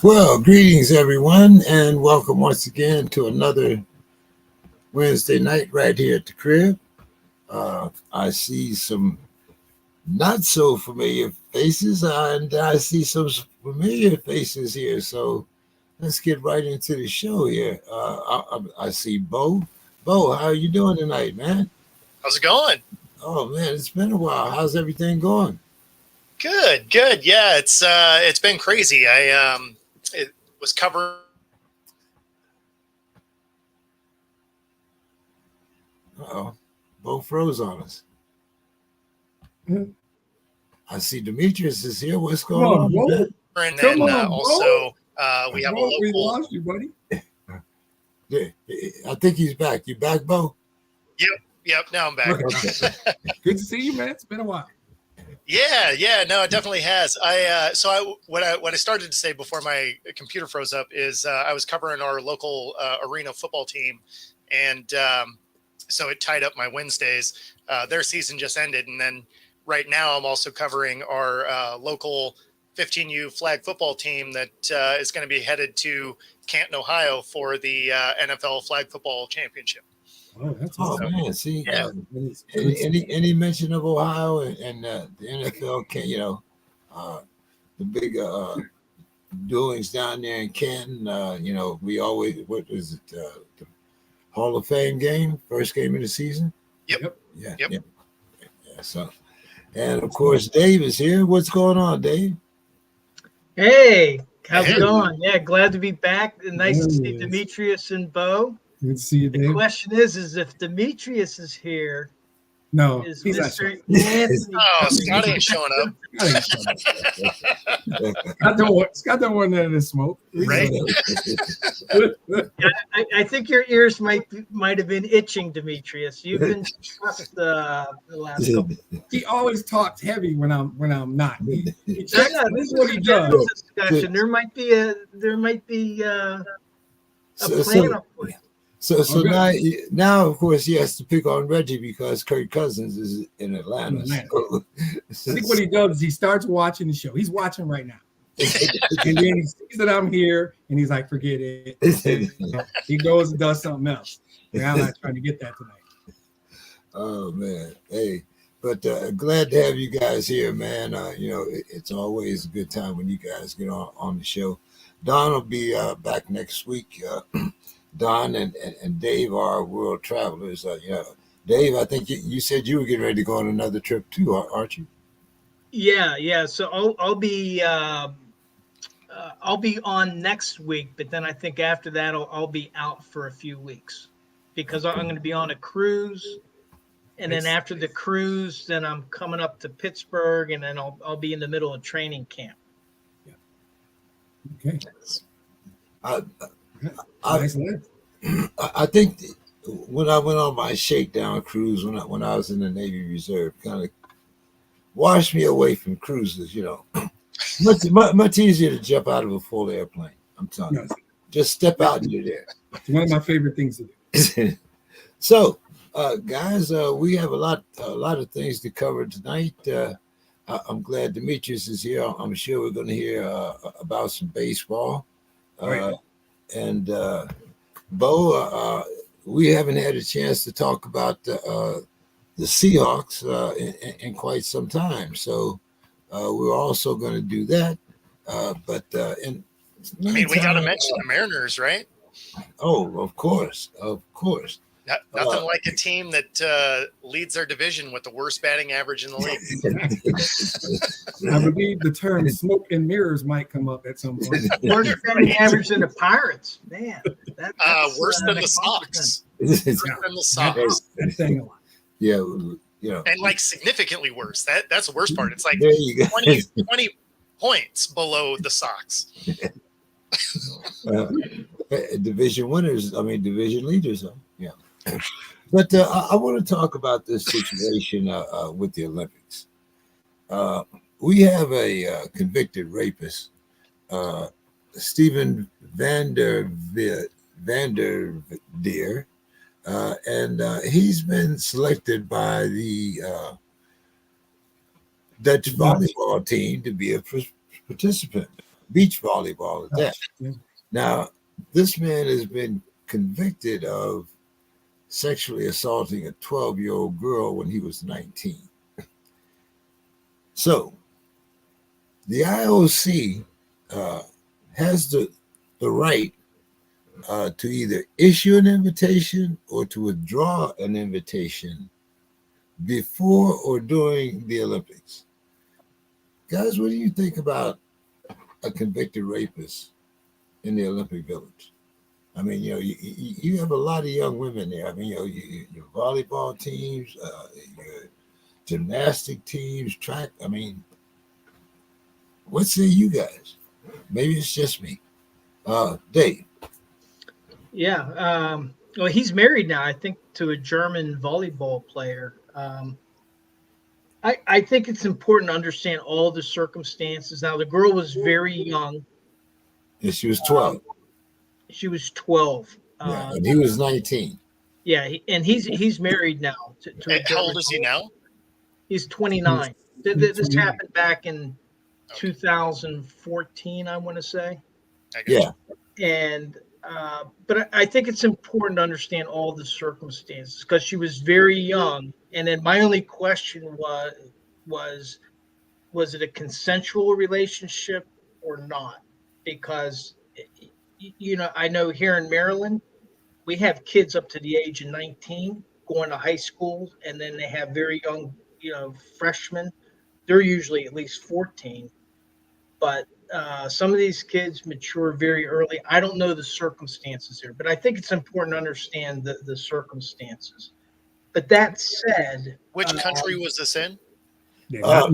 Well, greetings everyone, and welcome once again to another Wednesday night right here at the crib. I see some not so familiar faces, and I see some familiar faces here. So let's get right into the show here. I see Bo. Bo, how are you doing tonight, man? How's it going? Oh man, it's been a while. How's everything going? Good, good. Yeah, it's been crazy. It was covering. Uh-oh, Bo froze on us. Mhm. I see Demetrius is here. What's Come going on, on, bro. man? And Come then on, also we have a Bro, we local. lost you, buddy. Yeah, I think he's back. You back, Bo? Yep. Now I'm back. Okay. Good to see you, man. It's been a while. Yeah. No, it definitely has. What I started to say before my computer froze up is I was covering our local arena football team, and so it tied up my Wednesdays. Their season just ended, and then right now I'm also covering our local 15U flag football team that is going to be headed to Canton, Ohio for the NFL flag football championship. Oh, that's Oh awesome. man, see, Yeah. any mention of Ohio and the NFL can the big doings down there in Canton. We always what is it the Hall of Fame game, first game of the season. Yep. Yeah, Yep. yeah. So, and of course Dave is here. What's going on, Dave? Hey, how's Hey. it going? Yeah, glad to be back. And nice to see Yes. Demetrius and Bo. Good to see you, The Dave. question is if Demetrius is here, No, is he's not Mr. showing. Anthony Oh, coming? Scott ain't showing up. Scott don't want none of this smoke. Right. I think your ears might have been itching, Demetrius. You've been stressed the last couple. He always talks heavy when I'm not. He No, checks. no, This this is what he does. discussion. There might be a So, plan up for you. so Okay. now of course he has to pick on Reggie because Kirk Cousins is in Atlanta. In Atlanta. So, I think what he does is he starts watching the show. He's watching right now. And then he sees that I'm here and he's like, forget it. And he goes and does something else. And I'm not trying to get that tonight. Oh man, hey, but glad to have you guys here, man. It's always a good time when you guys get on the show. Don will be back next week. Don and Dave are world travelers. Dave, I think you said you were getting ready to go on another trip too, aren't you? Yeah. So I'll be on next week, but then I think after that I'll be out for a few weeks because I'm going to be on a cruise, and then after the cruise, then I'm coming up to Pittsburgh, and then I'll be in the middle of training camp. Okay. I, Nice life. I think when I went on my shakedown cruise when I was in the Navy Reserve, kind of washed me away from cruises. Much easier to jump out of a full airplane. I'm telling you, just step out and you're there. It's one of my favorite things to do. So, guys, we have a lot of things to cover tonight. I'm glad Demetrius is here. I'm sure we're going to hear about some baseball. Right. And Bo, we haven't had a chance to talk about the Seahawks in quite some time. So we're also going to do that. We got to mention the Mariners, right? Oh, of course. Nothing like a team that leads their division with the worst batting average in the league. I believe the term smoke and mirrors might come up at some point. Worse batting average than the Pirates, man. That's Worse than an the Sox. It's- Worse than the Sox. That's saying a lot. yeah, And like significantly worse. That's the worst part. It's like there you go. 20 points below the Sox. Division winners, division leaders. Yeah. But I want to talk about this situation with the Olympics. We have a convicted rapist, Stephen Vanderveer, and he's been selected by the Dutch volleyball team to be a participant. beach volleyball at that. Yeah. Now, this man has been convicted of sexually assaulting a 12-year-old girl when he was 19. So the IOC has the right to either issue an invitation or to withdraw an invitation before or during the Olympics. Guys, what do you think about a convicted rapist in the Olympic Village? I mean, you have a lot of young women there. I mean, your volleyball teams, your gymnastic teams, track. I mean, what say you guys? Maybe it's just me. Dave. Yeah. Well, he's married now, I think, to a German volleyball player. I think it's important to understand all the circumstances. Now, the girl was very young. And she was 12. She was 12. Yeah, and he was 19. Yeah, and he's married now to a How old is he now? He's 29. This happened back in 2014, I want to say. Yeah. And but I think it's important to understand all the circumstances because she was very young. And then my only question was it a consensual relationship or not? Because I know here in Maryland, we have kids up to the age of 19 going to high school, and then they have very young, freshmen. They're usually at least 14. But some of these kids mature very early. I don't know the circumstances here, but I think it's important to understand the circumstances. But that said, which country was this in? He was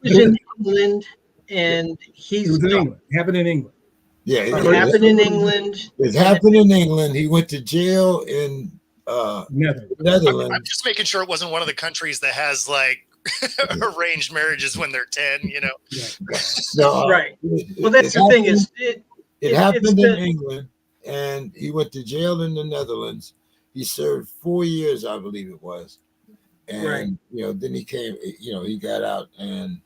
in England, and It was in England. It happened in England. Yeah, it happened in England. It happened in England. He went to jail in Netherlands. I'm just making sure it wasn't one of the countries that has like arranged marriages when they're 10, Yeah. No, right. Well, that's the thing is it happened in England, and he went to jail in the Netherlands. He served 4 years, I believe it was. And, then he came, he got out and,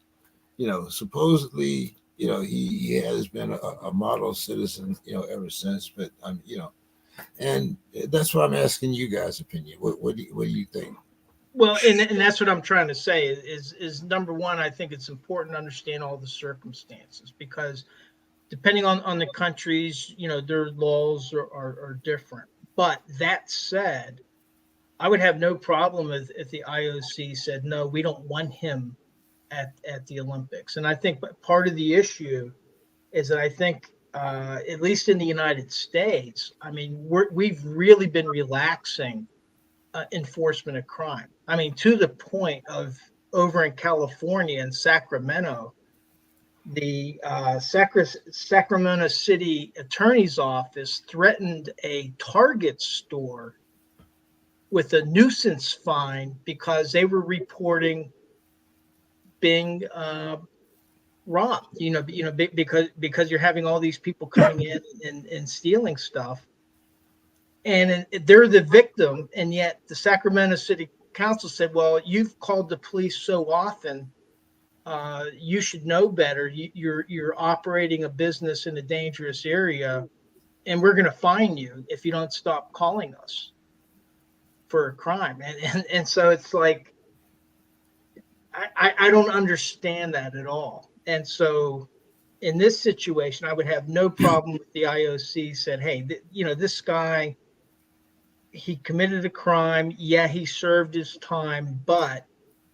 supposedly, he has been a model citizen, ever since. But, and that's why I'm asking you guys' opinion. What do you think? Well, and that's what I'm trying to say is number one, I think it's important to understand all the circumstances because depending on the countries, their laws are different. But that said, I would have no problem if the IOC said, no, we don't want him at the Olympics. And I think part of the issue is that I think, at least in the United States, I mean, we've really been relaxing enforcement of crime. I mean, to the point of over in California in Sacramento, the Sacramento City Attorney's Office threatened a Target store with a nuisance fine because they were reporting being robbed. Because you're having all these people coming in and stealing stuff, and they're the victim, and yet the Sacramento City Council said, "Well, you've called the police so often, you should know better. You're operating a business in a dangerous area, and we're going to fine you if you don't stop calling us for a crime." And so it's like I don't understand that at all. And so in this situation, I would have no problem if the IOC said, "Hey, this guy, he committed a crime. Yeah, he served his time, but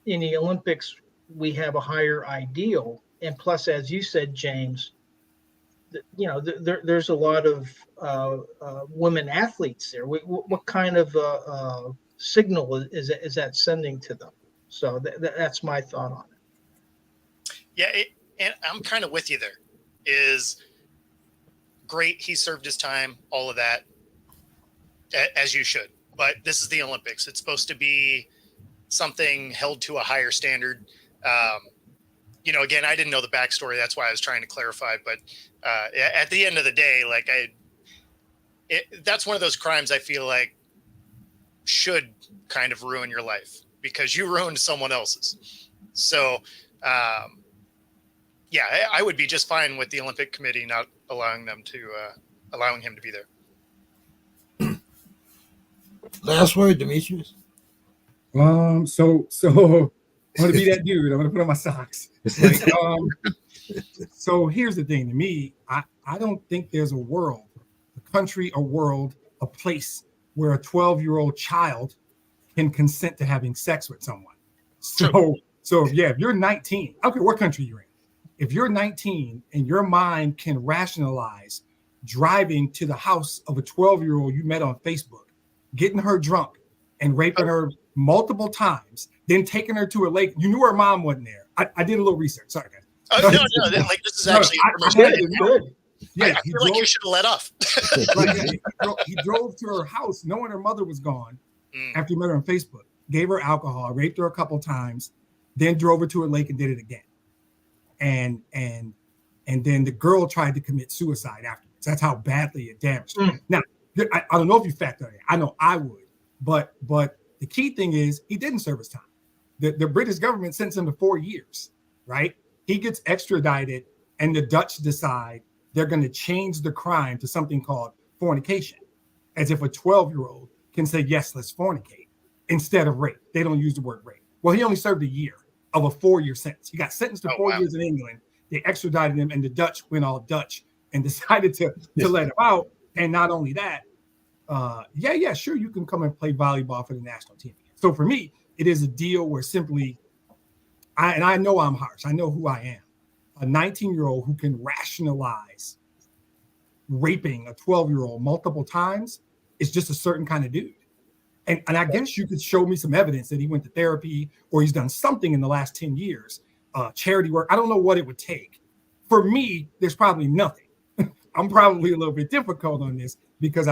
in the Olympics, we have a higher ideal. And plus, as you said, James, there's a lot of women athletes there. What kind of signal is that sending to them?" So that's my thought on it. Yeah, and I'm kind of with you there. Is great. He served his time, all of that, as you should. But this is the Olympics. It's supposed to be something held to a higher standard. Again, I didn't know the backstory. That's why I was trying to clarify. But at the end of the day, that's one of those crimes I feel like should kind of ruin your life because you ruined someone else's. So Yeah, I would be just fine with the Olympic Committee not allowing him to be there. Last word, Demetrius. So I'm gonna be that dude. I'm gonna put on my socks. Like, so here's the thing. To me, I don't think there's a world, a country, a world, a place where a 12-year-old child can consent to having sex with someone. So yeah, if you're 19, I don't care what country you're in. If you're 19 and your mind can rationalize driving to the house of a 12-year-old you met on Facebook, getting her drunk and raping her multiple times, then taking her to a lake. You knew her mom wasn't there. I did a little research. Sorry, guys. No, like this is actually Good. Yeah, I feel like you should have let off. Right, yeah, he drove to her house knowing her mother was gone after he met her on Facebook, gave her alcohol, raped her a couple times, then drove her to a lake and did it again. And then the girl tried to commit suicide afterwards. That's how badly it damaged her. Now, I don't know if you factor that in. I know I would, but the key thing is he didn't serve his time. The British government sentenced him to 4 years, right? He gets extradited, and the Dutch decide they're going to change the crime to something called fornication, as if a 12-year-old can say, yes, let's fornicate, instead of rape. They don't use the word rape. Well, he only served a year of a 4-year sentence. He got sentenced to 4 years in England. They extradited him, and the Dutch went all Dutch and decided to let him out. And not only that, sure, you can come and play volleyball for the national team. So for me, it is a deal where simply, I know I'm harsh. I know who I am. A 19-year-old who can rationalize raping a 12-year-old multiple times is just a certain kind of dude. And I guess you could show me some evidence that he went to therapy or he's done something in the last 10 years, charity work. I don't know what it would take. For me, there's probably nothing. I'm probably a little bit difficult on this because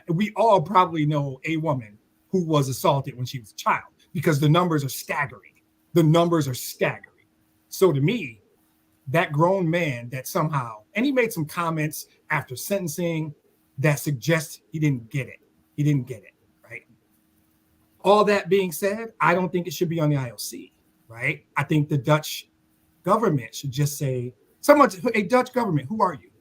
we all probably know a woman who was assaulted when she was a child because the numbers are staggering. So to me, that grown man that somehow, and he made some comments after sentencing that suggest he didn't get it, right? All that being said, I don't think it should be on the IOC, right? I think the Dutch government should just say, hey, Dutch government, who are you?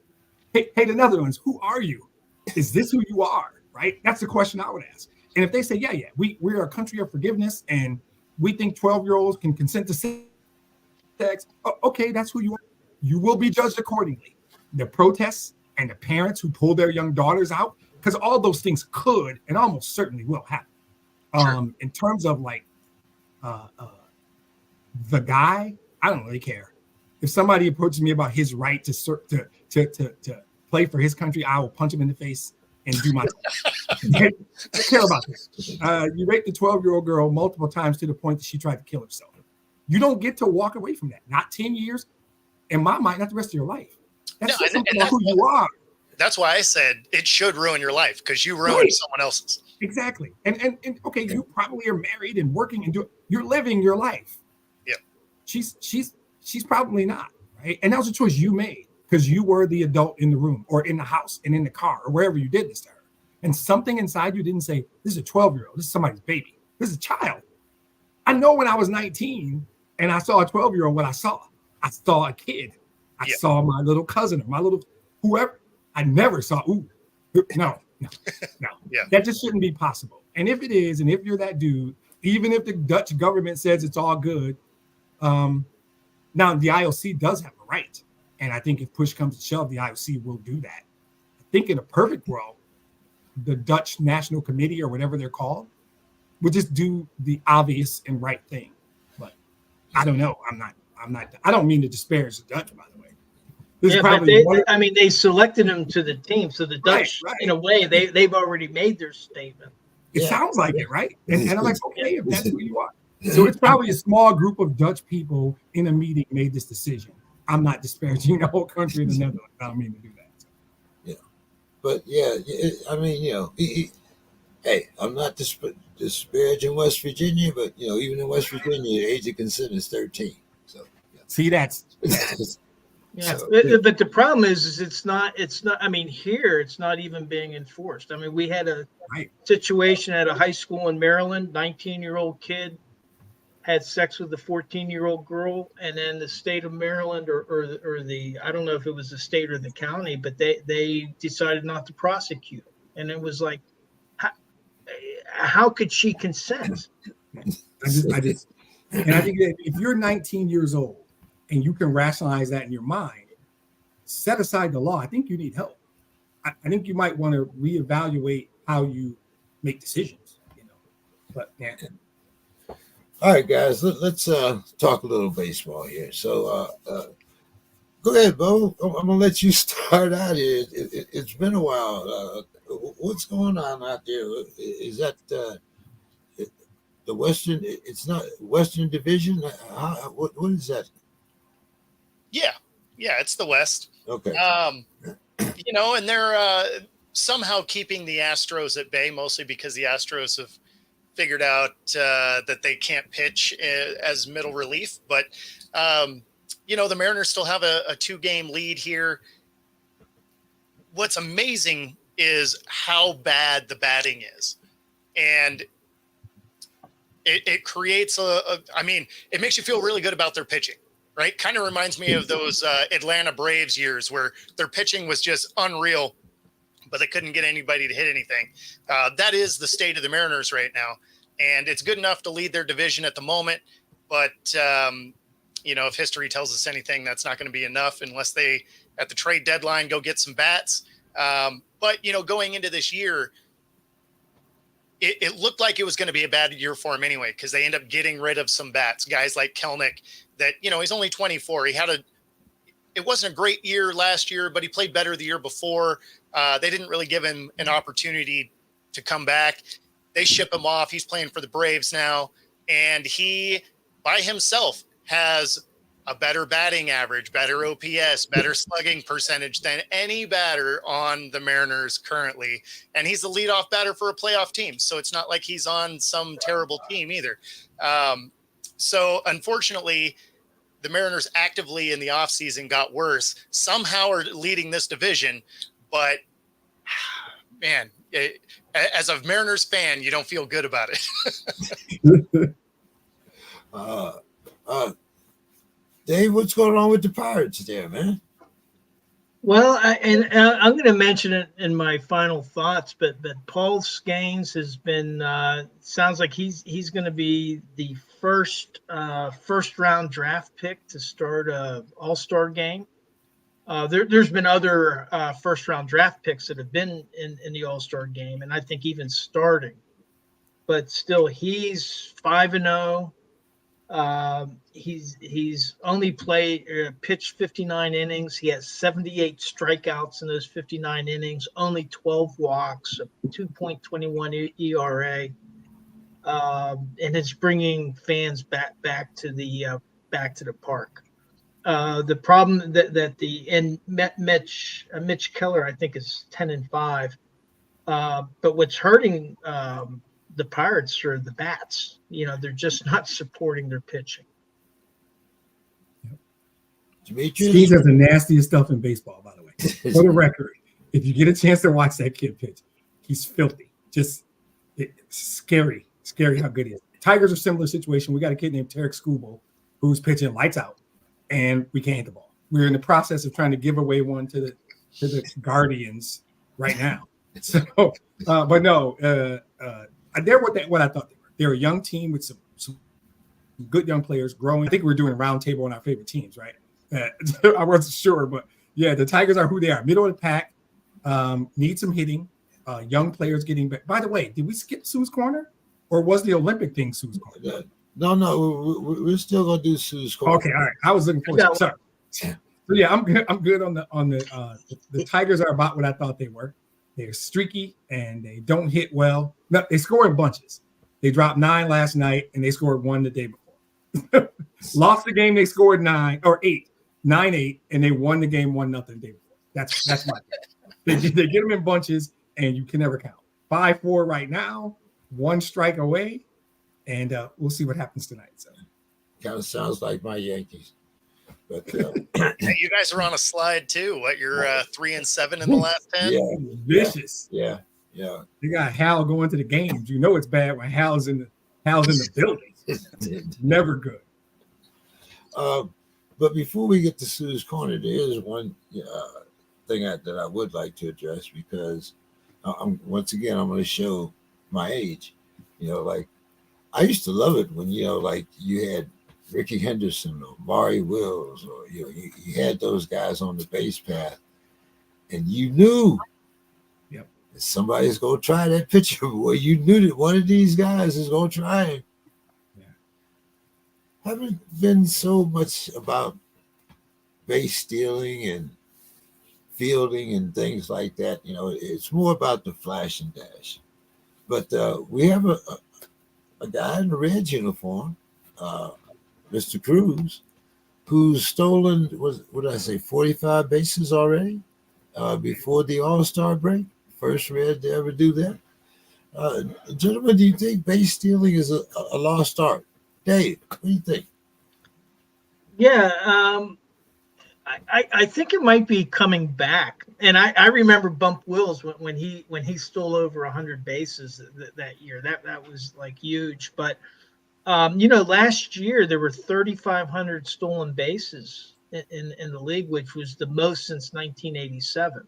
Hey, the Netherlands, who are you? Is this who you are, right? That's the question I would ask. And if they say, yeah, we're a country of forgiveness and we think 12-year-olds can consent to sex, okay, that's who you are. You will be judged accordingly. The protests and the parents who pull their young daughters out, because all those things could and almost certainly will happen. Sure. In terms of like the guy, I don't really care. If somebody approaches me about his right to play for his country, I will punch him in the face and do my I care about this. You raped a 12-year-old girl multiple times to the point that she tried to kill herself. You don't get to walk away from that. Not 10 years. In my mind, not the rest of your life. That's something about who you are. That's why I said it should ruin your life because you ruined someone else's. Exactly. And okay, you probably are married and working and you're living your life. Yeah. She's probably not, right? And that was a choice you made because you were the adult in the room or in the house and in the car or wherever you did this to her. And something inside you didn't say, this is a 12-year-old. This is somebody's baby. This is a child. I know when I was 19 and I saw a 12-year-old, what I saw a kid. I saw my little cousin or my little whoever. I never saw, no. Yeah. That just shouldn't be possible. And if it is, and if you're that dude, even if the Dutch government says it's all good, now the IOC does have a right. And I think if push comes to shove, the IOC will do that. I think in a perfect world, the Dutch National Committee or whatever they're called would just do the obvious and right thing. But I don't know. I don't mean to disparage the Dutch, by the way. But they selected him to the team. So the Dutch, in a way, they've already made their statement. It sounds like it, right? And I'm like, okay, if that's who you are. So it's probably a small group of Dutch people in a meeting made this decision. I'm not disparaging the whole country of the Netherlands. I don't mean to do that. So. Yeah. But yeah, I mean, hey, I'm not disparaging West Virginia, but even in West Virginia, the age of consent is 13. So see, that's yeah. But the problem is it's not. I mean, here it's not even being enforced. I mean, we had a situation at a high school in Maryland, 19-year-old kid had sex with a 14-year-old girl, and then the state of Maryland or the, I don't know if it was the state or the county, but they decided not to prosecute. And it was like, how could she consent? I think that if you're 19 years old and you can rationalize that in your mind, set aside the law. I think you need help. I think you might want to reevaluate how you make decisions, but yeah. All right, guys, let's talk a little baseball here. So go ahead, Bo. I'm going to let you start out here. It's been a while. What's going on out there? Is that the Western? It's not Western Division? What is that? Yeah, it's the West. Okay. And they're somehow keeping the Astros at bay, mostly because the Astros have figured out that they can't pitch as middle relief. But, the Mariners still have a 2-game lead here. What's amazing is how bad the batting is. And it creates it makes you feel really good about their pitching, right? Kind of reminds me of those Atlanta Braves years where their pitching was just unreal, but they couldn't get anybody to hit anything. That is the state of the Mariners right now. And it's good enough to lead their division at the moment. But, if history tells us anything, that's not going to be enough unless they, at the trade deadline, go get some bats. But going into this year, it looked like it was going to be a bad year for him anyway, because they end up getting rid of some bats, guys like Kelnick that, he's only 24. It wasn't a great year last year, but he played better the year before. They didn't really give him an opportunity to come back. They ship him off. He's playing for the Braves now. And he, by himself, has a better batting average, better OPS, better slugging percentage than any batter on the Mariners currently. And he's the leadoff batter for a playoff team. So it's not like he's on some terrible team either. So unfortunately, the Mariners actively in the offseason got worse. Somehow are leading this division. But, man, as a Mariners fan, you don't feel good about it. Dave, what's going on with the Pirates there, man? Well, I'm going to mention it in my final thoughts, but Paul Skenes has been sounds like he's going to be the first round draft pick to start a All-Star game. There's been other first round draft picks that have been in the All-Star game, and I think even starting, but still he's 5-0. He's only pitched 59 innings. He has 78 strikeouts in those 59 innings, only 12 walks, a 2.21 ERA. And it's bringing fans back to the park. The problem that Mitch Keller, I think, is 10-5. But what's hurting the Pirates are the bats. They're just not supporting their pitching. Skenes has the nastiest stuff in baseball, by the way. For the record, if you get a chance to watch that kid pitch, he's filthy. Just scary how good he is. Tigers are a similar situation. We got a kid named Tarek Skubal who's pitching lights out, and we can't hit the ball. We're in the process of trying to give away one to the Guardians right now. So, but no, they're what I thought they were. They're a young team with some good young players growing. I think we're doing a round table on our favorite teams, right? I wasn't sure, but yeah, the Tigers are who they are. Middle of the pack, need some hitting, young players getting back. By the way, did we skip Sue's Corner, or was the Olympic thing Sue's Corner? No, we're still gonna do Sue's Corner. Okay, all right. I was looking for it. Sorry. So yeah, I'm good on the Tigers are about what I thought they were. They're streaky and they don't hit well. No, they score in bunches. They dropped 9 last night and they scored 1 the day before. Lost the game, they scored 9-8, and they won the game 1-0 the day before. That's my thing. They get them in bunches and you can never count. 5-4 right now, 1 strike away, and we'll see what happens tonight. So kind of sounds like my Yankees. But hey, you guys are on a slide too. What, you're 3-7 in the last 10? Yeah, vicious. Yeah. You got Hal going to the games. You know it's bad when Hal's in the building. Never good. But before we get to Sue's Corner, there is one thing that I would like to address because once again, I'm going to show my age. Like I used to love it when, like you had Ricky Henderson or Maury Wills, or, you had those guys on the base path and you knew that somebody's going to try that pitcher. Well, you knew that one of these guys is going to try it. Haven't been so much about base stealing and fielding and things like that. It's more about the flash and dash. But we have a guy in the Reds uniform, Mr. Cruz, who's stolen, what did I say, 45 bases already before the All-Star break. First Red to ever do that. Gentlemen, do you think base stealing is a lost art? Dave, what do you think? Yeah, I think it might be coming back. And I remember Bump Wills when he stole over 100 bases that year. That was like huge. But last year there were 3,500 stolen bases in the league, which was the most since 1987.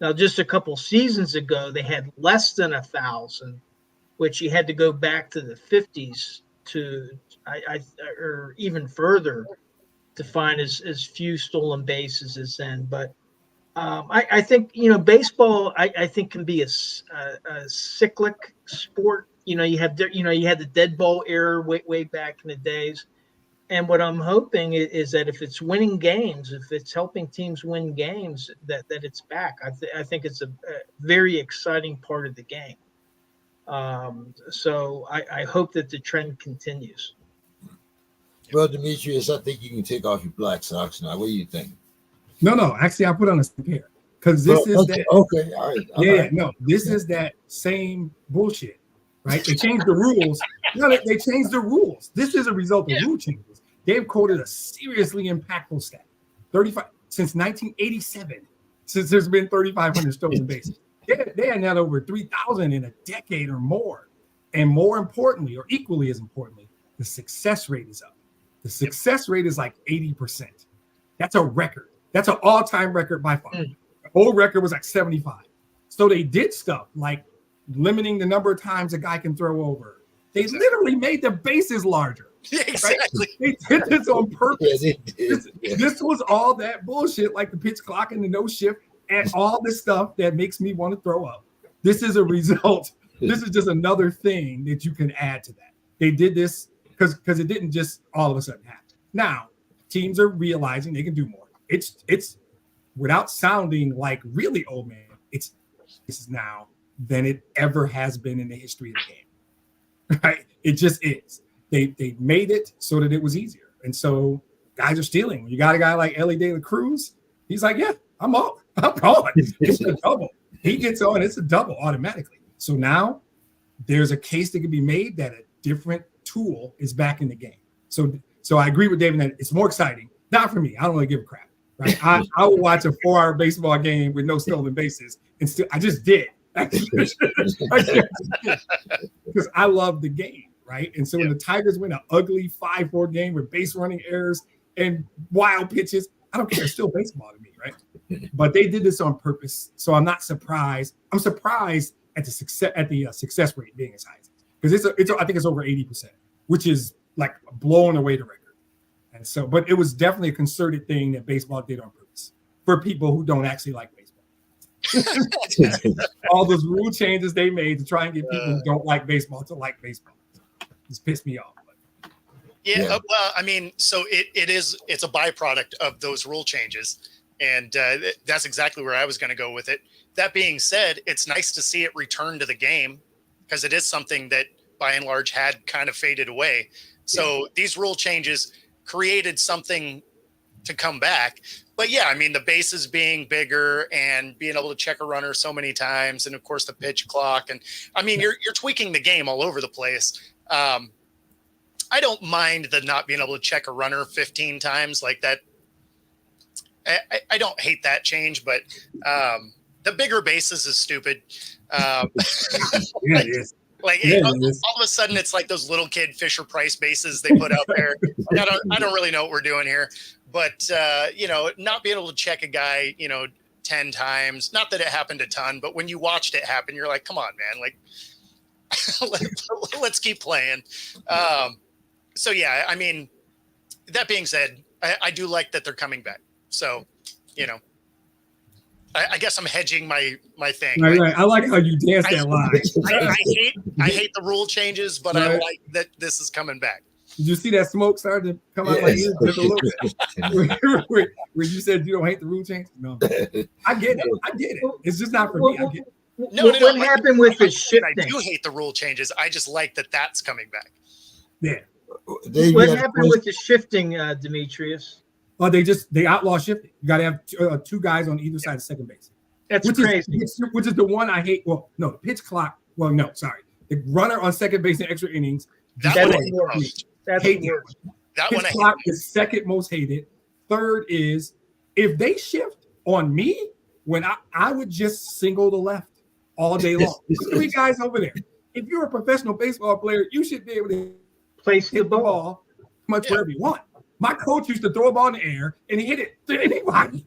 Now, just a couple seasons ago, they had less than 1,000, which you had to go back to the 50s or even further to find as few stolen bases as then. But I think baseball I think can be a cyclic sport. You had the dead ball era way back in the days, and what I'm hoping is that if it's winning games, if it's helping teams win games, that it's back. I think it's a very exciting part of the game. So I hope that the trend continues. Well, Demetrius, I think you can take off your black socks now. What do you think? No. Actually, I put on a pair because this is okay, that. Okay, all right. Yeah, no, this is that same bullshit, right? They changed the rules. No, they changed the rules. This is a result of rule changes. They've quoted a seriously impactful stat: 35 since 1987. Since there's been 3,500 stolen bases, they had had over 3,000 in a decade or more. And more importantly, or equally as importantly, the success rate is up. The success rate is like 80%. That's a record. That's an all-time record by far. The old record was like 75. So they did stuff like limiting the number of times a guy can throw over. They literally made the bases larger. Exactly. Right? They did this on purpose. Yeah, This was all that bullshit, like the pitch clock and the no shift and all this stuff that makes me want to throw up. This is a result. This is just another thing that you can add to that. They did this because it didn't just all of a sudden happen. Now, teams are realizing they can do more. It's without sounding like really old man, this is now than it ever has been in the history of the game. Right? It just is. They made it so that it was easier. And so guys are stealing. When you got a guy like Ellie De La Cruz, he's like, yeah, I'm on. It's a double. He gets on, it's a double automatically. So now there's a case that can be made that a different tool is back in the game. So I agree with David that it's more exciting. Not for me. I don't really give a crap. Right? I will watch a 4-hour baseball game with no stolen bases and still I just did. Because I love the game, right? And so when the Tigers win an ugly 5-4 game with base running errors and wild pitches, I don't care. It's still baseball to me, right? But they did this on purpose, so I'm not surprised. I'm surprised at the success rate being as high as because I think it's over 80%, which is like blowing away the record. And so, but it was definitely a concerted thing that baseball did on purpose for people who don't actually like baseball. All those rule changes they made to try and get people who don't like baseball to like baseball. Just pissed me off. Yeah. Well, I mean, so it's a byproduct of those rule changes. And that's exactly where I was going to go with it. That being said, it's nice to see it return to the game because it is something that by and large had kind of faded away. So these rule changes created something to come back. But yeah, I mean, the bases being bigger and being able to check a runner so many times. And of course the pitch clock. And I mean, you're tweaking the game all over the place. I don't mind the not being able to check a runner 15 times like that. I don't hate that change, but the bigger bases is stupid. Yeah, it is. Like all of a sudden, it's like those little kid Fisher Price bases they put out there. Like, I don't really know what we're doing here, but not being able to check a guy, 10 times. Not that it happened a ton, but when you watched it happen, you're like, come on, man, like let's keep playing. So yeah, I mean, that being said, I do like that they're coming back. So, I guess I'm hedging my thing. Right. I like how you dance that line. I hate the rule changes, but I like that this is coming back. Did you see that smoke starting to come out like you just a little bit? Where you said you don't hate the rule change? No. I get it. It's just not for me. I get it. What happened with the shifting? I do hate the rule changes. I just like that that's coming back. Yeah. What happened with the shifting, Demetrius? Oh, they outlaw shifting. You got to have two guys on either side of second base. That's crazy. Which is the one I hate. Well, no, the pitch clock. Well, no, sorry. The runner on second base in extra innings. That's worse. That's worse. That pitch one clock is second most hated. Third is if they shift on me, when I would just single the left all day long. There's 3 guys over there. If you're a professional baseball player, you should be able to place the ball much wherever you want. My coach used to throw a ball in the air and he hit it to anybody.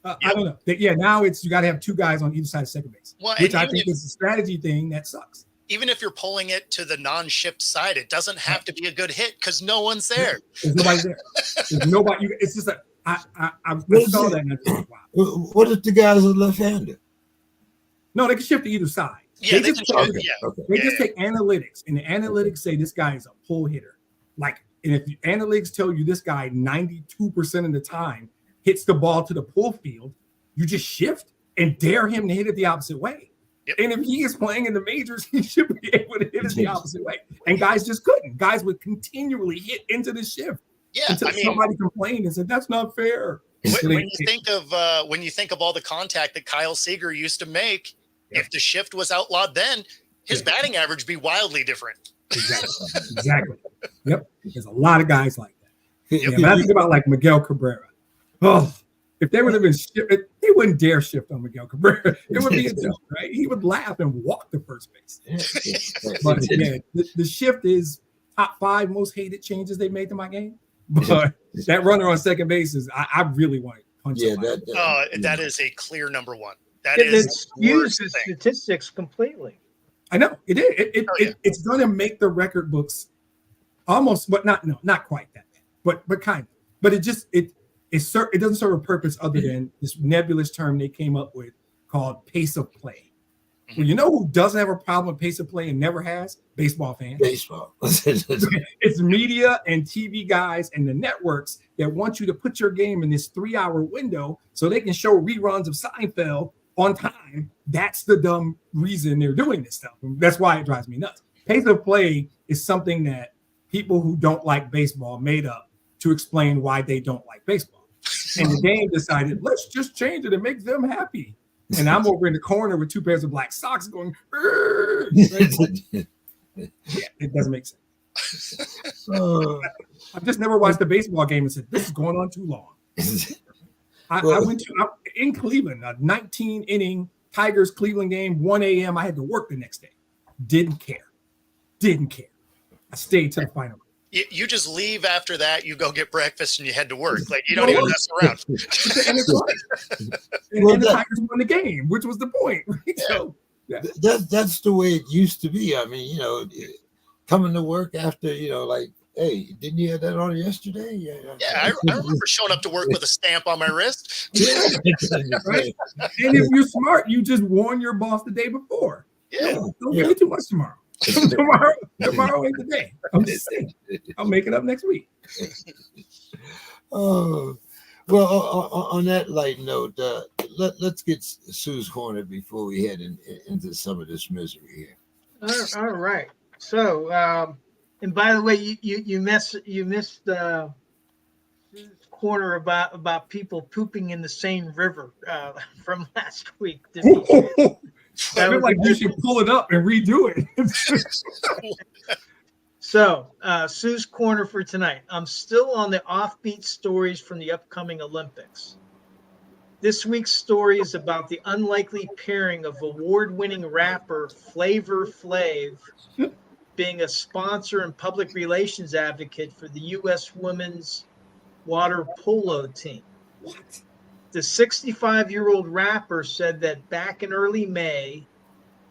I don't know. Now you got to have 2 guys on either side of second base, which I think is a strategy thing that sucks. Even if you're pulling it to the non-shift side, it doesn't have to be a good hit because no one's there. There's nobody there. There's nobody. It's just like I saw that. And wow. What if the guys are left-handed? No, they can shift to either side. Yeah, they just take analytics, and the analytics say this guy is a pull hitter. Like, and if analytics tell you this guy 92% of the time hits the ball to the pull field, you just shift and dare him to hit it the opposite way. Yep. And if he is playing in the majors, he should be able to hit it the opposite way. And guys just couldn't. Guys would continually hit into the shift. Yeah, until somebody complained and said that's not fair. When you think of all the contact that Kyle Seager used to make, if the shift was outlawed, then his batting average be wildly different. Exactly. Yep. There's a lot of guys like that. Yep. I think about like Miguel Cabrera. Oh, if they would have been shifted, they wouldn't dare shift on Miguel Cabrera. It would be a joke, right? He would laugh and walk to first base. But the shift is top 5 most hated changes they made to my game. But that runner on second base is I really want to punch him. That is a clear number 1. It uses statistics completely. I know it is. It's going to make the record books almost, but not quite that bad, but kind of. But it doesn't serve a purpose other than this nebulous term they came up with called pace of play. Well, you know who doesn't have a problem with pace of play and never has? Baseball fans. Baseball. It's media and TV guys and the networks that want you to put your game in this 3-hour window so they can show reruns of Seinfeld on time. That's the dumb reason they're doing this stuff. That's why it drives me nuts. Pace of play is something that people who don't like baseball made up to explain why they don't like baseball. And the game decided, let's just change it and make them happy. And I'm over in the corner with 2 pairs of black socks going, right? Yeah, it doesn't make sense. I've just never watched a baseball game and said, this is going on too long. I went in Cleveland, a 19-inning Tigers Cleveland game, 1 a.m. I had to work the next day. Didn't care. I stayed to the final. You just leave after that. You go get breakfast and you head to work. Like you don't even mess around. And the Tigers won the game, which was the point. Right? Yeah. So that's the way it used to be. I mean, coming to work after, like, hey, didn't you have that on yesterday? Yeah, I remember showing up to work with a stamp on my wrist. Yeah. Right? And if you're smart, you just warn your boss the day before. Yeah. Don't get too much tomorrow. tomorrow ain't the day. I'm just saying. I'll make it up next week. Oh, well, on that light note, let's get Sue's Corner before we head into some of this misery here. All right. So, and by the way, you missed the corner about people pooping in the same river from last week. I feel like you should pull it up and redo it. So, Sue's Corner for tonight. I'm still on the offbeat stories from the upcoming Olympics. This week's story is about the unlikely pairing of award-winning rapper Flavor Flav being a sponsor and public relations advocate for the U.S. women's water polo team. What? The 65-year-old rapper said that back in early May,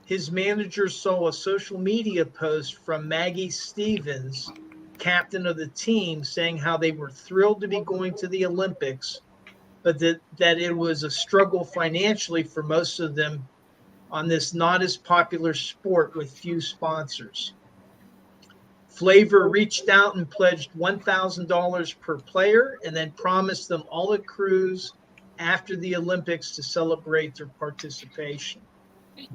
his manager saw a social media post from Maggie Stevens, captain of the team, saying how they were thrilled to be going to the Olympics, but that it was a struggle financially for most of them on this not as popular sport with few sponsors. Flavor reached out and pledged $1,000 per player and then promised them all a cruise after the Olympics to celebrate their participation.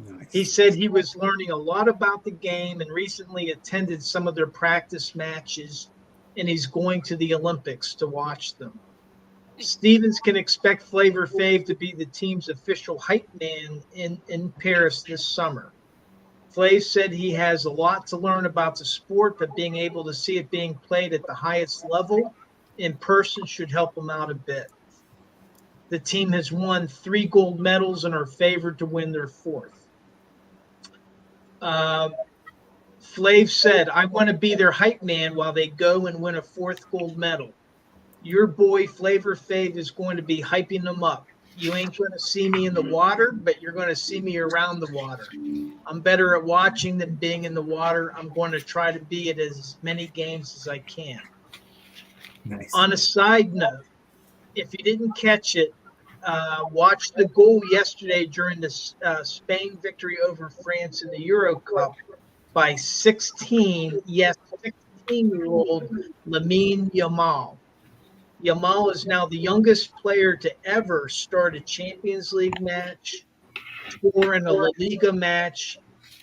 Nice. He said he was learning a lot about the game and recently attended some of their practice matches, and he's going to the Olympics to watch them. Stevens can expect Flavor Flav to be the team's official hype man in Paris this summer. Flav said he has a lot to learn about the sport, but being able to see it being played at the highest level in person should help him out a bit. The team has won 3 gold medals and are favored to win their 4th. Flav said, I want to be their hype man while they go and win a 4th gold medal. Your boy Flavor Flav is going to be hyping them up. You ain't going to see me in the water, but you're going to see me around the water. I'm better at watching than being in the water. I'm going to try to be at as many games as I can. Nice. On a side note, if you didn't catch it, watch the goal yesterday during the Spain victory over France in the Euro Cup by 16-year-old Lamine Yamal. Yamal is now the youngest player to ever start a Champions League match, score in a La Liga match,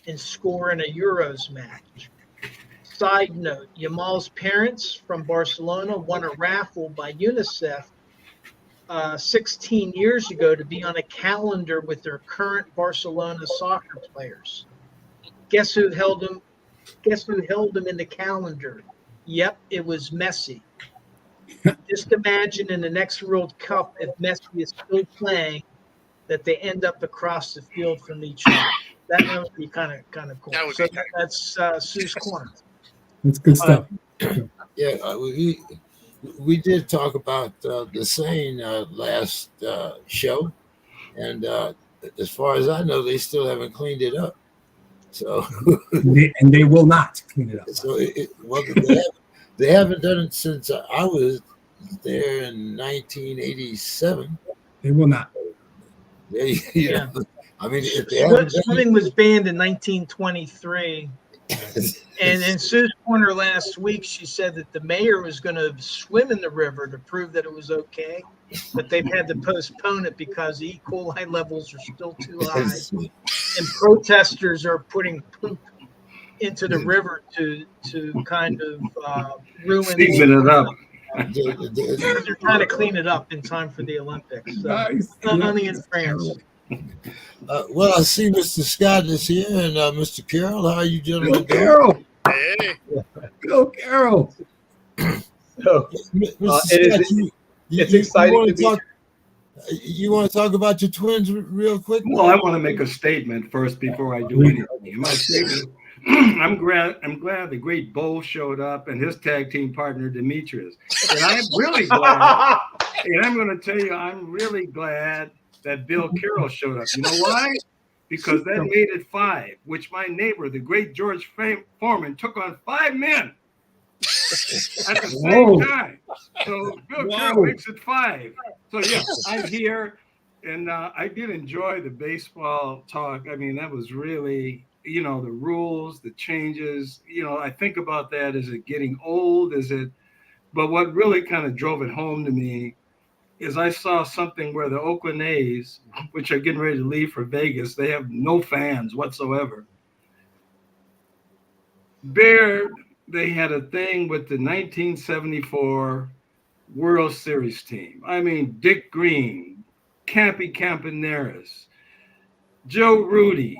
and score in a Euros match. Side note, Yamal's parents from Barcelona won a raffle by UNICEF 16 years ago to be on a calendar with their current Barcelona soccer players. Guess who held them in the calendar? Yep, it was Messi. Just imagine in the next World Cup, if Messi is still playing, that they end up across the field from each other. That would be kind of cool. So that's Sue's Corner. That's good stuff. Yeah, we did talk about the Seine last show, and as far as I know, they still haven't cleaned it up. So and they will not clean it up. So they haven't done it since I was there in 1987. They will not. Yeah. I mean, if they swimming was banned in 1923. And in Sue's Corner last week, she said that the mayor was going to swim in the river to prove that it was okay, but they've had to postpone it because E. coli levels are still too high, and protesters are putting poop into the river to kind of ruin season it up. They're trying to clean it up in time for the Olympics. So, Nice. Only in France. Well, I see Mr. Scott is here, and Mr. Carroll. How are you gentlemen Go Carroll. Hey. Go Carroll. So, it's exciting to be. You want to talk about your twins real quick? Well, I want to make a statement first before I do anything. My statement. I'm glad the great Bo showed up and his tag team partner Demetrius. And I'm really glad. And I'm going to tell you, I'm really glad that Bill Carroll showed up. You know why? Because that made it 5, which my neighbor, the great George Foreman, took on 5 men at the same time. So Bill Carroll makes it 5. So yeah, I'm here, and I did enjoy the baseball talk. I mean, that was really, the rules, the changes. I think about that. Is it getting old? But what really kind of drove it home to me is I saw something where the Oakland A's, which are getting ready to leave for Vegas, they have no fans whatsoever. They had a thing with the 1974 World Series team. I mean, Dick Green, Campy Campaneris, Joe Rudy.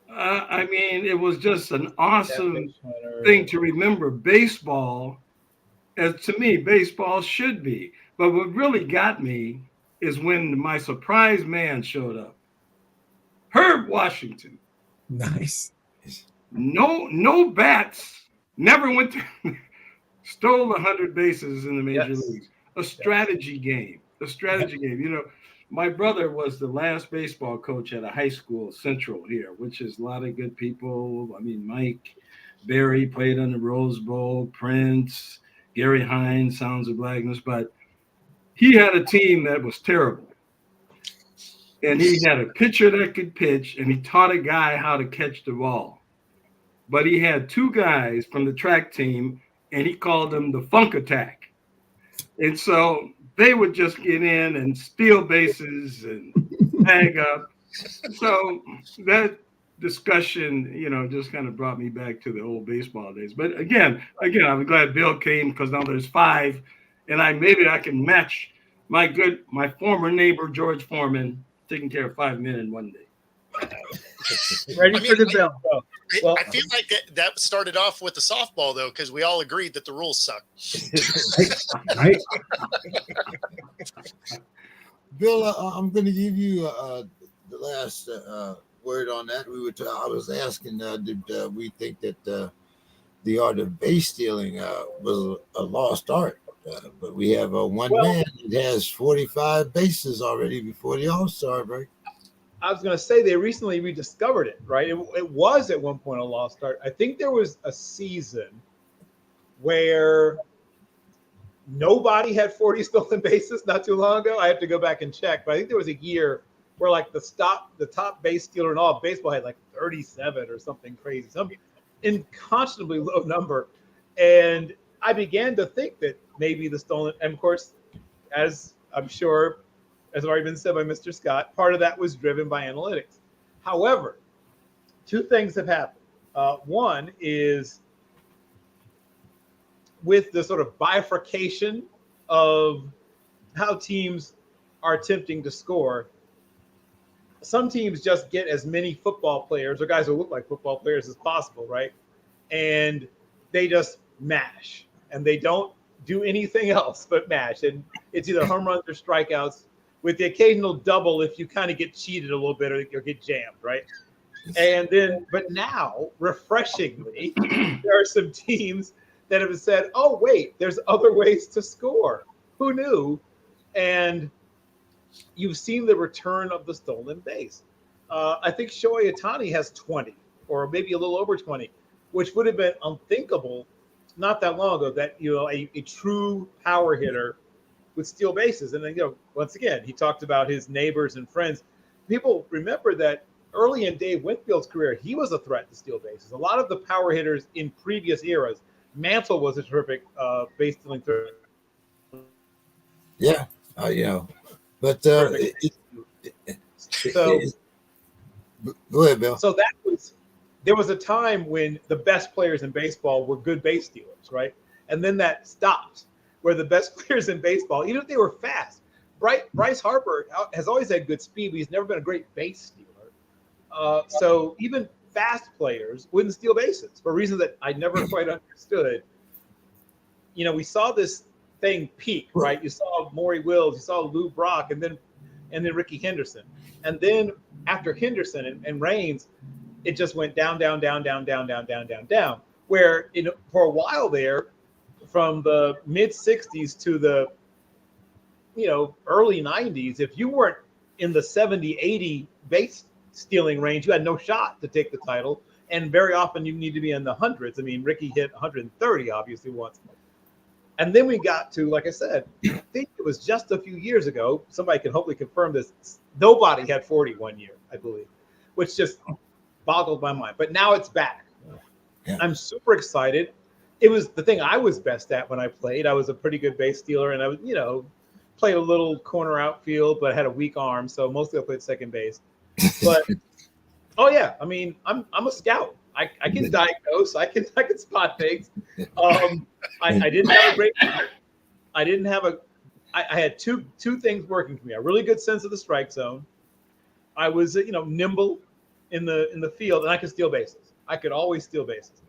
I mean, it was just an awesome thing to remember baseball, as to me, baseball should be. But what really got me is when my surprise man showed up. Herb Washington. Nice. No bats. Never went to stole 100 bases in the major Yes. leagues. A strategy game. A strategy game. You know, my brother was the last baseball coach at a high school, Central here, which is a lot of good people. I mean, Mike Berry played on the Rose Bowl, Prince, Gary Hines, Sounds of Blackness, but he had a team that was terrible. And he had a pitcher that could pitch, and he taught a guy how to catch the ball. But he had two guys from the track team, and he called them the Funk Attack. And so they would just get in and steal bases and tag up. So that discussion, you know, just kind of brought me back to the old baseball days. But again, I'm glad Bill came because now there's 5, and maybe I can match my former neighbor George Foreman taking care of 5 men in one day. Ready for the bell. Well, I feel like that started off with the softball, though, because we all agreed that the rules suck. Right? Bill, I'm going to give you the last word on that. I was asking, did we think that the art of base stealing was a lost art? But we have one man that has 45 bases already before the All-Star break. I was going to say they recently rediscovered it, right? It was at one point a lost art. I think there was a season where nobody had 40 stolen bases not too long ago. I have to go back and check, but I think there was a year where like the top base stealer in all of baseball had like 37 or something crazy, some unconscionably low number. And I began to think that maybe the stolen, and of course, as I'm sure, as already been said by Mr. Scott, part of that was driven by analytics. However, 2 things have happened. One is with the sort of bifurcation of how teams are attempting to score, some teams just get as many football players or guys who look like football players as possible, right? And they just mash, and they don't do anything else but mash. And it's either home runs or strikeouts, with the occasional double if you kind of get cheated a little bit or get jammed, right? And then, but now, refreshingly, there are some teams that have said, oh, wait, there's other ways to score. Who knew? And you've seen the return of the stolen base. I think Shohei Ohtani has 20, or maybe a little over 20, which would have been unthinkable not that long ago, that, you know, a true power hitter would steal bases. And then, you know, once again, he talked about his neighbors and friends. People remember that early in Dave Winfield's career, he was a threat to steal bases. A lot of the power hitters in previous eras, Mantle was a terrific base stealing threat. Yeah, you know, but So go ahead, Bill. So there was a time when the best players in baseball were good base stealers, right? And then that stopped, where the best players in baseball, even if they were fast, Bryce Harper has always had good speed, but he's never been a great base stealer. So even fast players wouldn't steal bases for reasons that I never quite understood. You know, we saw this thing peak, right? You saw Maury Wills, you saw Lou Brock, and then Ricky Henderson. And then after Henderson and Reigns, it just went down, where, you know, for a while there, from the mid 60s to the, you know, early 90s, if you weren't in the 70, 80 base stealing range, you had no shot to take the title. And very often you need to be in the hundreds. I mean, Ricky hit 130, obviously, once. And then we got to, like I said, I think it was just a few years ago, somebody can hopefully confirm this, nobody had 40 one year, I believe, which just boggled my mind. But now it's back. Yeah. I'm super excited. It was the thing I was best at when I played. I was a pretty good base stealer, and I was, you know, played a little corner outfield, but I had a weak arm, so mostly I played second base. But oh yeah, I mean, I'm a scout. I can diagnose. I can spot things. I didn't have a great. I didn't have a. I had two things working for me: a really good sense of the strike zone. I was, you know, nimble in the field, and I could steal bases. I could always steal bases.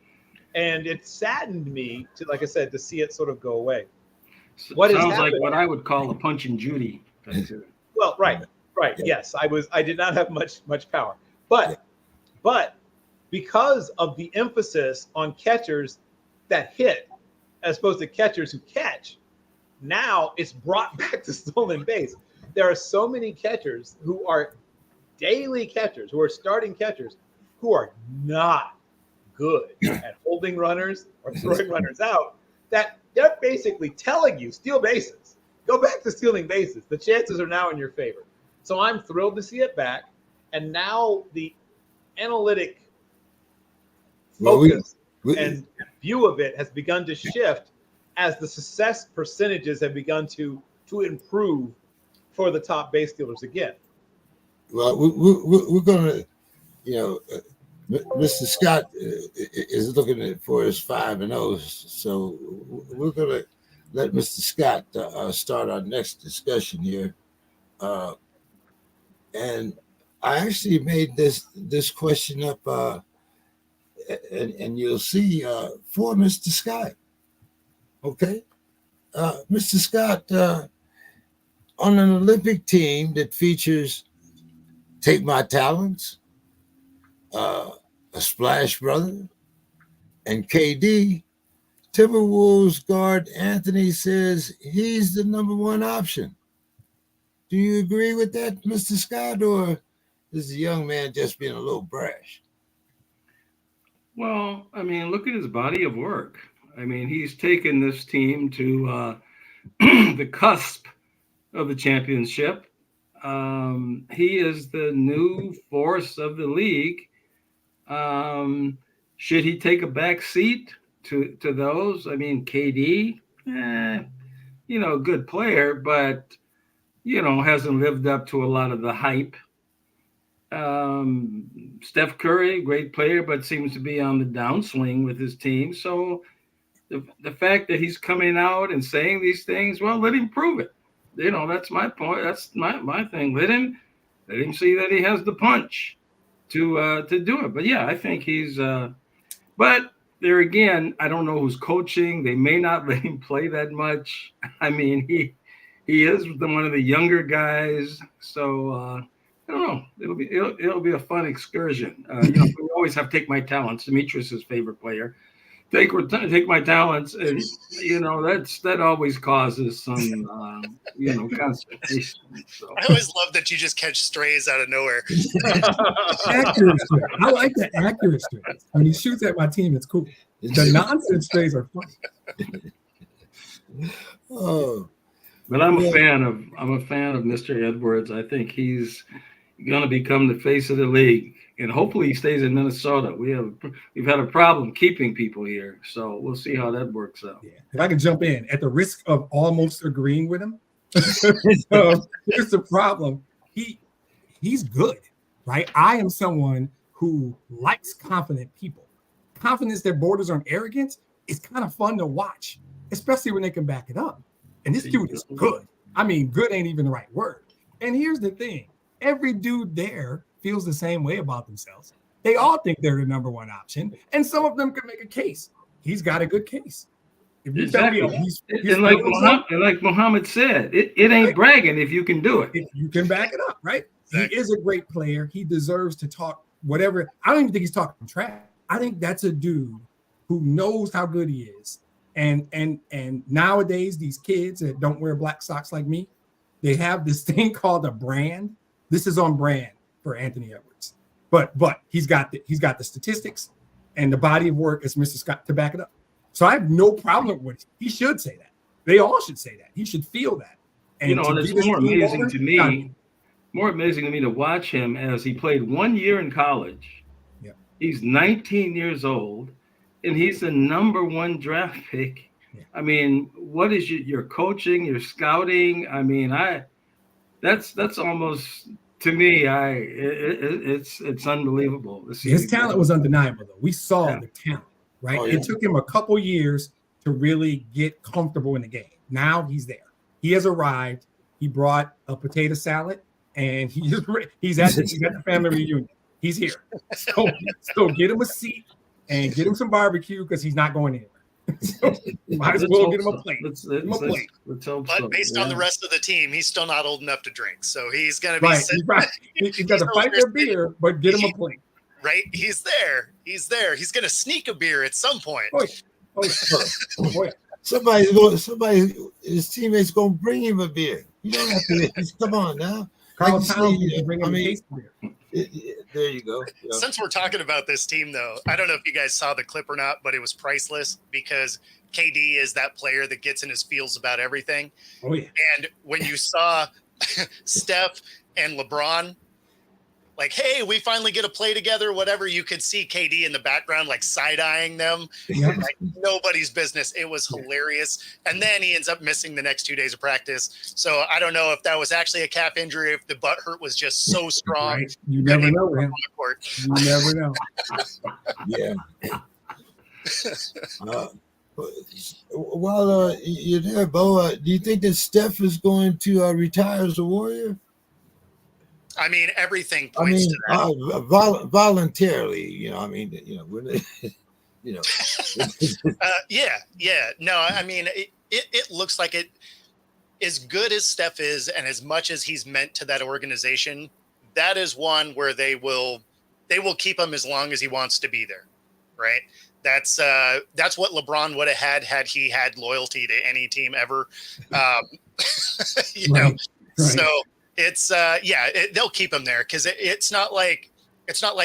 And it saddened me to, like I said, to see it sort of go away. What sounds is like what I would call a Punch and Judy. Well, right. Yeah. Yes, I did not have much power, but because of the emphasis on catchers that hit as opposed to catchers who catch, now it's brought back to stolen base. There are so many catchers who are daily catchers, who are starting catchers, who are not good at holding runners or throwing runners out, that they're basically telling you steal bases. Go back to stealing bases. The chances are now in your favor. So I'm thrilled to see it back. And now the analytic focus and view of it has begun to shift as the success percentages have begun to improve for the top base stealers again. Well, we're going to, Mr. Scott is looking for his 5-0, so we're going to let Mr. Scott start our next discussion here. And I actually made this question up, and you'll see for Mr. Scott. Okay, Mr. Scott, on an Olympic team that features Take My Talents, a Splash Brother, and KD, Timberwolves guard Anthony says he's the number one option. Do you agree with that, Mr. Scott, or is the young man just being a little brash? Well, I mean, look at his body of work. I mean, he's taken this team to the cusp of the championship. He is the new force of the league. Should he take a back seat to those? I mean, KD, good player, but, hasn't lived up to a lot of the hype. Steph Curry, great player, but seems to be on the downswing with his team. So the fact that he's coming out and saying these things, well, let him prove it. That's my point. That's my thing. Let him see that he has the punch to do it. But yeah, I think he's. But there again, I don't know who's coaching. They may not let him play that much. I mean, he is one of the younger guys. So I don't know. It'll be a fun excursion. We always have Take My Talents. Demetrius' favorite player. Take My Talents, and that always causes some consternation. So. I always love that you just catch strays out of nowhere. Accurate strays. I like the accurate strays. When he shoots at my team, it's cool. The nonsense strays are funny. Oh, but I'm a fan of Mr. Edwards. I think he's going to become the face of the league, and hopefully he stays in Minnesota. We've had a problem keeping people here, so we'll see how that works out. Yeah. If I can jump in at the risk of almost agreeing with him, so here's the problem. He's good, right? I am someone who likes confident people. Confidence that borders on arrogance is kind of fun to watch, especially when they can back it up. And this dude is good. I mean, good ain't even the right word. And here's the thing. Every dude there feels the same way about themselves. They all think they're the number one option. And some of them can make a case. He's got a good case. If you exactly. tell me he's like Muhammad said, it ain't bragging if you can do it. If you can back it up, right? Exactly. He is a great player. He deserves to talk whatever. I don't even think he's talking trash. I think that's a dude who knows how good he is. And nowadays, these kids that don't wear black socks like me, they have this thing called a brand. This is on brand for Anthony Edwards. But he's got the statistics and the body of work as Mr. Scott to back it up. So I have no problem with it. He should say that. They all should say that. He should feel that. And and it's more amazing to me to watch him as he played 1 year in college. Yeah. He's 19 years old, and he's the number one draft pick. Yeah. I mean, what is your coaching, your scouting? I mean, that's almost, to me, it's unbelievable. His talent was undeniable, though. We saw the talent, right? Oh, yeah. It took him a couple years to really get comfortable in the game. Now he's there. He has arrived. He brought a potato salad, and he's at the family reunion. He's here. So get him a seat and get him some barbecue because he's not going anywhere. So, might as well get him a plate. Let's hope But so. based on the rest of the team, he's still not old enough to drink. So he's going to be Right. sitting, He's got to fight their beer, but get him a plate. right? He's there. He's going to sneak a beer at some point. Oh, yeah. Somebody, his teammates gonna bring him a beer. You don't have to. Come on now. Carl Like you Towns say, used to bring him a case of beer. There you go. Yeah. Since we're talking about this team, though, I don't know if you guys saw the clip or not, but it was priceless because KD is that player that gets in his feels about everything. Oh, yeah. And when you saw Steph and LeBron, like, hey, we finally get to play together, whatever, you could see KD in the background, like side-eyeing them, like nobody's business. It was hilarious. And then he ends up missing the next 2 days of practice. So I don't know if that was actually a calf injury, if the butt hurt was just so strong. Right. You never know, man. You never know. Yeah. While you're there, Bo, do you think that Steph is going to retire as a Warrior? I mean, everything points to that. Voluntarily, when Yeah. No, I mean, it looks like it. As good as Steph is, and as much as he's meant to that organization, that is one where they will keep him as long as he wants to be there, right? That's what LeBron would have had he had loyalty to any team ever. Know. Right. So it's they'll keep him there because it's not like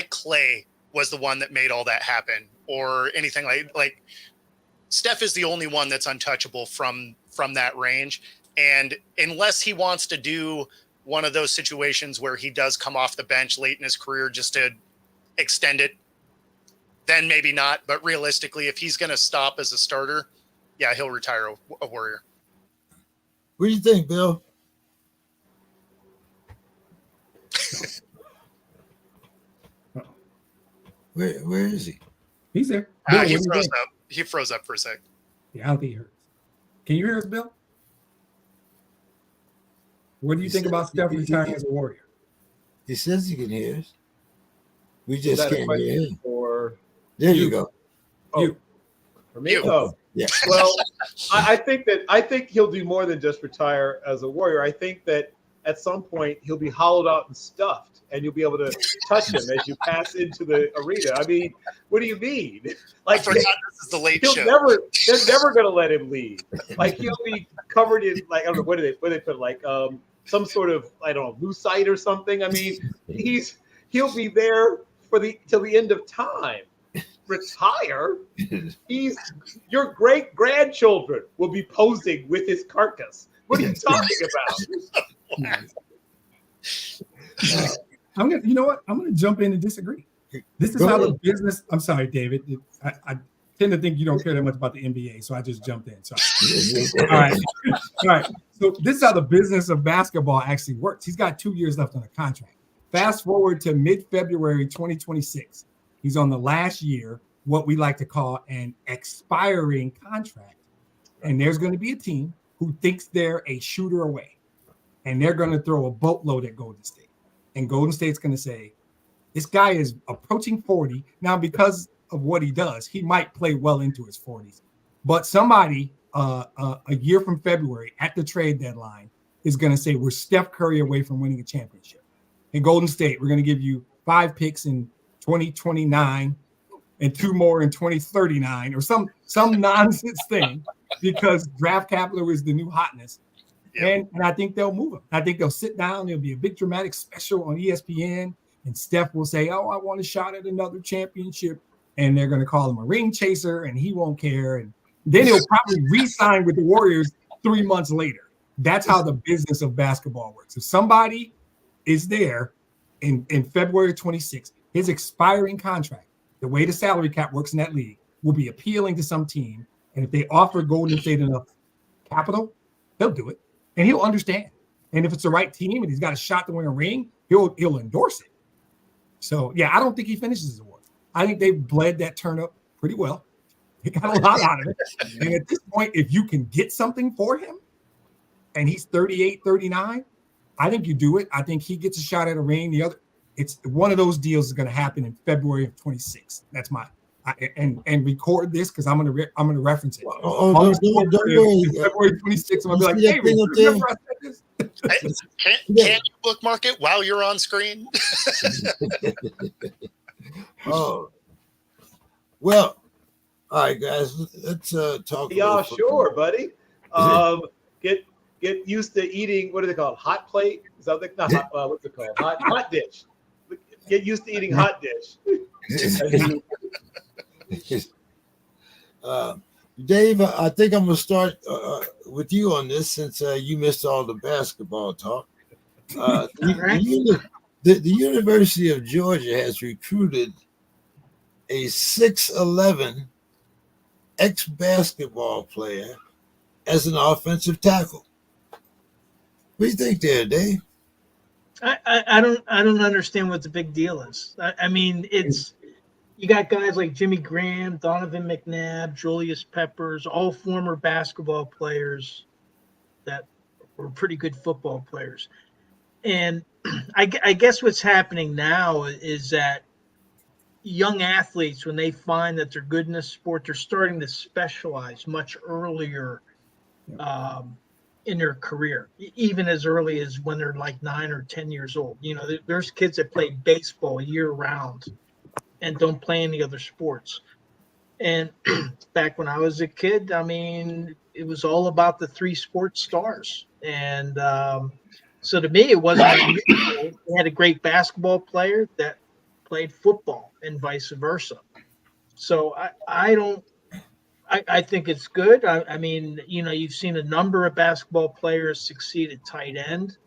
Clay was the one that made all that happen or anything like Steph is the only one that's untouchable from that range. And unless he wants to do one of those situations where he does come off the bench late in his career just to extend it, then maybe not. But realistically, if he's going to stop as a starter, yeah, he'll retire a Warrior. What do you think, Bill? Where is he? He's there. Bill, He froze up. He froze up for a sec. Yeah, I don't think he hurts. Can you hear us, Bill? What do you think about Steph retiring as a Warrior? He says he can hear us. We just can't hear him. Or there you go. You. For me? Oh, yeah. Well, I think he'll do more than just retire as a Warrior. I think that at some point he'll be hollowed out and stuffed, and you'll be able to touch him as you pass into the arena. I mean, what do you mean? Like, I forgot this is the late show. They're never going to let him leave. Like, he'll be covered in, like, I don't know, what do they put, like some sort of, I don't know, lucite or something. I mean, he'll be there till the end of time. Retire? Your great grandchildren will be posing with his carcass. What are you talking about? I'm gonna jump in and disagree. This is how the business. I'm sorry, David. I tend to think you don't care that much about the NBA, so I just jumped in. Sorry. All right. So this is how the business of basketball actually works. He's got 2 years left on the contract. Fast forward to mid-February 2026. He's on the last year, what we like to call an expiring contract. And there's going to be a team who thinks they're a shooter away. And they're going to throw a boatload at Golden State. And Golden State's going to say, this guy is approaching 40. Now, because of what he does, he might play well into his 40s. But somebody a year from February at the trade deadline is going to say, we're Steph Curry away from winning a championship. In Golden State, we're going to give you 5 picks in 2029 and 2 more in 2039 or some nonsense thing because draft capital is the new hotness. And I think they'll move him. I think they'll sit down. There'll be a big dramatic special on ESPN and Steph will say, oh, I want a shot at another championship. And they're going to call him a ring chaser and he won't care. And then he'll probably re-sign with the Warriors 3 months later. That's how the business of basketball works. If somebody is there in February 26th, his expiring contract, the way the salary cap works in that league, will be appealing to some team. And if they offer Golden State enough capital, they'll do it. And he'll understand. And if it's the right team and he's got a shot to win a ring, he'll endorse it. So, yeah, I don't think he finishes the award. I think they bled that turnip pretty well. They got a lot out of it. And at this point, if you can get something for him and he's 38, 39, I think you do it. I think he gets a shot at a ring. It's one of those deals is going to happen in February of 26. That's my and record this because I'm gonna reference it. Don't worry. February 26th. I'm gonna be You like, see that hey, thing up there? remember I said this? Can you bookmark it while you're on screen? Oh, well, all right, guys. Let's talk. Yeah, sure, buddy. Get used to eating. What do they call it? Hot plate? Is that not hot, what's it called? Hot dish. Get used to eating hot dish. Dave, I think I'm gonna start with you on this since you missed all the basketball talk. The University of Georgia has recruited a 6'11" ex-basketball player as an offensive tackle. What do you think there, Dave? I don't understand what the big deal is. I mean, it's you got guys like Jimmy Graham, Donovan McNabb, Julius Peppers, all former basketball players that were pretty good football players. And I guess what's happening now is that young athletes, when they find that they're good in a sport, they're starting to specialize much earlier in their career, even as early as when they're like 9 or 10 years old. You know, there's kids that play baseball year round and don't play any other sports. And back when I was a kid, I mean, it was all about the 3 sports stars. And so to me, it wasn't unusual. We had a great basketball player that played football and vice versa. So I think it's good. I mean, you know, you've seen a number of basketball players succeed at tight end.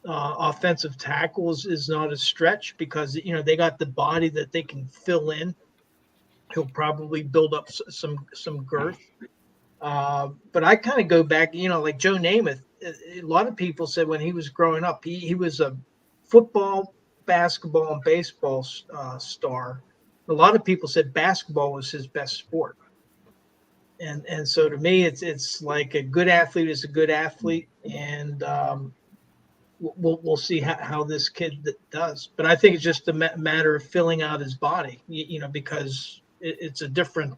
Offensive tackles is not a stretch because, you know, they got the body that they can fill in. He'll probably build up some girth. But I kind of go back, you know, like Joe Namath. A lot of people said when he was growing up, he was a football, basketball, and baseball star. A lot of people said basketball was his best sport. And so to me, it's like a good athlete is a good athlete, and we'll see how this kid does. But I think it's just a matter of filling out his body, you know, because it's a different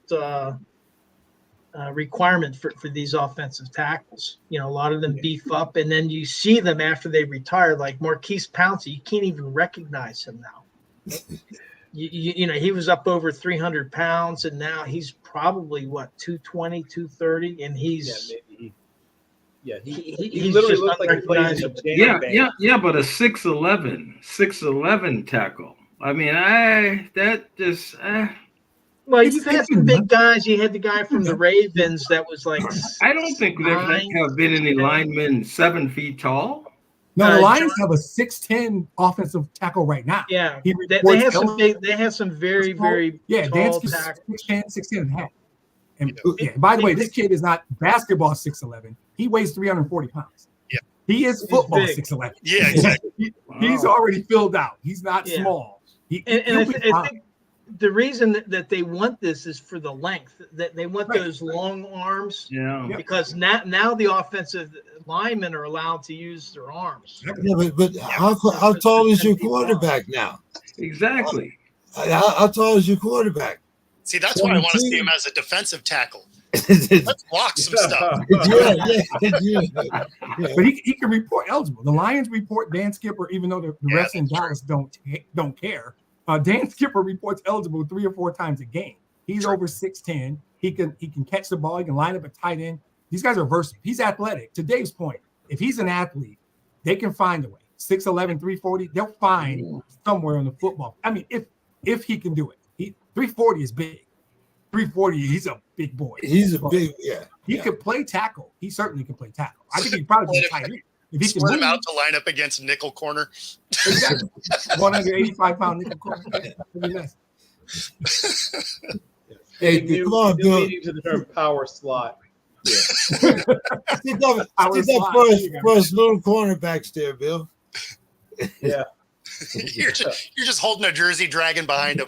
requirement for these offensive tackles. You know, a lot of them beef up, and then you see them after they retire, like Marquise Pouncey. You can't even recognize him now. You know, he was up over 300 pounds, and now he's probably, 220, 230, and he's he literally looks like he plays in a jam band. Yeah, but a 6'11" tackle. I mean, well, you've had some big guys. You had the guy from the Ravens that was like I don't think there have been any linemen 7 feet tall. No, the Lions have a 6'10" offensive tackle right now. Yeah, they have some big. They have some very tall Dan Skip's 6'10", 6'10" and a half. And by the way, this kid is not basketball 6'11". He weighs 340 pounds. Yeah, he is football 6'11". Yeah, exactly. He's already filled out. He's not small. I think the reason that they want this is for the length. That they want those long arms. Yeah. Because now the offensive linemen are allowed to use their arms. Yeah, but how tall is your quarterback now? Exactly. How tall is your quarterback? See, that's why I want to see him as a defensive tackle. Let's block some stuff. Yeah. But he can report eligible. The Lions report Dan Skipper, even though the refs in Dallas don't care. Dan Skipper reports eligible 3 or 4 times a game. He's over 6'10". He can catch the ball. He can line up at tight end. These guys are versatile. He's athletic. To Dave's point, if he's an athlete, they can find a way. 6'11", 340, they'll find somewhere on the football. I mean, if he can do it. 340 is big. 340, he's a big boy. He's a big, He could play tackle. He certainly can play tackle. I think he'd probably be tight end. If he Split him out to line up against nickel corner. Exactly. 185-pound nickel corner. Hey, come on, Bill. Leading to the term power slot. Yeah. Stick that first little cornerbacks there, Bill. Yeah. You're just holding a jersey, dragging behind him.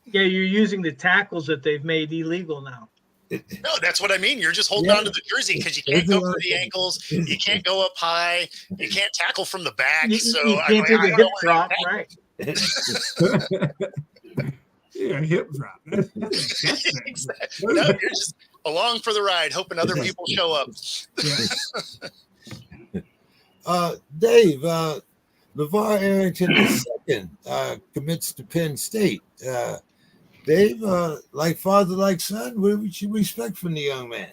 Yeah, you're using the tackles that they've made illegal now. No, that's what I mean. You're just holding on to the jersey because you can't go through the ankles. You can't go up high. You can't tackle from the back. You can't do the hip drop, right? Yeah, hip drop. Exactly. No, you're just along for the ride, hoping other people show up. Dave, LeVar Arrington II commits to Penn State. Dave, like father, like son, what would you expect from the young man?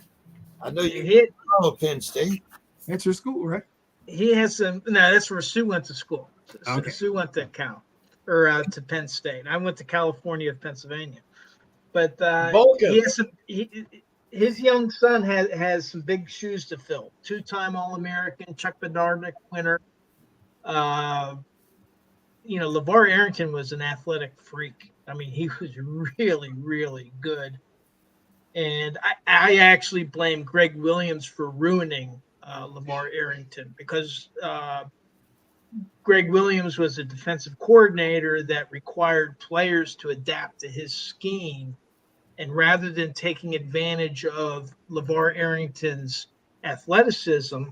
I know you follow Penn State. That's your school, right? He has some. No, that's where Sue went to school. Okay. Sue went to to Penn State. I went to California, Pennsylvania. But he has some. His young son has some big shoes to fill. 2-time All-American, Chuck Bednarik winner. LeVar Arrington was an athletic freak. I mean, he was really, really good. And I actually blame Greg Williams for ruining LeVar Arrington because Greg Williams was a defensive coordinator that required players to adapt to his scheme. And rather than taking advantage of LeVar Arrington's athleticism,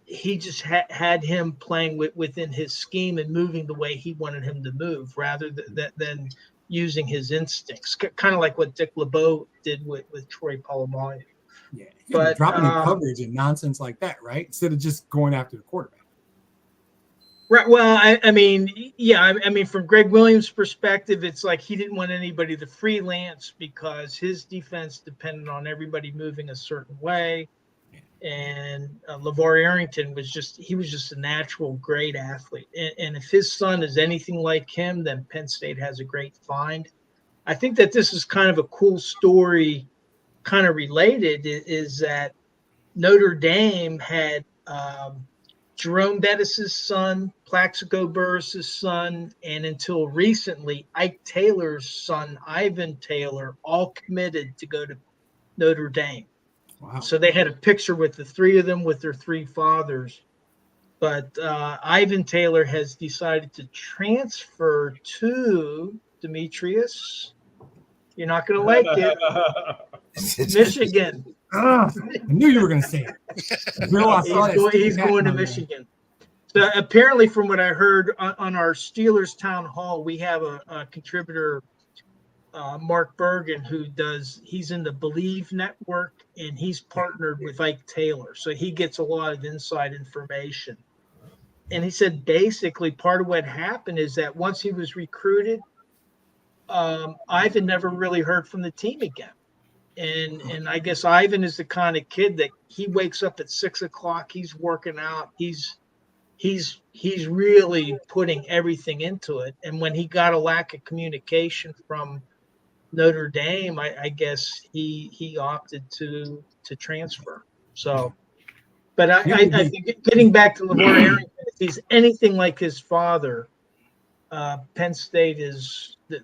he just had him playing within his scheme and moving the way he wanted him to move rather than using his instincts, kind of like what Dick LeBeau did with Troy Polamalu. Yeah, but dropping in coverage and nonsense like that, right? Instead of just going after the quarterback. Right. Well, I mean, from Greg Williams' perspective, it's like he didn't want anybody to freelance because his defense depended on everybody moving a certain way. And LeVar Arrington was just a natural great athlete. And if his son is anything like him, then Penn State has a great find. I think that this is kind of a cool story, kind of related, is that Notre Dame had Jerome Bettis' son, Plaxico Burress' son, and until recently, Ike Taylor's son, Ivan Taylor, all committed to go to Notre Dame. Wow. So they had a picture with the three of them with their three fathers. But Ivan Taylor has decided to transfer to Demetrius. You're not going to like it. Michigan. I knew you were going to say it. Bill, he's going to Michigan. So apparently, from what I heard on our Steelers town hall, we have a contributor, Mark Bergen, he's in the Believe Network, and he's partnered with Ike Taylor. So he gets a lot of inside information. And he said basically part of what happened is that once he was recruited, Ivan never really heard from the team again. And I guess Ivan is the kind of kid that he wakes up at 6 o'clock. He's working out. He's really putting everything into it. And when he got a lack of communication from Notre Dame, I guess he opted to transfer. So, but I think getting back to LeVar Arrington, if he's anything like his father, Penn State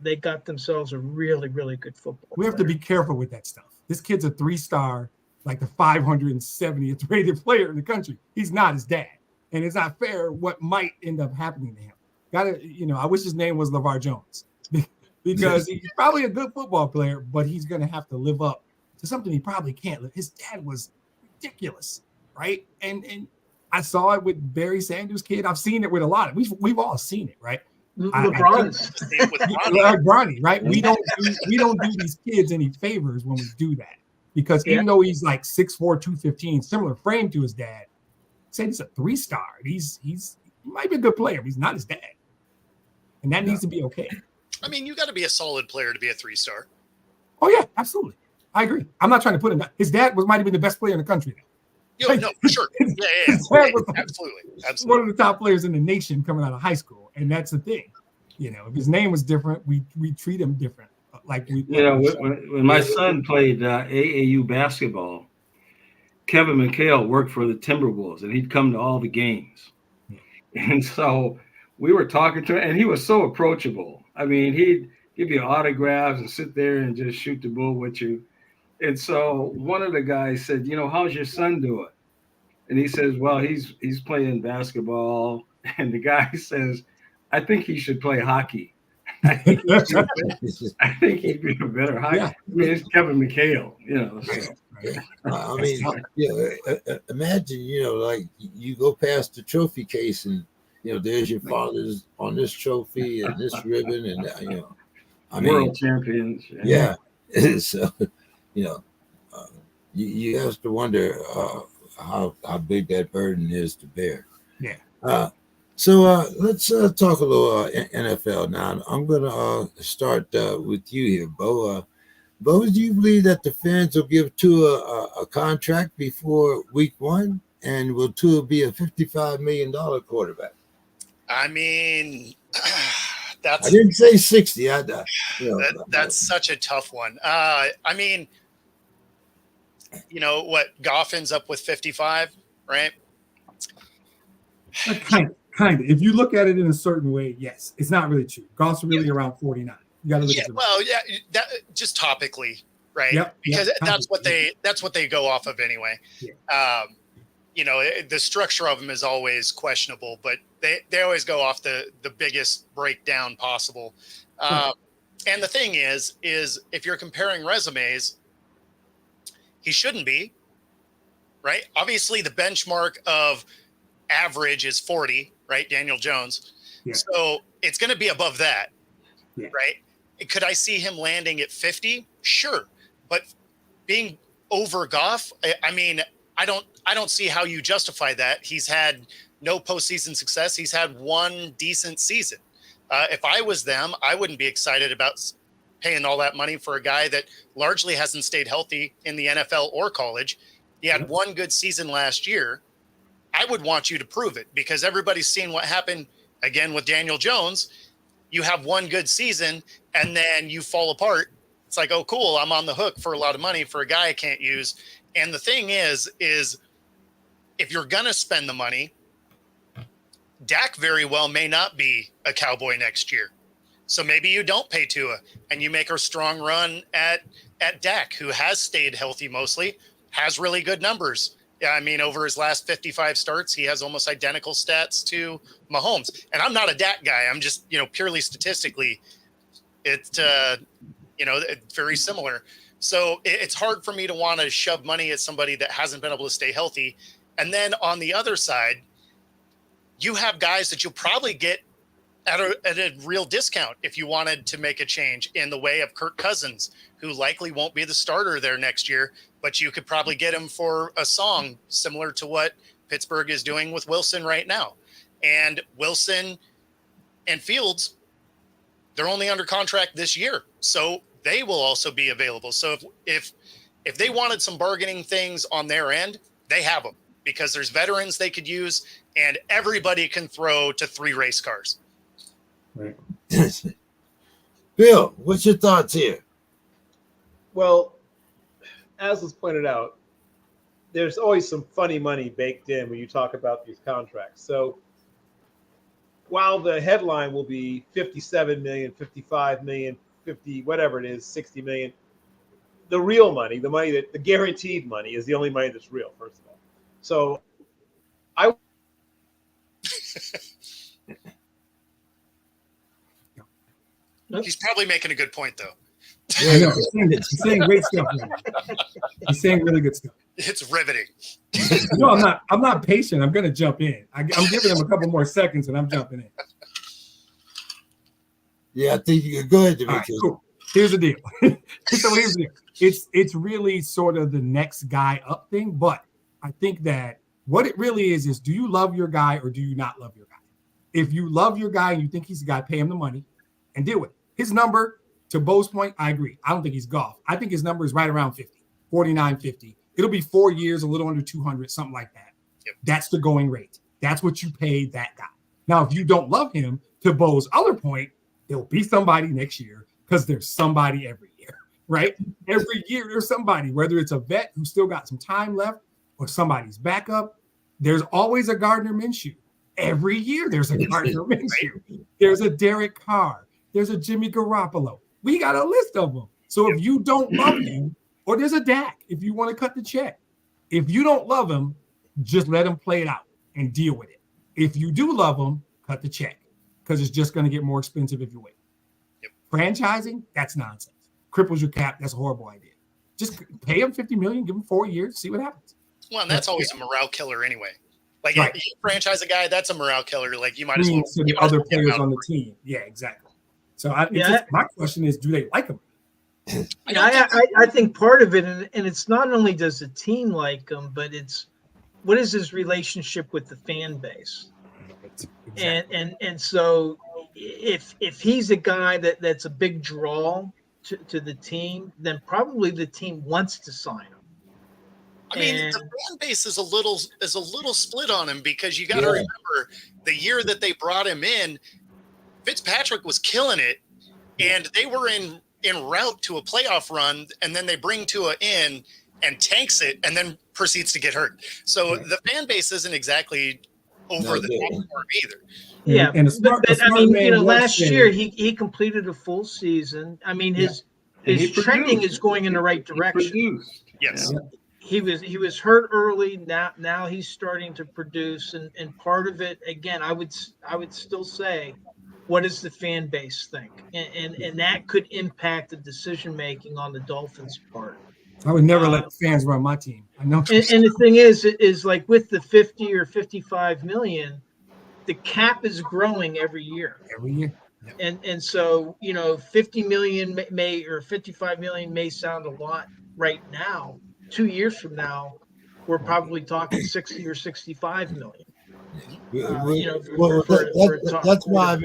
they got themselves a really, really good football player. We have to be careful with that stuff. This kid's a 3-star, like the 570th rated player in the country. He's not his dad. And it's not fair what might end up happening to him. I wish his name was LeVar Jones because he's probably a good football player, but he's going to have to live up to something he probably can't. His dad was ridiculous, right? And I saw it with Barry Sanders' kid. I've seen it with a lot of we've all seen it, right? Bronny, right? We don't do these kids any favors when we do that because even though he's like 6'4", 215, similar frame to his dad, say he's a 3-star. He might be a good player, but he's not his dad, and that needs to be okay. I mean, you got to be a solid player to be a 3-star. Oh yeah, absolutely. I agree. I'm not trying to put him. His dad might have been the best player in the country. No, for sure. Yeah. Absolutely. One of the top players in the nation coming out of high school, and that's the thing. If his name was different, we treat him different. When my son played AAU basketball, Kevin McHale worked for the Timberwolves, and he'd come to all the games. Yeah. And so we were talking to him, and he was so approachable. I mean, he'd give you autographs and sit there and just shoot the bull with you. And so one of the guys said, how's your son doing? And he says, well, he's playing basketball. And the guy says, I think he should play hockey. I think he'd be a better hockey. Yeah. I mean, it's Kevin McHale, So. Imagine, like you go past the trophy case and there's your father's on this trophy and this ribbon, and I mean, World champions. yeah. So, you know, you have to wonder how big that burden is to bear. Yeah. So let's talk a little NFL now. I'm going to start with you here, Bo. Bo, do you believe that the fans will give Tua a contract before week 1? And will Tua be a $55 million quarterback? I mean, I didn't say 60. That's such a tough one. I mean, what, Goff ends up with 55, right? Kind of. If you look at it in a certain way, yes. It's not really true. Goff's really around 49. You got to look at it. Well, yeah, that just topically, right? Yep, because that's topically. what they go off of anyway. Yeah. The structure of them is always questionable, but they always go off the biggest breakdown possible. And the thing is if you're comparing resumes, he shouldn't be, right? Obviously, the benchmark of average is 40, right? Daniel Jones. Yeah. So it's going to be above that, Yeah. right? Could I see him landing at 50? Sure. But being over Goff, I mean, I don't see how you justify that. He's had no postseason success. He's had one decent season. If I was them, I wouldn't be excited about paying all that money for a guy that largely hasn't stayed healthy in the NFL or college. He had one good season last year. I would want you to prove it because everybody's seen what happened again with Daniel Jones. You have one good season and then you fall apart. It's like, oh, cool, I'm on the hook for a lot of money for a guy I can't use. And the thing is if you're going to spend the money, Dak very well may not be a Cowboy next year. So maybe you don't pay Tua and you make a strong run at Dak, who has stayed healthy mostly, has really good numbers. Yeah, I mean, over his last 55 starts, he has almost identical stats to Mahomes. And I'm not a Dak guy. I'm just, purely statistically, it's very similar. So it's hard for me to want to shove money at somebody that hasn't been able to stay healthy. And then on the other side, you have guys that you'll probably get at a real discount if you wanted to make a change in the way of Kirk Cousins, who likely won't be the starter there next year, but you could probably get him for a song similar to what Pittsburgh is doing with Wilson right now. And Wilson and Fields, they're only under contract this year, so they will also be available. So if they wanted some bargaining things on their end, they have them because there's veterans they could use and everybody can throw to 3 race cars. Right. Bill, what's your thoughts here? Well, as was pointed out, there's always some funny money baked in when you talk about these contracts. So while the headline will be 57 million, 55 million, 50, whatever it is, 60 million, the real money, the guaranteed money is the only money that's real, first of all. So He's probably making a good point, though. I know. He's saying great stuff. Right now. He's saying really good stuff. It's riveting. No, I'm not patient. I'm going to jump in. I'm giving him a couple more seconds, and I'm jumping in. Yeah, I think you can go ahead, Demetrius. Right, cool. Here's the deal. So here's the deal. It's really sort of the next guy up thing, but I think that what it really is do you love your guy or do you not love your guy? If you love your guy and you think he's a guy, pay him the money and deal with it. His number, to Bo's point, I agree. I don't think he's Goff. I think his number is right around 50, 49, 50. It'll be 4 years, a little under 200, something like that. Yep. That's the going rate. That's what you pay that guy. Now, if you don't love him, to Bo's other point, there'll be somebody next year because there's somebody every year, right? Every year there's somebody, whether it's a vet who's still got some time left or somebody's backup. There's always a Gardner Minshew. Every year there's a Gardner Minshew. There's a Derek Carr. There's a Jimmy Garoppolo. We got a list of them. So if you don't love him, or there's a Dak, if you want to cut the check. If you don't love him, just let him play it out and deal with it. If you do love him, cut the check because it's just going to get more expensive if you wait. Yep. Franchising, that's nonsense. Cripples your cap, that's a horrible idea. Just pay him $50 million, give him 4 years, see what happens. Well, and that's always a morale killer anyway. Like Right. you franchise a guy, that's a morale killer. Like you might as well. Means to you the might as other well get him players out. on the team. Yeah, exactly. So Yeah. my question is, do they like him? I think part of it, and it's not only does the team like him, but it's what is his relationship with the fan base, Exactly. and so if he's a guy that's a big draw to the team, then probably the team wants to sign him. I mean, And the fan base is a little split on him because you got to remember the year that they brought him in, Fitzpatrick was killing it, and they were en route to a playoff run, and then they bring Tua in and tanks it, and then proceeds to get hurt. So the fan base isn't exactly over the top for him either. yeah, And a smart I mean, man once last said- year he completed a full season. I mean, his And he trending produced. is going in the right He direction. produced. Yes. Yeah. He was hurt early. Now he's starting to produce, and part of it, again, I would still say, what does the fan base think, and that could impact the decision making on the Dolphins' part. I would never let the fans run my team. I know. And the thing is like with the 50 or 55 million, the cap is growing every year. Every year. And so 50 million may or 55 million may sound a lot right now. 2 years from now, we're probably talking 60 or 65 million. That's why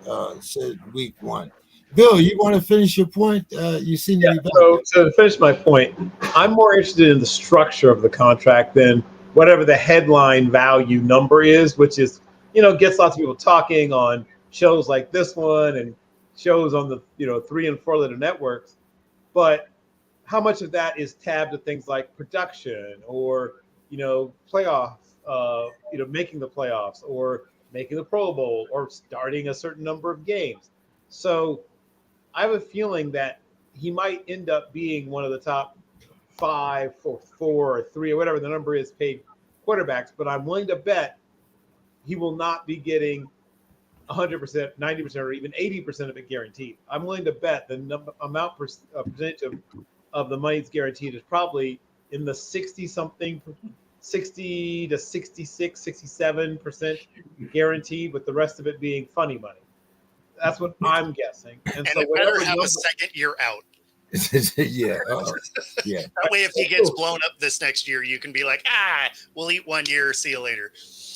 I said week one. Bill, you want to finish your point? You seem to be back. So to finish my point, I'm more interested in the structure of the contract than whatever the headline value number is, which is, gets lots of people talking on shows like this one and shows on the 3 and 4 letter networks. But how much of that is tabbed to things like production or playoff, making the playoffs or making the Pro Bowl or starting a certain number of games. So I have a feeling that he might end up being one of the top 5 or 4 or 3 or whatever the number is paid quarterbacks, but I'm willing to bet he will not be getting 100%, 90%, or even 80% of it guaranteed. I'm willing to bet the percentage of the money that's guaranteed is probably in the 60 to 66, 67% guaranteed, with the rest of it being funny money. That's what I'm guessing. And so it better have a second year out. Yeah. Yeah. That way, if he gets blown up this next year, you can be like, we'll eat 1 year. See you later.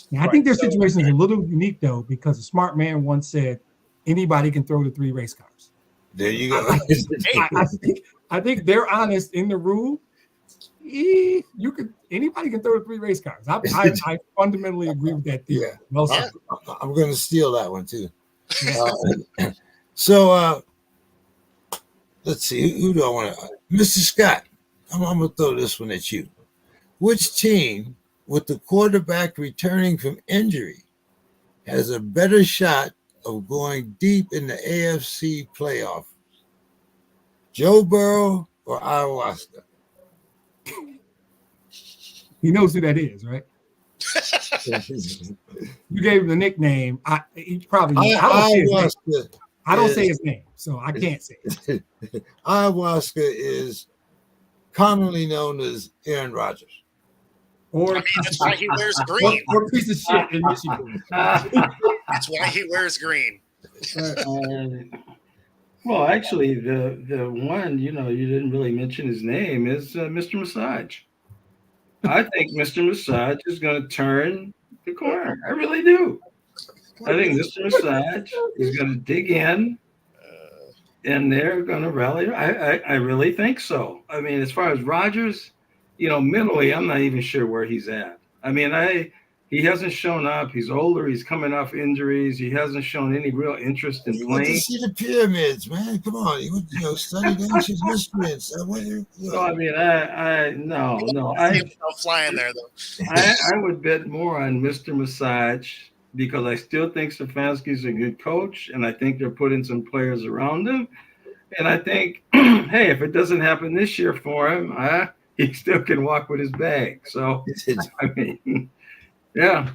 Yeah, I think their situation is a little unique though, because a smart man once said, "Anybody can throw the 3 race cars." There you go. I think they're honest in the rule. Anybody can throw the 3 race cars. I fundamentally agree with that theory. Yeah. Well said. I'm going to steal that one too. So let's see. Who do I want to? Mr. Scott, I'm going to throw this one at you. Which team, with the quarterback returning from injury, has a better shot of going deep in the AFC playoff? Joe Burrow or ayahuasca? He knows who that is, right? You gave him the nickname. He probably. I don't say his name, so I can't say it. Ayahuasca is commonly known as Aaron Rodgers. Or that's why he wears green. Or piece of shit in Michigan. That's why he wears green. Well, actually, the one you didn't really mention his name is Mr. Massage. I think Mr. Massage is going to turn the corner. I really do. I think Mr. Massage is going to dig in, and they're going to rally. I really think so. I mean, as far as Rodgers, mentally, I'm not even sure where he's at. I mean, he hasn't shown up. He's older. He's coming off injuries. He hasn't shown any real interest in You want playing. to see the pyramids, man. Come on. You study the ancient history and stuff. So, I mean, no. I see himself flying there, though. I would bet more on Mr. Massage, because I still think Stefanski's a good coach, and I think they're putting some players around him. And I think, hey, if it doesn't happen this year for him, he still can walk with his bag. So, I mean, yeah.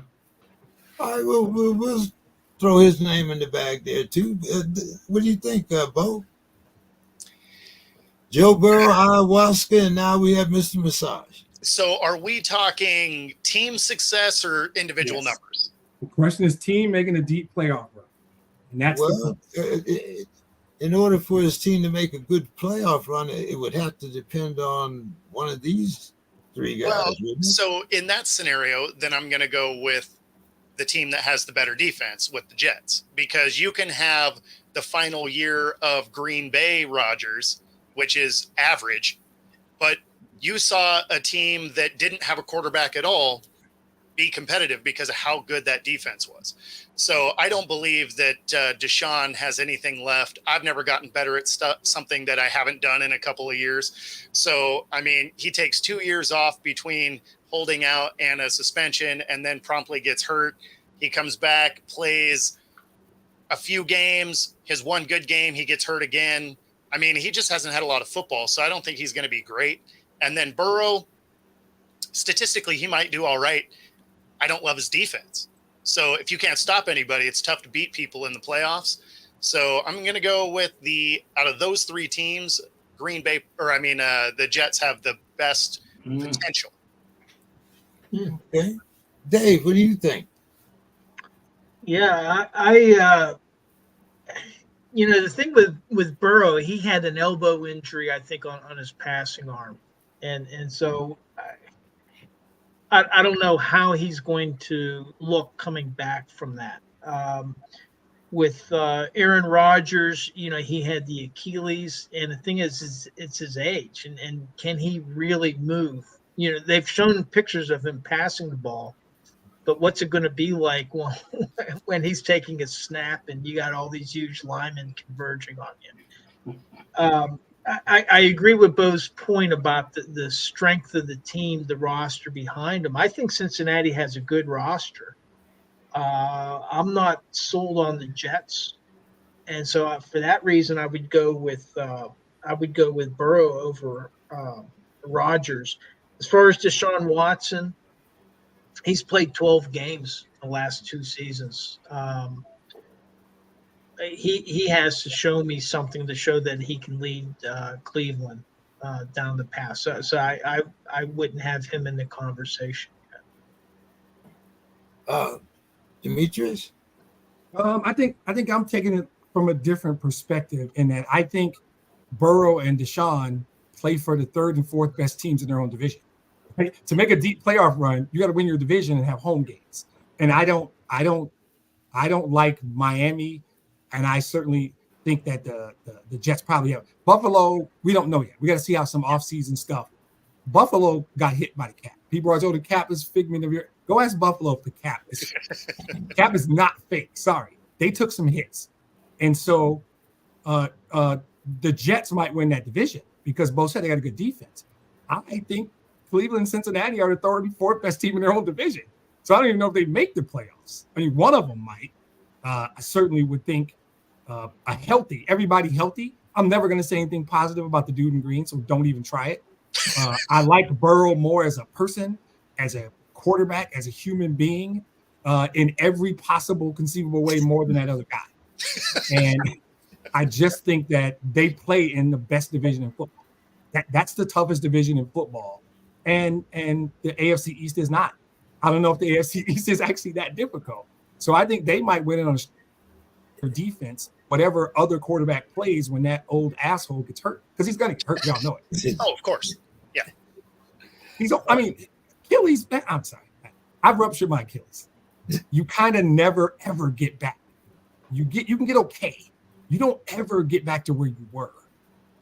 All right, we'll throw his name in the bag there, too. What do you think, Bo? Joe Burrow, ayahuasca, and now we have Mr. Massage. So are we talking team success or individual Yes. numbers? The question is team making a deep playoff run. And that's Well, in order for his team to make a good playoff run, it would have to depend on one of these three guys. Well, wouldn't it? so in that scenario, then I'm going to go with the team that has the better defense with the Jets, because you can have the final year of Green Bay Rodgers, which is average, but you saw a team that didn't have a quarterback at all be competitive because of how good that defense was. So I don't believe that Deshaun has anything left. I've never gotten better at something that I haven't done in a couple of years. So, I mean, he takes 2 years off between holding out and a suspension and then promptly gets hurt. He comes back, plays a few games, his one good game, he gets hurt again. I mean, he just hasn't had a lot of football, so I don't think he's going to be great. And then Burrow, statistically, he might do all right. I don't love his defense. So if you can't stop anybody, it's tough to beat people in the playoffs. So I'm going to go with out of those three teams, the Jets have the best potential. Okay. Dave, what do you think? Yeah, the thing with Burrow, he had an elbow injury, I think, on his passing arm, and so I don't know how he's going to look coming back from that. With Aaron Rodgers, he had the Achilles, and the thing is it's his age, and can he really move? They've shown pictures of him passing the ball, but what's it going to be like when he's taking a snap and you got all these huge linemen converging on him? I agree with Bo's point about the strength of the team, the roster behind him. I think Cincinnati has a good roster. I'm not sold on the Jets, and so for that reason, I would go with Burrow over Rodgers. As far as Deshaun Watson, he's played 12 games the last 2 seasons. He has to show me something to show that he can lead Cleveland down the path. So I wouldn't have him in the conversation. Demetrius? I think I'm taking it from a different perspective in that I think Burrow and Deshaun play for the third and fourth best teams in their own division. Right? To make a deep playoff run, you got to win your division and have home games. And I don't like Miami, and I certainly think that the Jets probably have. Buffalo, we don't know yet. We got to see how some offseason stuff. Buffalo got hit by the cap. People are told the cap is figment of your. Go ask Buffalo if the cap is not fake. Sorry, they took some hits, and so the Jets might win that division because both said they got a good defense. I think Cleveland and Cincinnati are the third and fourth best team in their own division. So I don't even know if they make the playoffs. I mean, one of them might. I certainly would think everybody healthy. I'm never going to say anything positive about the dude in green, so don't even try it. I like Burrow more as a person, as a quarterback, as a human being, in every possible conceivable way more than that other guy. And I just think that they play in the best division in football. That's the toughest division in football. And the AFC East is not. I don't know if the AFC East is actually that difficult. So I think they might win it on a defense, whatever other quarterback plays when that old asshole gets hurt. Because he's going to get hurt. Y'all know it. Oh, of course. Yeah. Achilles, I'm sorry. I've ruptured my Achilles. You kind of never, ever get back. You can get okay. You don't ever get back to where you were.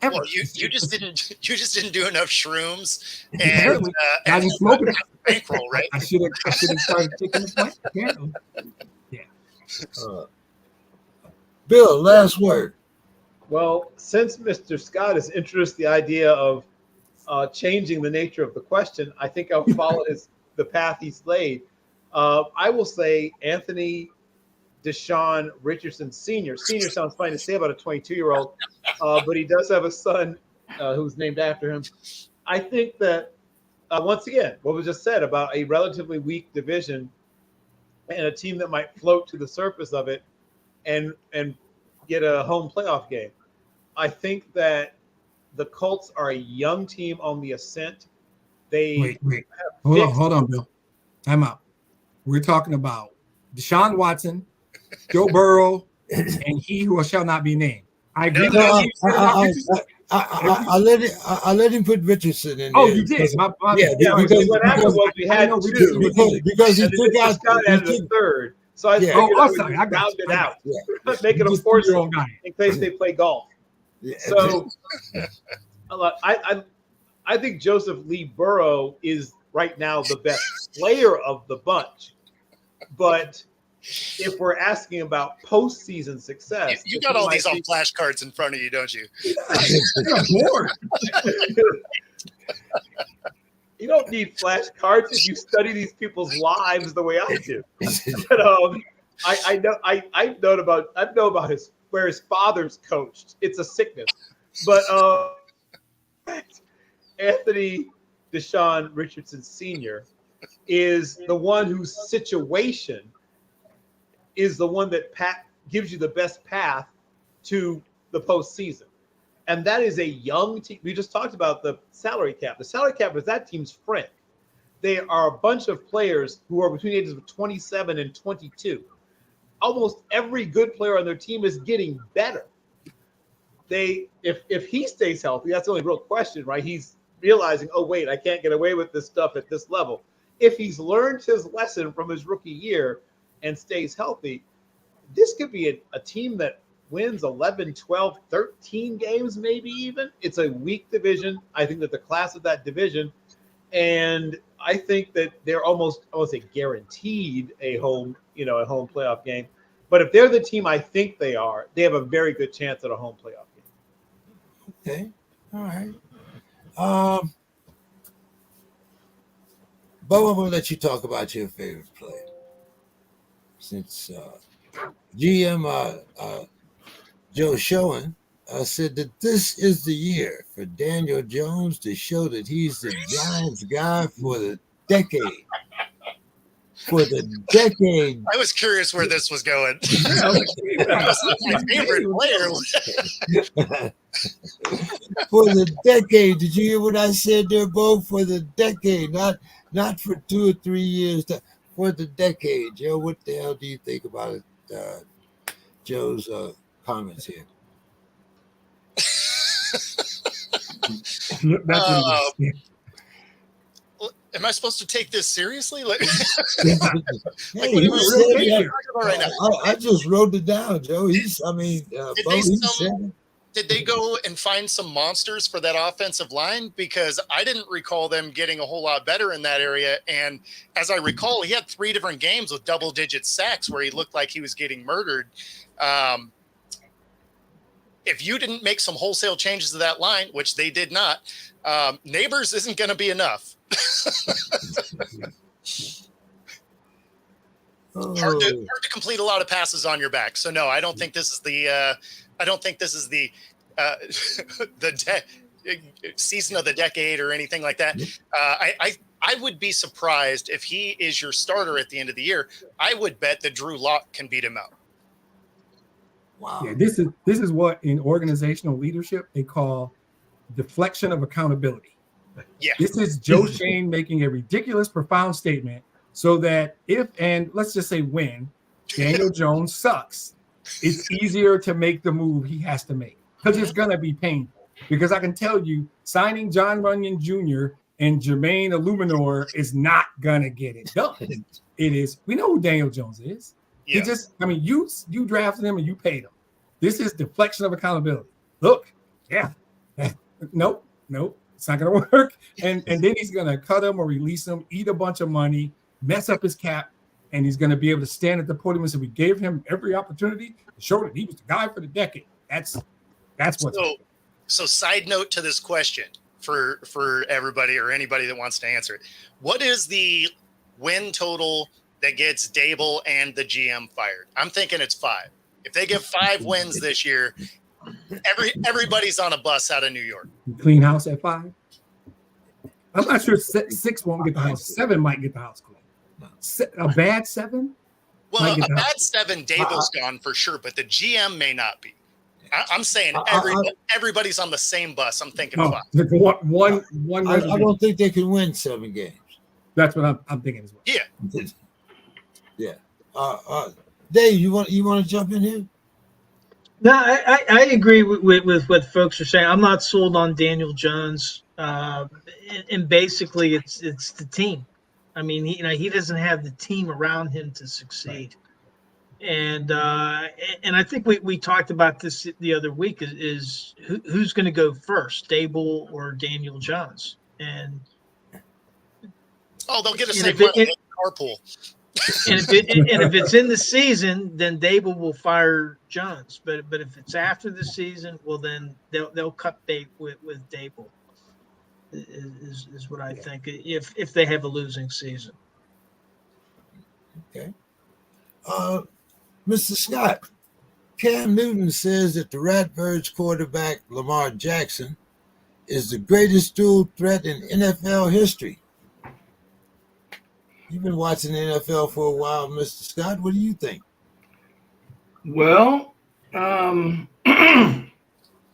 Ever. Well, you just didn't do enough shrooms and smoking bankroll, right? I should have started taking the point. Apparently. Yeah. Bill, last word. Well, since Mr. Scott has introduced the idea of changing the nature of the question, I think I'll follow the path he's laid. I will say Anthony Deshaun Richardson Sr. Senior sounds fine to say about a 22-year-old, but he does have a son who's named after him. I think that, once again, what was just said about a relatively weak division and a team that might float to the surface of it and get a home playoff game. I think that the Colts are a young team on the ascent. They Wait. have Hold on, Bill. Time out. We're talking about Deshaun Watson, Joe Burrow, and he who shall not be named. I agree with that. I let him put Richardson in Oh, there. you did. because what happened was we had two, because he and then took out Scott added a third. So I figured I would sorry, I got round you. it out, Yeah. make it a Just fourth your own guy. in case they play golf. Yeah. So I think Joseph Lee Burrow is right now the best player of the bunch. But if we're asking about postseason success, You got all these on flashcards in front of you, don't you? I'm bored. You don't need flashcards if you study these people's lives the way I do. But I've known about where his father's coached. It's a sickness. But Anthony Deshaun Richardson Sr. is the one whose situation is the one that gives you the best path to the postseason. And that is a young team. We just talked about the salary cap. The salary cap is that team's friend. They are a bunch of players who are between the ages of 27 and 22. Almost every good player on their team is getting better. If he stays healthy, that's the only real question, right? He's realizing, oh, wait, I can't get away with this stuff at this level. If he's learned his lesson from his rookie year and stays healthy, this could be a team that wins 11, 12, 13 games, maybe even. It's a weak division. I think that the class of that division, and I think that they're almost, I won't say guaranteed a home playoff game. But if they're the team I think they are, they have a very good chance at a home playoff game. Okay. All right. Bo, I'm going to let you talk about your favorite player. Since GM Joe Schoen said that this is the year for Daniel Jones to show that he's the Giants guy for the decade. For the decade. I was curious where this was going. My favorite player. For the decade. Did you hear what I said there, Bo? For the decade, not for 2 or 3 years. For the decade. Joe, what the hell do you think about it? Joe's comments here. Am I supposed to take this seriously? Hey, I just wrote it down, Joe. Did they go and find some monsters for that offensive line? Because I didn't recall them getting a whole lot better in that area. And as I recall, he had 3 different games with double-digit sacks where he looked like he was getting murdered. If you didn't make some wholesale changes to that line, which they did not, Neighbors isn't going to be enough. Hard to complete a lot of passes on your back. So no, I don't think this is the season of the decade or anything like that. I would be surprised if he is your starter at the end of the year. I would bet that Drew Lock can beat him out. Wow. Yeah, this is what in organizational leadership they call deflection of accountability. Yeah. This is Joe Schoen making a ridiculous, profound statement so that if, and let's just say when, Daniel Jones sucks, it's easier to make the move he has to make because it's going to be painful. Because I can tell you, signing John Runyon Jr. and Jermaine Illuminor is not going to get it done. It is. We know who Daniel Jones is. Yeah. He just, I mean, you drafted him and you paid him. This is deflection of accountability. Look, yeah. Nope, it's not going to work. And then he's going to cut him or release him, eat a bunch of money, mess up his cap, and he's going to be able to stand at the podium and say, we gave him every opportunity to show that he was the guy for the decade. That's what's so side note to this question for everybody or anybody that wants to answer it. What is the win total that gets Dable and the GM fired? I'm thinking it's 5. If they get 5 wins this year, everybody's on a bus out of New York. Clean house at 5. I'm not sure 6 won't get the house. 7 might get the house clean. A bad 7? Well, a bad 7, Dable's gone for sure, but the GM may not be. I'm saying everybody's on the same bus. I'm thinking No, 5. one I reservation. don't think they can win 7 games. That's what I'm thinking as well. Yeah. Yeah. Dave, you want to jump in here? No, I agree with what folks are saying. I'm not sold on Daniel Jones, and basically it's the team. I mean, he doesn't have the team around him to succeed, and I think we talked about this the other week is who's going to go first, Dable or Daniel Jones, and they'll get a and safe if it, carpool. And if it's in the season, then Dable will fire Jones. But if it's after the season, well then they'll cut bait with Dable. Is what I think if they have a losing season. Okay. Mr. Scott, Cam Newton says that the Ratbirds quarterback Lamar Jackson is the greatest dual threat in NFL history. You've been watching the NFL for a while, Mr. Scott. What do you think? Well,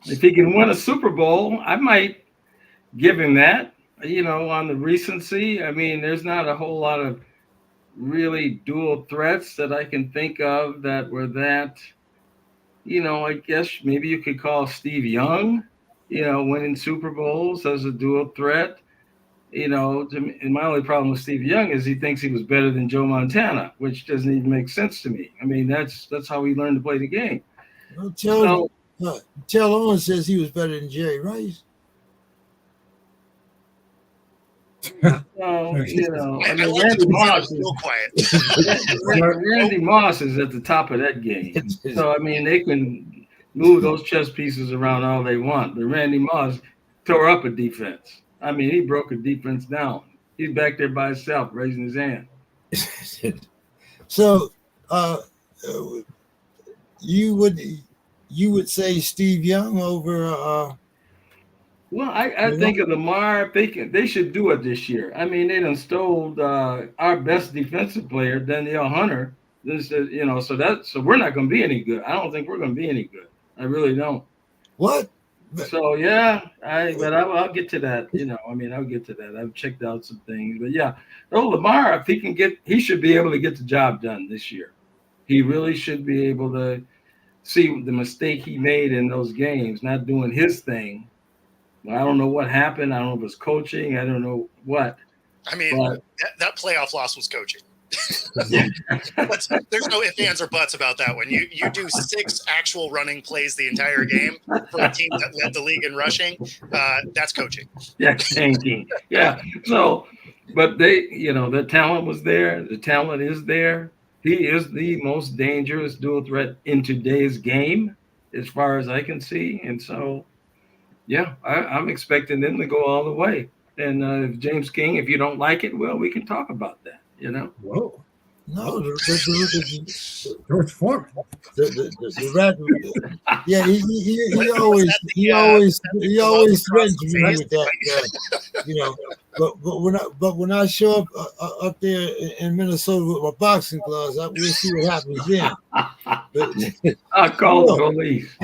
if he can win a Super Bowl, I might give him that. On the recency, I mean, there's not a whole lot of really dual threats that I can think of that were that, I guess maybe you could call Steve Young, winning Super Bowls as a dual threat. And my only problem with Steve Young is he thinks he was better than Joe Montana, which doesn't even make sense to me. I mean, that's how he learned to play the game. Well, Tell Owen says he was better than Jerry Rice. Well, Randy Moss is quiet. Randy Moss is at the top of that game. So, I mean, they can move those chess pieces around all they want. But Randy Moss tore up a defense. I mean, he broke a defense down. He's back there by himself, raising his hand. So, you would say Steve Young over? Well, I think of Lamar. They should do it this year. I mean, they done stole our best defensive player, Danielle Hunter. So we're not going to be any good. I don't think we're going to be any good. I really don't. What? So yeah, I'll get to that. I'll get to that. I've checked out some things, but yeah, Lamar, if he should be able to get the job done this year. He really should be able to see the mistake he made in those games, not doing his thing. I don't know what happened. I don't know if it was coaching. I don't know what. I mean, that playoff loss was coaching. There's no ifs, ands, or buts about that one. You do 6 actual running plays the entire game for a team that led the league in rushing. That's coaching. Yeah, tanking. Yeah. So, but the talent was there. The talent is there. He is the most dangerous dual threat in today's game, as far as I can see. And so, yeah, I'm expecting them to go all the way. And if James King, if you don't like it, well, we can talk about that. Whoa. No, George Foreman. The rat. Yeah, he always threatens me with that. But when I show up there in Minnesota with my boxing gloves, we'll see what happens then. I'll call the police.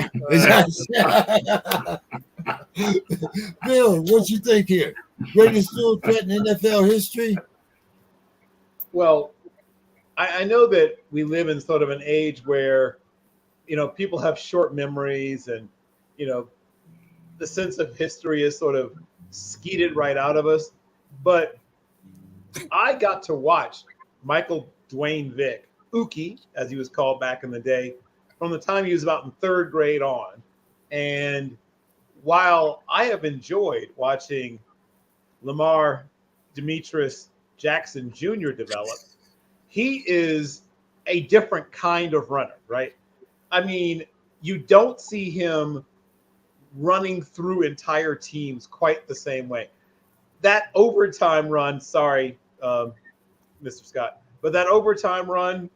Bill, what you think here? Greatest dual threat in NFL history? Well, I know that we live in sort of an age where, people have short memories and, the sense of history is sort of skeeted right out of us. But I got to watch Michael Dwayne Vick, Ookie, as he was called back in the day, from the time he was about in 3rd grade on. And while I have enjoyed watching Lamar Demetrius Jackson Jr. develop, he is a different kind of runner, right? I mean, you don't see him running through entire teams quite the same way. That overtime run, sorry, Mr. Scott, but that overtime run,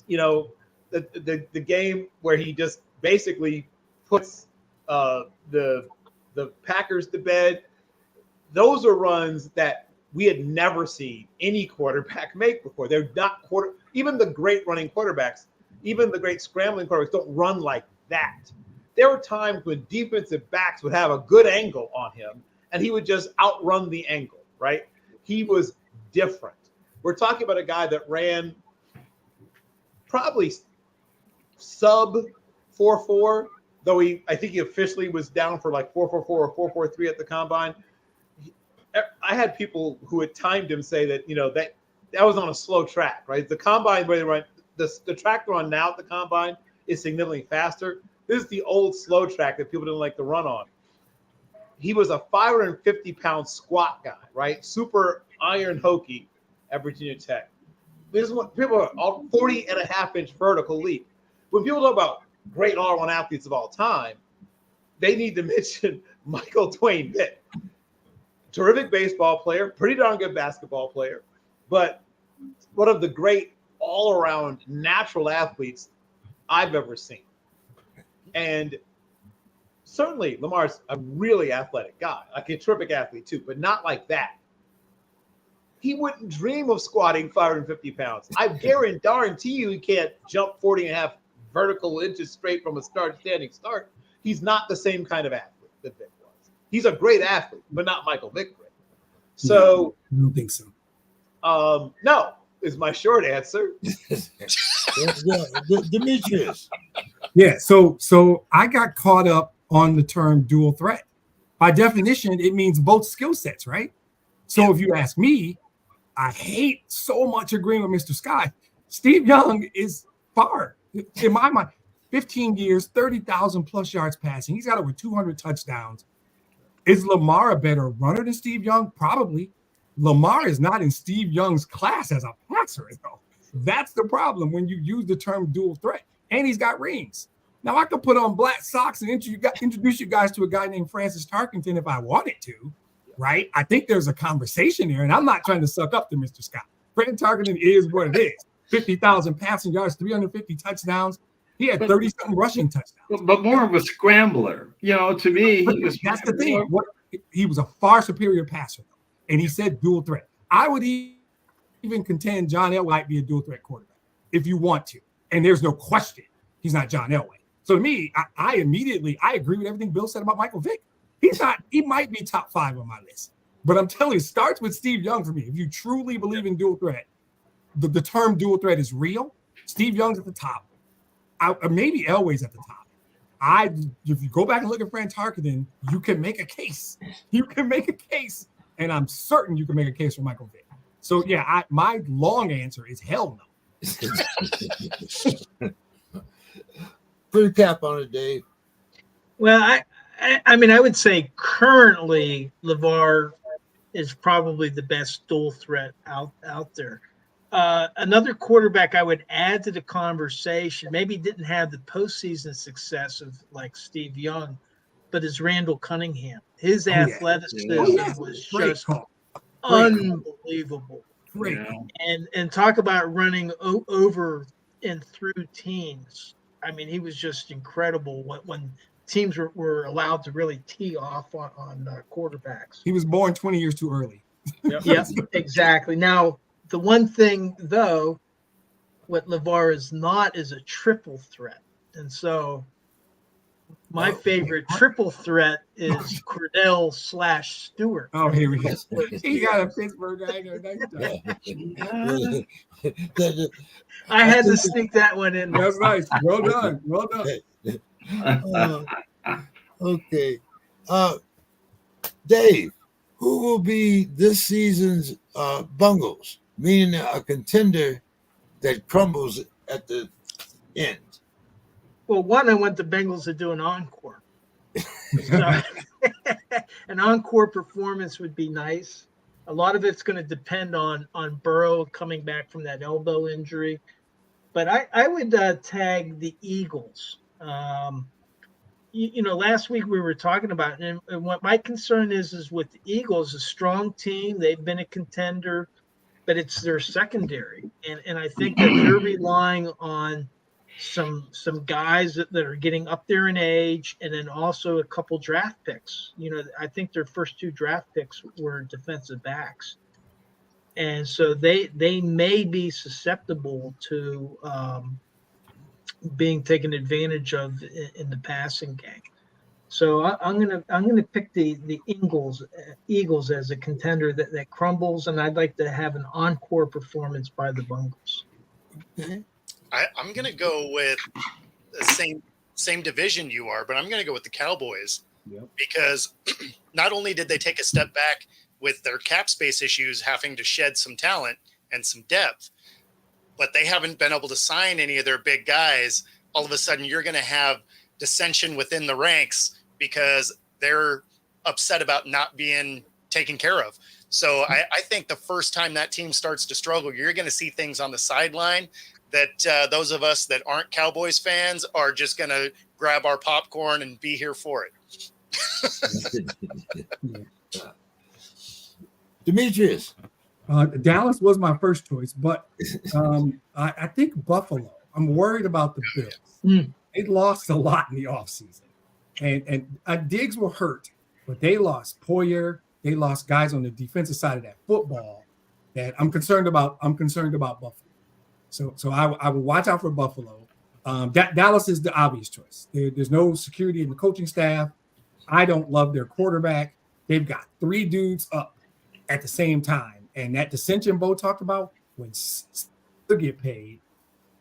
the game where he just basically puts the Packers to bed, those are runs that we had never seen any quarterback make before. They're not even the great running quarterbacks, even the great scrambling quarterbacks don't run like that. There were times when defensive backs would have a good angle on him, and he would just outrun the angle, right? He was different. We're talking about a guy that ran probably sub 4.4, though I think he officially was down for like 4.44 or 4.43 at the combine. I had people who had timed him say that, that was on a slow track, right? The combine where they run, the track they're on now at the combine is significantly faster. This is the old slow track that people didn't like to run on. He was a 550-pound squat guy, right? Super iron hokey at Virginia Tech. This is what people are all 40.5-inch vertical leap. When people talk about great R1 athletes of all time, they need to mention Michael Dwayne Vick. Terrific baseball player, pretty darn good basketball player, but one of the great all-around natural athletes I've ever seen. And certainly Lamar's a really athletic guy, like a terrific athlete too, but not like that. He wouldn't dream of squatting 550 pounds. I guarantee you he can't jump 40.5 vertical inches straight from a standing start. He's not the same kind of athlete that Vick was. He's a great athlete, but not Michael Vick. So I don't think so. No, is my short answer. Demetrius. Yeah, so I got caught up on the term dual threat. By definition, it means both skill sets, right? So if you ask me, I hate so much agreeing with Mr. Scott. Steve Young is far, in my mind, 15 years, 30,000 plus yards passing. He's got over 200 touchdowns. Is Lamar a better runner than Steve Young? Probably. Lamar is not in Steve Young's class as a passer, though. That's the problem when you use the term dual threat. And he's got rings. Now, I could put on black socks and introduce you guys to a guy named Francis Tarkenton if I wanted to, right? I think there's a conversation there, and I'm not trying to suck up to Mr. Scott. Francis Tarkenton is what it is. 50,000 passing yards, 350 touchdowns. He had 30-something rushing touchdowns. But more of a scrambler. To me, that's the thing. He was a far superior passer, and he said dual threat. I would even contend John Elway might be a dual threat quarterback if you want to. And there's no question he's not John Elway. So to me, I immediately agree with everything Bill said about Michael Vick. He might be top 5 on my list. But I'm telling you, it starts with Steve Young for me. If you truly believe in dual threat, the term dual threat is real. Steve Young's at the top. Maybe Elway's at the top. If you go back and look at Frank Tarkenton, you can make a case. You can make a case. And I'm certain you can make a case for Michael Vick. So yeah, my long answer is hell no. Put a cap on it, Dave. Well, I mean, I would say currently LeVar is probably the best dual threat out there. Another quarterback I would add to the conversation, maybe didn't have the postseason success of like Steve Young, but is Randall Cunningham. His athleticism was just unbelievable. Great. And talk about running over and through teams. I mean, he was just incredible when teams were allowed to really tee off on quarterbacks. He was born 20 years too early. Yep, exactly. Now, the one thing, though, what LeVar is not is a triple threat. And so my favorite triple threat is Cordell/Stewart. Oh, here we go. He got a Pittsburgh guy. I had to sneak that one in. That's nice. Well done. Well done. Okay. Dave, who will be this season's Bungles? Meaning a contender that crumbles at the end. Well, one, I want the Bengals to do an encore. So, an encore performance would be nice. A lot of it's going to depend on Burrow coming back from that elbow injury. But I would tag the Eagles. Last week we were talking about, and what my concern is with the Eagles, a strong team. They've been a contender, but it's their secondary. And I think that they're relying on some guys that are getting up there in age, and then also a couple draft picks. I think their first 2 draft picks were defensive backs. And so they may be susceptible to being taken advantage of in the passing game. So I'm gonna pick the Eagles as a contender that crumbles, and I'd like to have an encore performance by the Bungles. Okay. I'm going to go with the same division you are, but I'm going to go with the Cowboys. Yep. Because not only did they take a step back with their cap space issues, having to shed some talent and some depth, but they haven't been able to sign any of their big guys. All of a sudden, you're going to have dissension within the ranks because they're upset about not being taken care of. So I think the first time that team starts to struggle, you're going to see things on the sideline that those of us that aren't Cowboys fans are just going to grab our popcorn and be here for it. Demetrius. Dallas was my first choice, but I think Buffalo. I'm worried about the Bills. They lost a lot in the offseason. And Diggs were hurt, but they lost Poyer. They lost guys on the defensive side of that football that I'm concerned about. I'm concerned about Buffalo. So I would watch out for Buffalo. Dallas is the obvious choice. There's no security in the coaching staff. I don't love their quarterback. They've got 3 dudes up at the same time. And that dissension Bo talked about would still get paid.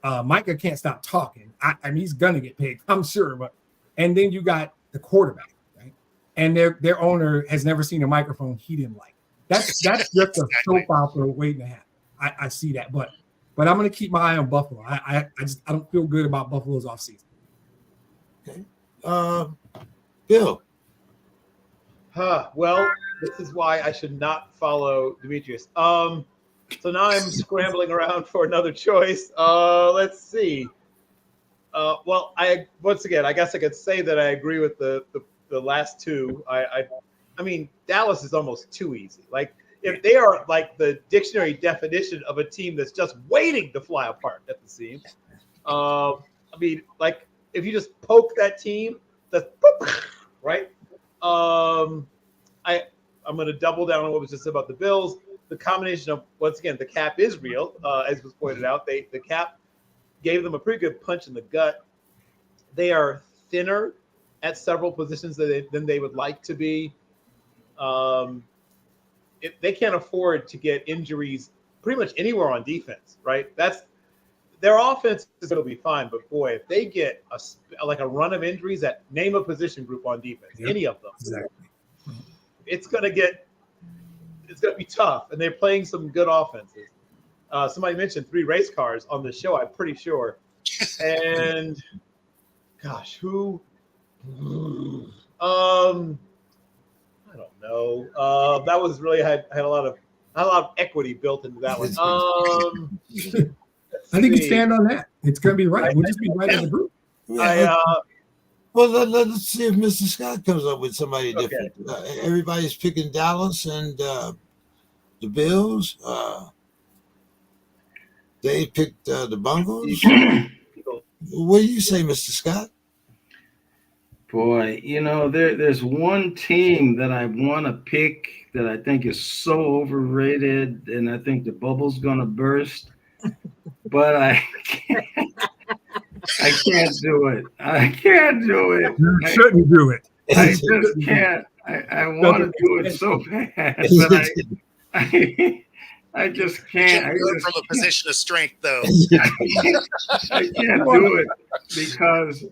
Micah can't stop talking. I mean, he's going to get paid, I'm sure. And then you got the quarterback, right? And their owner has never seen a microphone he didn't like. That's just a soap opera waiting to happen. I see that. But I'm going to keep my eye on Buffalo. I don't feel good about Buffalo's offseason. Okay. Bill. Well, this is why I should not follow Demetrius. So now I'm scrambling around for another choice. Let's see. Well, I guess I could say that I agree with the last two. I mean, Dallas is almost too easy. Like, if they are like the dictionary definition of a team that's just waiting to fly apart at the seams. I mean, like, if you just poke that team, that's right. I'm going to double down on what was just said about the Bills. The combination of, once again, the cap is real, as was pointed out. The cap gave them a pretty good punch in the gut. They are thinner at several positions than they would like to be. They can't afford to get injuries pretty much anywhere on defense, right? Their offense is going to be fine, but boy, if they get a run of injuries at name a position group on defense, any of them, exactly, it's going to be tough. And they're playing some good offenses. Somebody mentioned 3 race cars on the show, I'm pretty sure. And gosh, who? I don't know. That was really had a lot of equity built into that one. I think you stand on that. It's going to be right. We'll just be right in the group. Well, let's see if Mr. Scott comes up with somebody different. Everybody's picking Dallas and the Bills. They picked the Bungles. What do you say, Mr. Scott? Boy, there's one team that I want to pick that I think is so overrated, and I think the bubble's going to burst. But I can't do it. I can't do it. You shouldn't do it. I just can't. I want to do it so bad, but I just can't. I do it from a position of strength, though. I can't do it because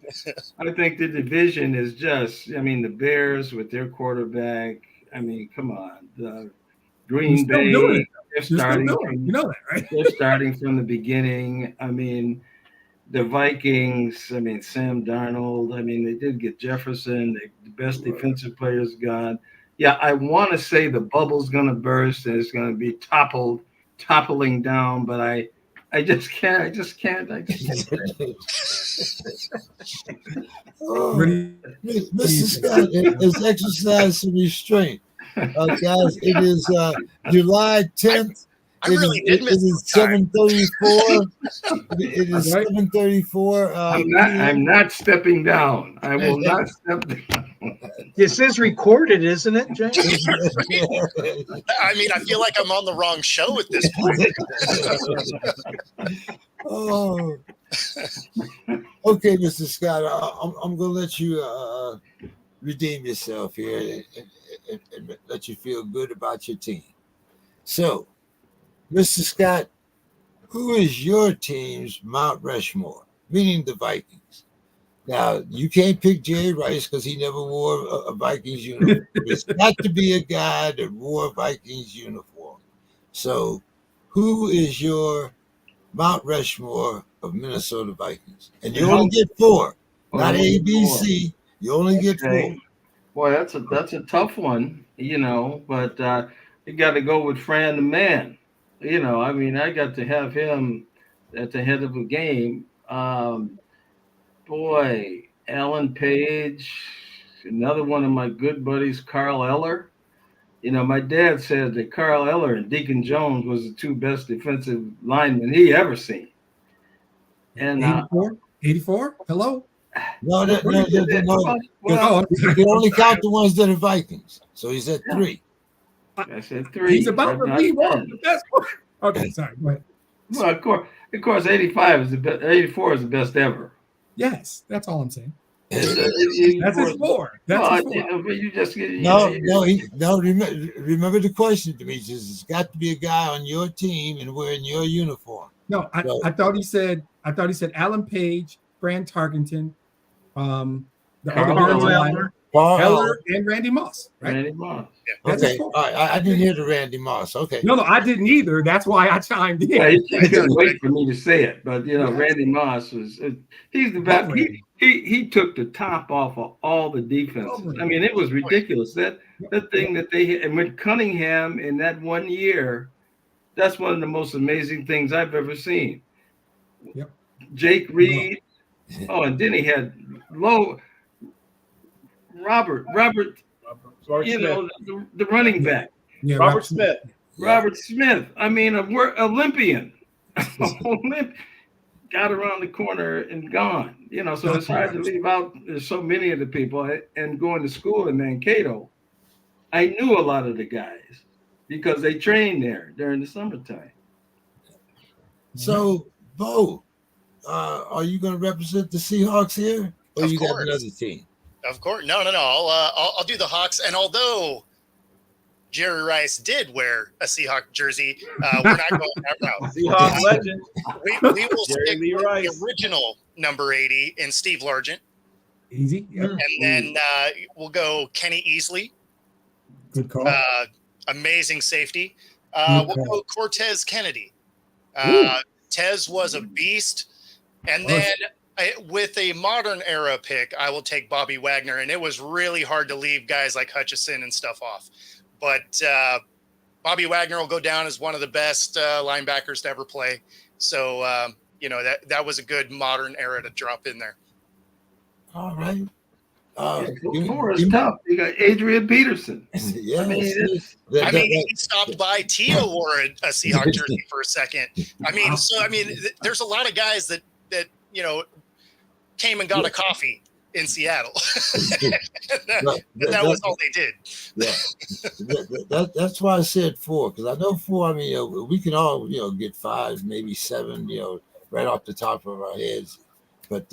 I think the division is just, the Bears with their quarterback. I mean, come on. The Green Bay, they're starting from, that, right? They're starting from the beginning. I mean, the Vikings, Sam Darnold. They did get Jefferson, the best defensive players gone. Yeah, I want to say the bubble's going to burst and it's going to be toppling down, but I just can't. I just can't. Oh, Mr. Scott has exercised some restraint. Guys, it is July 10th. I really did miss it is 7:34. It is 7:34. I'm not stepping down. I will not step down. This is recorded, isn't it, James? I mean, I feel like I'm on the wrong show at this point. Oh, Okay, Mr. Scott, I'm going to let you redeem yourself here and let you feel good about your team. So, Mr. Scott, who is your team's Mount Rushmore, meaning the Vikings? Now, you can't pick Jerry Rice because he never wore a Vikings uniform. It's got to be a guy that wore a Vikings uniform. So, who is your Mount Rushmore of Minnesota Vikings? And you only get 4, not A, B, C. You only get 4. Boy, that's a tough one, but you got to go with Fran the Man. I mean, I got to have him at the head of the game. Boy, Alan Page, another one of my good buddies, Carl Eller. My dad said that Carl Eller and Deacon Jones was the 2 best defensive linemen he ever seen. And 84? Hello? No. You only count the ones that are Vikings. So he's at 3. I said 3. He's about to be wrong. Okay, sorry. Go ahead. Well, of course, 85 is the best. 84 is the best ever. Yes, that's all I'm saying. That's his 4. That's his 4. But you just remember the question, Demetrius. It's got to be a guy on your team and wearing your uniform. No, I thought he said Alan Page, Fran Tarkenton, the other Heller, and Randy Moss. Right? Randy Moss. Yeah. Okay. All right. I didn't hear the Randy Moss. Okay. No, I didn't either. That's why I chimed in. Yeah, he couldn't wait for me to say it, but Randy Moss he's the best. He took the top off of all the defenses. I mean, it was ridiculous. That thing that they hit, and with Cunningham in that 1 year, that's one of the most amazing things I've ever seen. Yep. Jake Reed. Oh, and then he had Robert, the running back. Yeah, Robert Smith. Robert Smith. I mean, Olympian. Got around the corner and gone. So it's hard to leave out. There's so many of the people. And going to school in Mankato, I knew a lot of the guys because they trained there during the summertime. So, Bo, are you going to represent the Seahawks here, or you got another team? Of course, no. I'll do the Hawks. And although Jerry Rice did wear a Seahawk jersey, we're not going that route. Seahawks legend. We will stick with the original number 80 in Steve Largent. Easy. Yep. And then we'll go Kenny Easley. Good call. Amazing safety. We'll go Cortez Kennedy. Tez was a beast. And then with a modern era pick, I will take Bobby Wagner. And it was really hard to leave guys like Hutchison and stuff off. But Bobby Wagner will go down as one of the best linebackers to ever play. So, that was a good modern era to drop in there. All right. 4 is tough. You got Adrian Peterson. Yeah. He stopped by. Tio wore a Seahawk jersey for a second. There's a lot of guys that came and got a coffee in Seattle. that was all they did. Yeah. That's why I said 4, because I know 4. We can all get 5, maybe 7, right off the top of our heads. But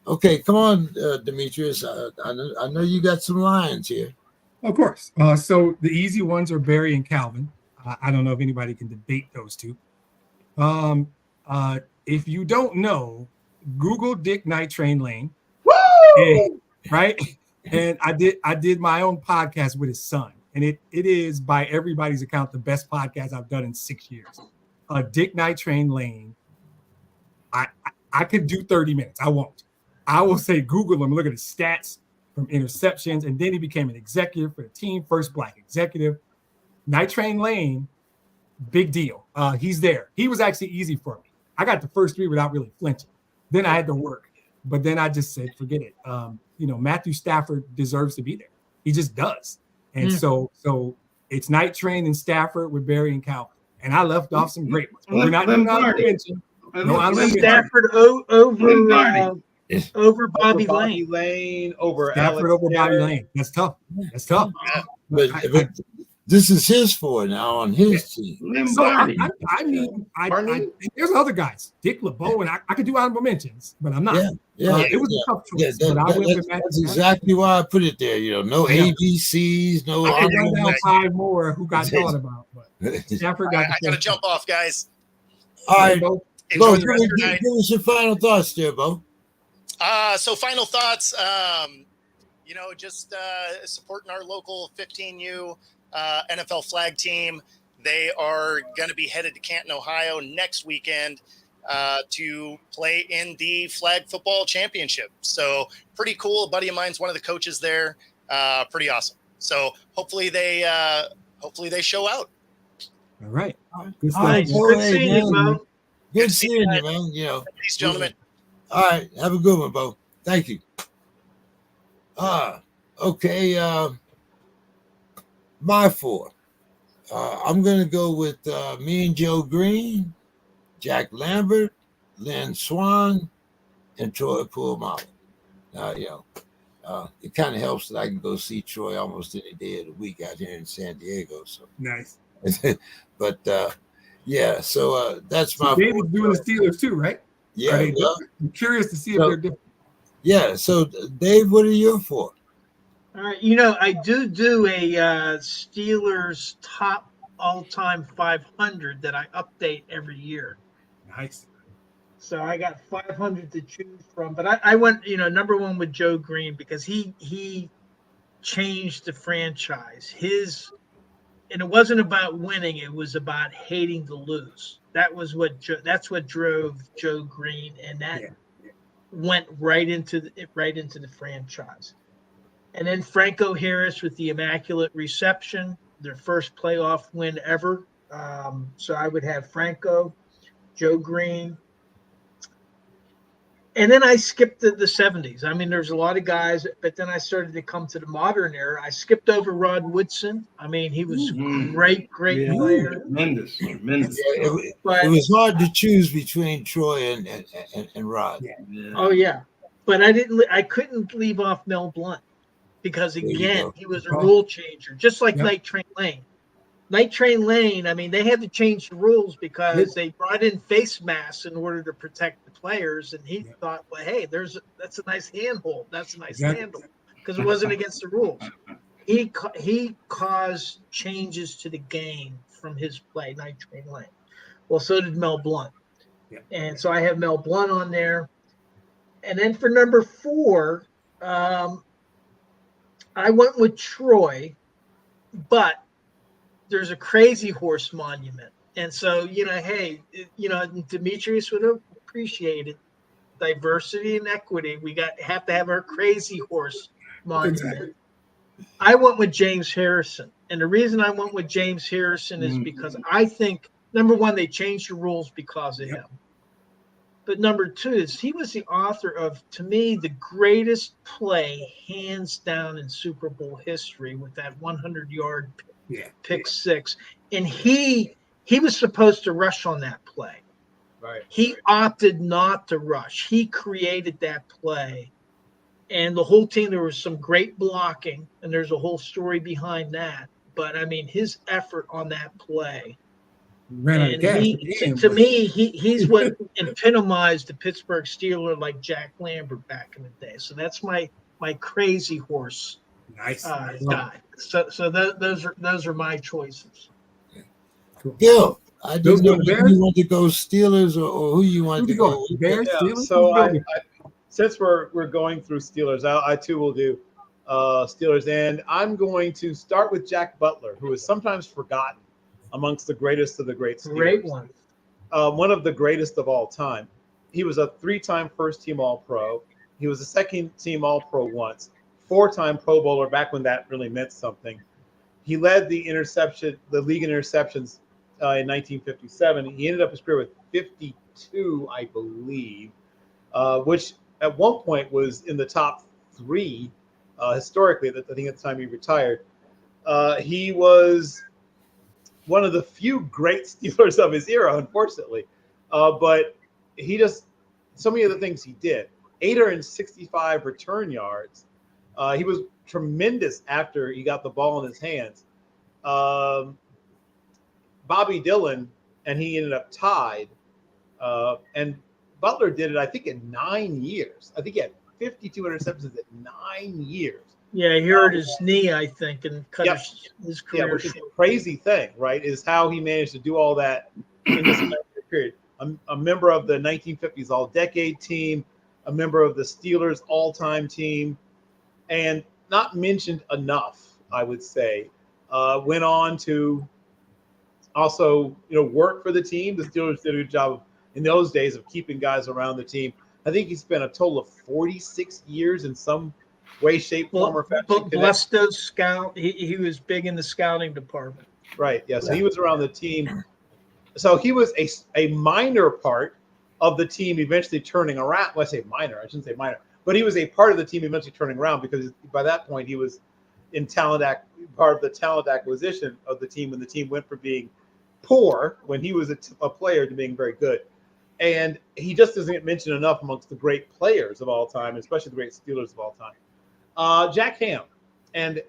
okay, come on, Demetrius. I know you got some lines here. Of course. So the easy ones are Barry and Calvin. I don't know if anybody can debate those two. If you don't know, Google Dick Night Train Lane. Woo! Right? And I did my own podcast with his son. And it is, by everybody's account, the best podcast I've done in 6 years. Dick Night Train Lane. I could do 30 minutes. I won't. I will say Google him, look at his stats from interceptions, and then he became an executive for the team, first Black executive. Night Train Lane, big deal. He's there. He was actually easy for me. I got the first 3 without really flinching. Then I had to work. But then I just said, forget it. Matthew Stafford deserves to be there. He just does. And so it's Night Train and Stafford with Barry and Calvin. And I left off some great ones. We're not doing mention. Stafford over Bobby Lane. Over Stafford Alex over Bobby Lane. That's tough. But This is his four now on his team. So Lombardi. there's other guys, Dick LeBeau, and I could do honorable mentions, but I'm not. It was a tough choice, but I went with Matt. That's exactly why I put it there. No ABCs, no. I could run down 5 more who got thought about, but Stafford got. I got to jump off, guys. All right, Bo. Enjoy Bo, the rest of your night. give us your final thoughts there, Bo. So final thoughts, just supporting our local 15U NFL flag team. They are going to be headed to Canton, Ohio next weekend to play in the flag football championship. So pretty cool. A buddy of mine's one of the coaches there. Pretty awesome. So hopefully they show out. All right. Good seeing you, Bo. Good seeing you, man. Peace, gentlemen. All right. Have a good one, Bo. Thank you. Okay. My four. I'm going to go with me and Joe Green, Jack Lambert, Lynn Swan, and Troy Polamalu. It kind of helps that I can go see Troy almost any day of the week out here in San Diego. So nice. But so that's my. David's doing the Steelers too, right? Yeah. I'm curious to see if they're different. Yeah. So Dave, what are you for? All right, I do a Steelers top all-time 500 that I update every year. Nice. So I got 500 to choose from, but I went, number one with Joe Green because he changed the franchise. And it wasn't about winning; it was about hating to lose. That's what drove Joe Green, and that went right into the franchise. And then Franco Harris with the immaculate reception, their first playoff win ever. So I would have Franco, Joe Green. And then I skipped the 70s. I mean, there's a lot of guys, but then I started to come to the modern era. I skipped over Rod Woodson. I mean, he was great player. Tremendous. It was hard to choose between Troy and Rod. Yeah. Oh, yeah. But I couldn't leave off Mel Blount. Because, again, he was a rule changer, just like Night Train Lane. Night Train Lane, I mean, they had to change the rules because they brought in face masks in order to protect the players. And he thought, well, hey, that's a nice handhold. That's a nice handle because it wasn't against the rules. He caused changes to the game from his play, Night Train Lane. Well, so did Mel Blount. Yeah. And so I have Mel Blount on there. And then for number 4, I went with Troy, but there's a Crazy Horse monument. And so, hey, Demetrius would have appreciated diversity and equity. We have to have our Crazy Horse monument. Exactly. I went with James Harrison. And the reason I went with James Harrison is because I think, number one, they changed the rules because of him. But number 2 is he was the author of, to me, the greatest play hands down in Super Bowl history with that 100-yard pick six. And he was supposed to rush on that play. Right. He opted not to rush. He created that play. And the whole team, there was some great blocking, and there's a whole story behind that. But, I mean, his effort on that play. And to me, he's what epitomized the Pittsburgh Steeler like Jack Lambert back in the day. So that's my Crazy Horse guy. So those are my choices. Cool. Gil, I didn't know if you want to go Steelers or who you want to go. Bears, yeah, Steelers? So since we're going through Steelers, I too will do Steelers, and I'm going to start with Jack Butler, who is sometimes forgotten amongst the greatest of the great Steelers. Great one. One of the greatest of all time. He was a 3-time first-team All-Pro. He was a second-team All-Pro once, 4-time Pro Bowler back when that really meant something. He led the league in interceptions in 1957. He ended up his career with 52, I believe, which at one point was in the top 3 historically. I think at the time he retired. He was one of the few great Steelers of his era, unfortunately. But he so many of the things he did, 865 return yards. He was tremendous after he got the ball in his hands. Bobby Dillon and he ended up tied. And Butler did it, I think, in 9 years. I think he had 52 interceptions in 9 years. Yeah, he hurt his knee, I think, and cut his career which is short. a crazy thing, right? Is how he managed to do all that in this period. A member of the 1950s All-Decade team, a member of the Steelers All-Time team, and not mentioned enough, I would say. Went on to also, work for the team. The Steelers did a good job in those days of keeping guys around the team. I think he spent a total of 46 years in some way, shape, form, or fashion. But Blesto scout, he was big in the scouting department. Right. Yeah. So he was around the team. So he was a minor part of the team eventually turning around. Well, I say minor. I shouldn't say minor. But he was a part of the team eventually turning around because by that point he was in part of the talent acquisition of the team when the team went from being poor when he was a player to being very good. And he just doesn't get mentioned enough amongst the great players of all time, especially the great Steelers of all time. Jack Ham. And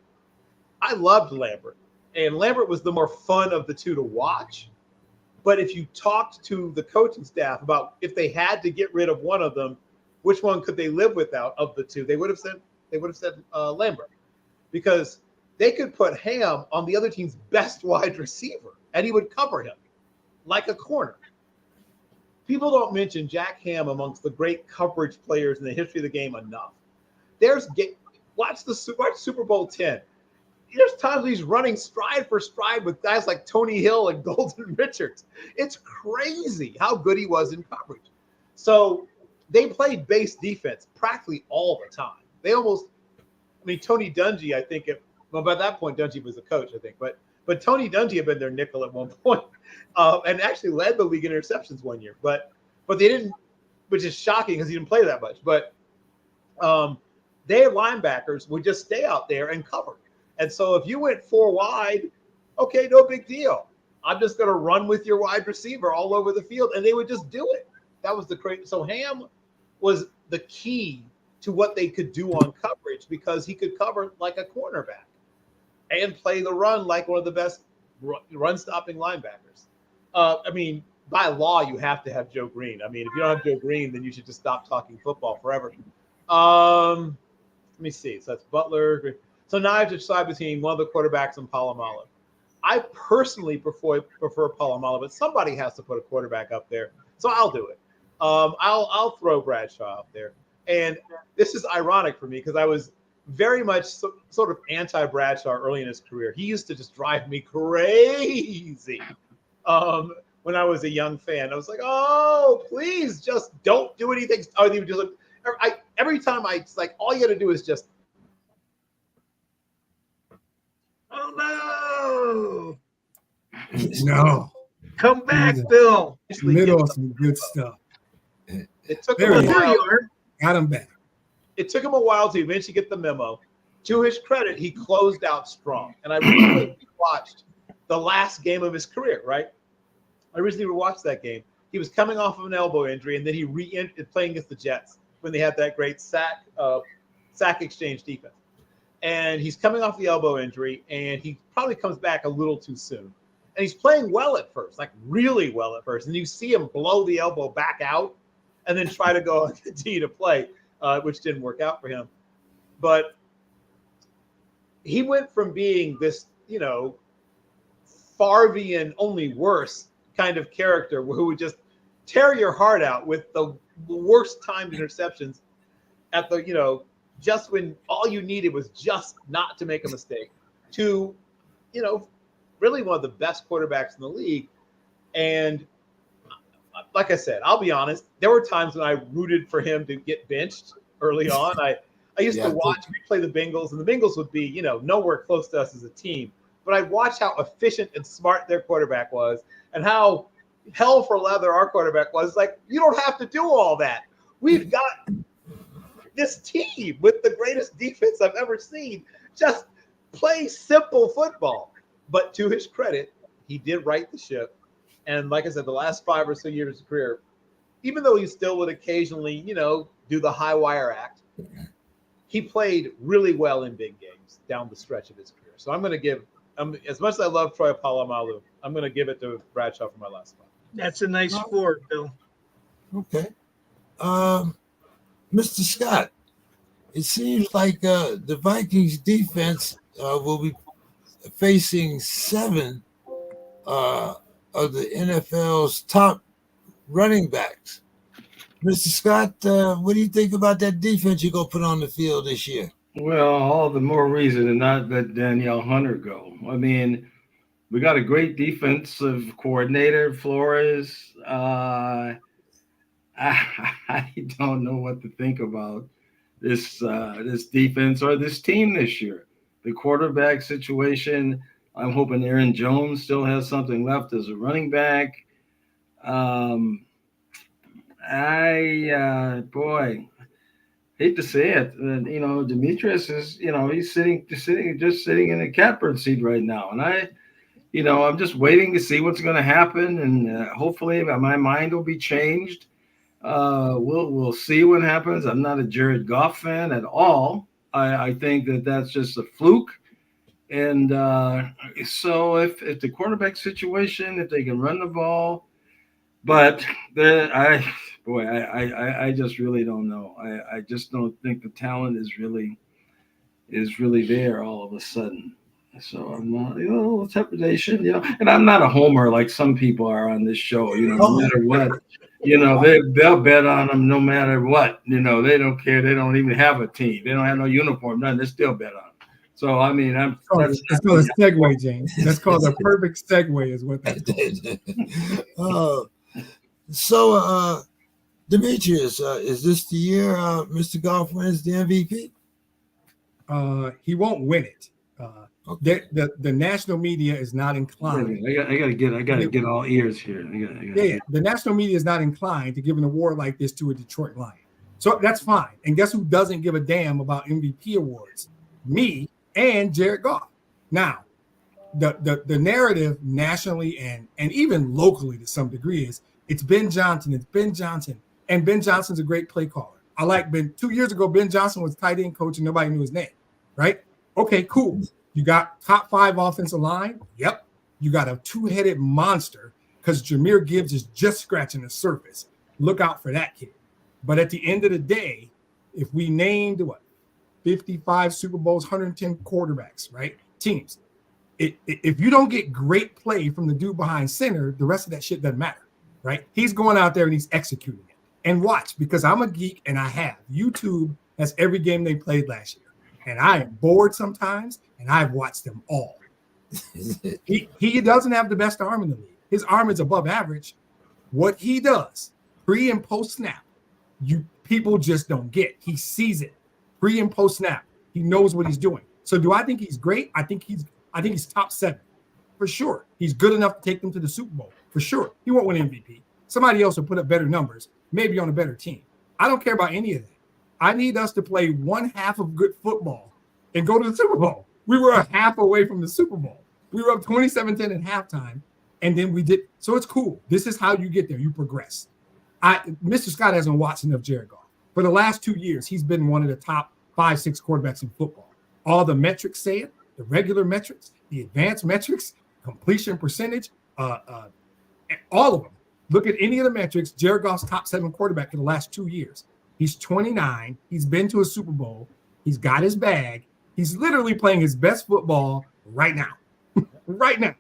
I loved Lambert. And Lambert was the more fun of the two to watch. But if you talked to the coaching staff about if they had to get rid of one of them, which one could they live without of the two? They would have said Lambert, because they could put Ham on the other team's best wide receiver, and he would cover him like a corner. People don't mention Jack Ham amongst the great coverage players in the history of the game enough. Watch Super Bowl 10. There's times he's running stride for stride with guys like Tony Hill and Golden Richards. It's crazy how good he was in coverage. So they played base defense practically all the time. Tony Dungy, I think, by that point, Dungy was a coach, I think. But Tony Dungy had been their nickel at one point and actually led the league in interceptions one year. But they didn't, which is shocking because he didn't play that much. But their linebackers would just stay out there and cover. And so if you went 4 wide, okay, no big deal. I'm just going to run with your wide receiver all over the field. And they would just do it. That was the crazy. So Ham was the key to what they could do on coverage because he could cover like a cornerback and play the run like one of the best run-stopping linebackers. By law, you have to have Joe Green. If you don't have Joe Green, then you should just stop talking football forever. Let me see. So that's Butler. So now I have to decide between one of the quarterbacks and Polamalu. I personally prefer Polamalu, but somebody has to put a quarterback up there. So I'll do it. I'll throw Bradshaw up there. And this is ironic for me because I was very much sort of anti-Bradshaw early in his career. He used to just drive me crazy when I was a young fan. I was like, oh, please just don't do anything. Every time it's like, all you got to do is just. Oh, no. No. Come back, Bill. Middle of some good stuff. It took There him a you while. are. Got him back. It took him a while to eventually get the memo. To his credit, he closed out strong. And I recently watched the last game of his career, right? I recently watched that game. He was coming off of an elbow injury, and then he re-entered playing against the Jets when they had that great sack exchange defense. And he's coming off the elbow injury, and he probably comes back a little too soon. And he's playing well at first, like really well at first. And you see him blow the elbow back out and then try to go and continue to play, which didn't work out for him. But he went from being this, Farvian, only worse kind of character who would just tear your heart out with the worst timed interceptions at the, just when all you needed was just not to make a mistake, to, really one of the best quarterbacks in the league. And like I said, I'll be honest, there were times when I rooted for him to get benched early on. I used to watch, we play the Bengals, and the Bengals would be, nowhere close to us as a team. But I'd watch how efficient and smart their quarterback was and how hell for leather our quarterback was. Like, you don't have to do all that. We've got this team with the greatest defense I've ever seen. Just play simple football. But to his credit, he did right the ship. And like I said, the last 5 or so years of his career, even though he still would occasionally, do the high wire act, he played really well in big games down the stretch of his career. So I'm going to give As much as I love Troy Polamalu, I'm going to give it to Bradshaw for my last spot. That's a nice sport, Bill. Okay. Mr. Scott, it seems like the Vikings defense will be facing 7 of the NFL's top running backs. Mr. Scott, what do you think about that defense you're going to put on the field this year? Well, all the more reason to not let Danielle Hunter go. I mean, we got a great defensive coordinator, Flores. I don't know what to think about this defense or this team this year. The quarterback situation, I'm hoping Aaron Jones still has something left as a running back. Hate to say it, Demetrius is, he's just sitting in a catbird seat right now, and I'm just waiting to see what's going to happen, and hopefully my mind will be changed. We'll see what happens. I'm not a Jared Goff fan at all. I think that's just a fluke, and so if the quarterback situation, if they can run the ball, but I just really don't know. I just don't think the talent is really there all of a sudden. So I'm not, trepidation, and I'm not a homer like some people are on this show, no matter what, they'll bet on them no matter what, they don't care. They don't even have a team. They don't have no uniform, nothing. They still bet on them. So, I mean, it's called a segue, James. That's called a perfect segue is what that's called. So, Demetrius, is this the year Mr. Goff wins the MVP? He won't win it. Okay. The national media is not inclined. I gotta get all ears here. The national media is not inclined to give an award like this to a Detroit Lion. So that's fine. And guess who doesn't give a damn about MVP awards? Me and Jared Goff. Now, the narrative nationally and even locally to some degree is it's Ben Johnson. It's Ben Johnson. And Ben Johnson's a great play caller. I like Ben. 2 years ago, Ben Johnson was tight end coach and nobody knew his name, right? Okay, cool. You got top 5 offensive line. Yep. You got a 2-headed monster because Jahmyr Gibbs is just scratching the surface. Look out for that kid. But at the end of the day, if we named 55 Super Bowls, 110 quarterbacks, right? Teams. If you don't get great play from the dude behind center, the rest of that shit doesn't matter, right? He's going out there and he's executing it. And watch, because I'm a geek and I have. YouTube has every game they played last year. And I am bored sometimes, and I've watched them all. He doesn't have the best arm in the league. His arm is above average. What he does, pre and post snap, people just don't get. He sees it. Pre and post snap. He knows what he's doing. So do I think he's great? I think he's top 7 for sure. He's good enough to take them to the Super Bowl for sure. He won't win MVP. Somebody else will put up better numbers, maybe on a better team. I don't care about any of that. I need us to play one half of good football and go to the Super Bowl. We were a half away from the Super Bowl. We were up 27-10 at halftime, and then we did. So it's cool. This is how you get there. You progress. Mr. Scott hasn't watched enough Jared Goff. For the last 2 years, he's been one of the top 5-6 quarterbacks in football. All the metrics say it, the regular metrics, the advanced metrics, completion percentage, all of them. Look at any of the metrics. Jared Goff's top 7 quarterback for the last 2 years. He's 29. He's been to a Super Bowl. He's got his bag. He's literally playing his best football right now, right now,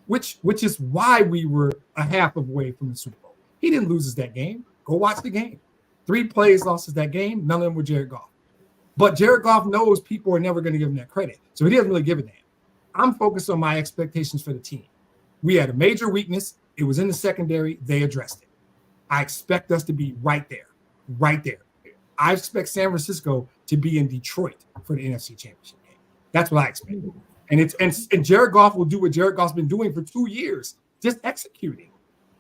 which is why we were a half away from the Super Bowl. He didn't lose us that game. Go watch the game. 3 plays lost us that game. None of them were Jared Goff. But Jared Goff knows people are never going to give him that credit. So he doesn't really give a damn. I'm focused on my expectations for the team. We had a major weakness. It was in the secondary. They addressed it. I expect us to be right there. Right there. I expect San Francisco to be in Detroit for the NFC Championship game. That's what I expect. And Jared Goff will do what Jared Goff's been doing for 2 years, just executing.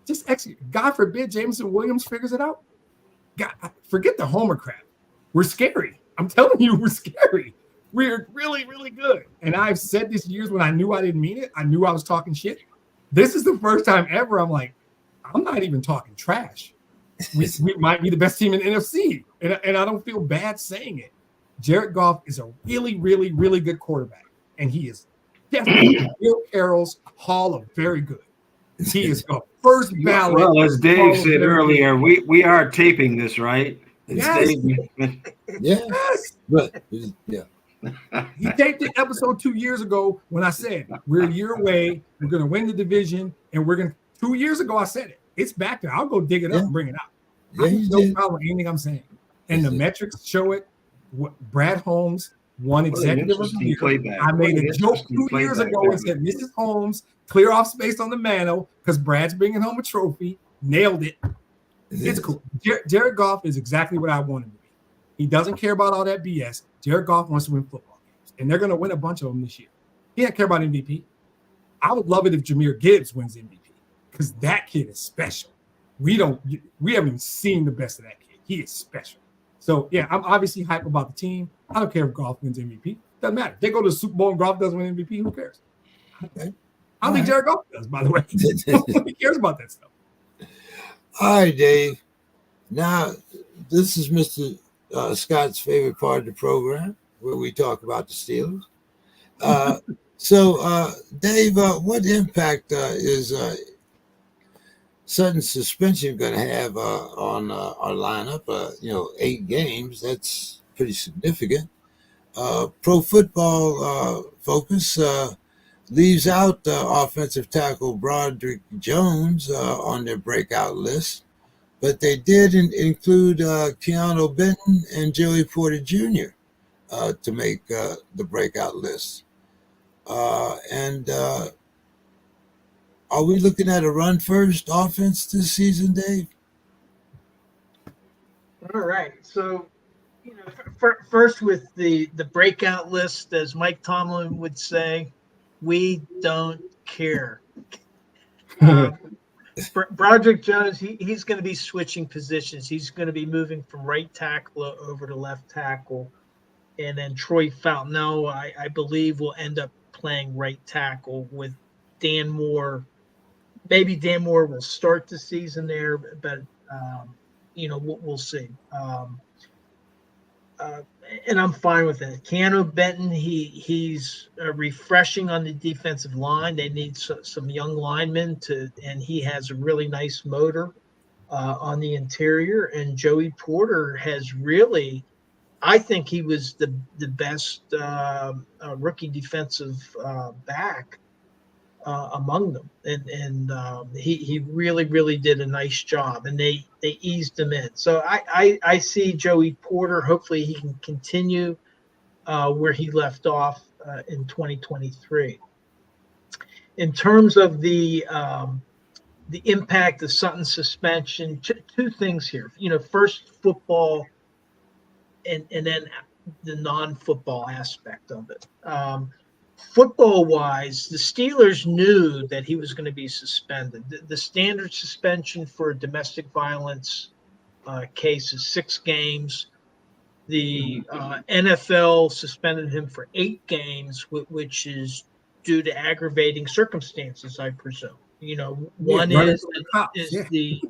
Just execute. God forbid Jameson Williams figures it out. God, forget the homer crap. We're scary. I'm telling you, we're scary. We're really, really good. And I've said this years when I knew I didn't mean it. I knew I was talking shit. This is the first time ever I'm like, I'm not even talking trash. We might be the best team in the NFC. And I don't feel bad saying it. Jared Goff is a really, really, really good quarterback. And he is Definitely Bill Carroll's Hall of Very Good. He is a first ballot. Well, as Dave Hall of said Very earlier, Good. we are taping this, right? Yes. Dave, Yes. But yeah, He taped the episode 2 years ago when I said we're a year away, we're going to win the division, and we're going to. 2 years ago, I said it. It's back there. I'll go dig it up and bring it out. yeah, I have you no did. problem with anything I'm saying. And the Yes, metrics show it. Brad Holmes won What an Executive of the interesting Year. playback. I made What a an joke interesting 2 years playback ago that and said, was. Mrs. Holmes, clear off space on the mantle because Brad's bringing home a trophy. Nailed it. It's cool. Jared Goff is exactly what I want him to be. He doesn't care about all that BS. Jared Goff wants to win football games, and they're going to win a bunch of them this year. He doesn't care about MVP. I would love it if Jahmyr Gibbs wins MVP because that kid is special. We haven't even seen the best of that kid. He is special. So, yeah, I'm obviously hype about the team. I don't care if Goff wins MVP. Doesn't matter. They go to the Super Bowl and Goff doesn't win MVP. Who cares? Okay. I don't think Jared Goff does, by the way. Nobody cares about that stuff. All right, Dave. Now, this is Mr. Scott's favorite part of the program where we talk about the Steelers. So, Dave, what impact is sudden suspension going to have on our lineup? 8 games, that's pretty significant. Pro Football Focus leaves out offensive tackle Broderick Jones on their breakout list, but they did include Keanu Benton and Joey Porter Jr. To make the breakout list. And are we looking at a run-first offense this season, Dave? All right. So, first with the breakout list, as Mike Tomlin would say, we don't care. Broderick Jones, he's going to be switching positions. He's going to be moving from right tackle over to left tackle. And then Troy Fontenot, I believe, will end up playing right tackle with Dan Moore. Maybe Dan Moore will start the season there, but we'll see. And I'm fine with that. Keanu Benton, he's refreshing on the defensive line. They need some young linemen and he has a really nice motor on the interior. And Joey Porter has really, I think he was the best rookie defensive back among them, and he really did a nice job, and they eased him in. So I see Joey Porter. Hopefully he can continue where he left off in 2023. In terms of the impact of Sutton's suspension, two things here. First football, and then the non-football aspect of it. Football-wise, the Steelers knew that he was going to be suspended. The standard suspension for a domestic violence case is 6 games. The NFL suspended him for 8 games, which is due to aggravating circumstances, I presume. One is the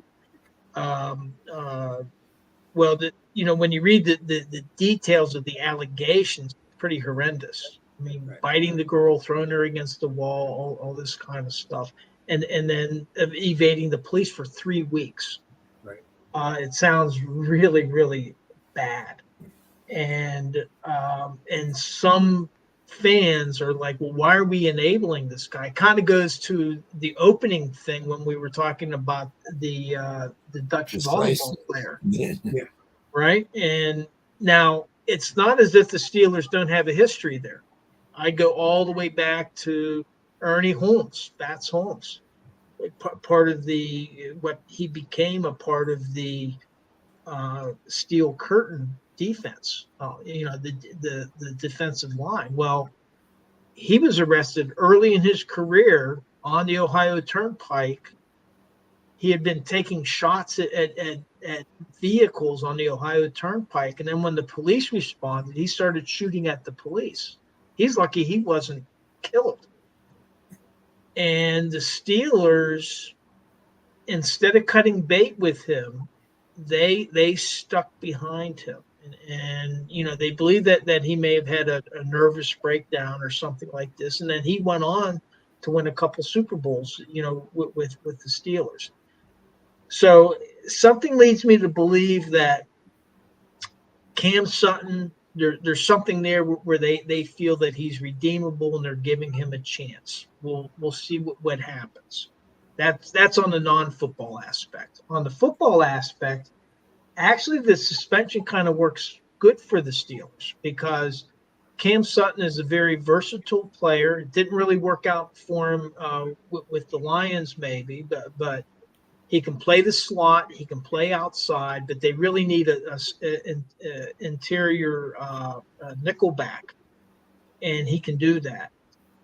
when you read the details of the allegations, pretty horrendous. I mean, biting the girl, throwing her against the wall, all this kind of stuff, and then evading the police for 3 weeks. Right. It sounds really bad, and some fans are like, well, why are we enabling this guy? It kind of goes to the opening thing when we were talking about the Dutch volleyball player. Yeah. Right. And now it's not as if the Steelers don't have a history there. I go all the way back to Ernie Holmes, Bats Holmes, part of what he became a part of the Steel Curtain defense, the defensive line. Well, he was arrested early in his career on the Ohio Turnpike. He had been taking shots at vehicles on the Ohio Turnpike. And then when the police responded, he started shooting at the police. He's lucky he wasn't killed. And the Steelers, instead of cutting bait with him, they stuck behind him. And they believe that he may have had a nervous breakdown or something like this, and then he went on to win a couple Super Bowls, with the Steelers. So something leads me to believe that Cam Sutton, there's something there where they feel that he's redeemable and they're giving him a chance. We'll see what happens. That's on the non-football aspect. On the football aspect, actually the suspension kind of works good for the Steelers because Cam Sutton is a very versatile player. It didn't really work out for him with the Lions maybe, but he can play the slot. He can play outside, but they really need an interior nickel back, and he can do that.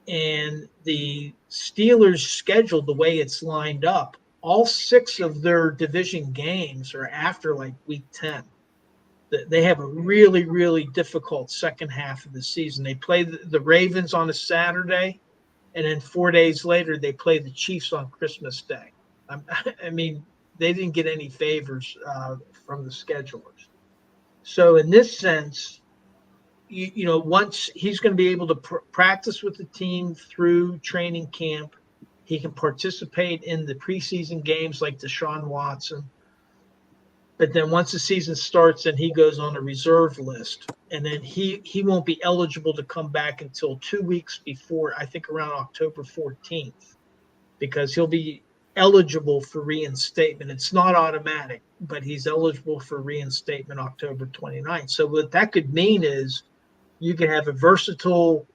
And the Steelers' schedule, the way it's lined up, all 6 of their division games are after like week 10. They have a really, really difficult second half of the season. They play the Ravens on a Saturday, and then 4 days later, they play the Chiefs on Christmas Day. I mean, they didn't get any favors from the schedulers. So in this sense, once he's going to be able to practice with the team through training camp, he can participate in the preseason games like Deshaun Watson. But then once the season starts, then he goes on a reserve list. And then he won't be eligible to come back until 2 weeks before, I think around October 14th, because he'll be eligible for reinstatement. It's not automatic, but he's eligible for reinstatement October 29th. So what that could mean is you could have a versatile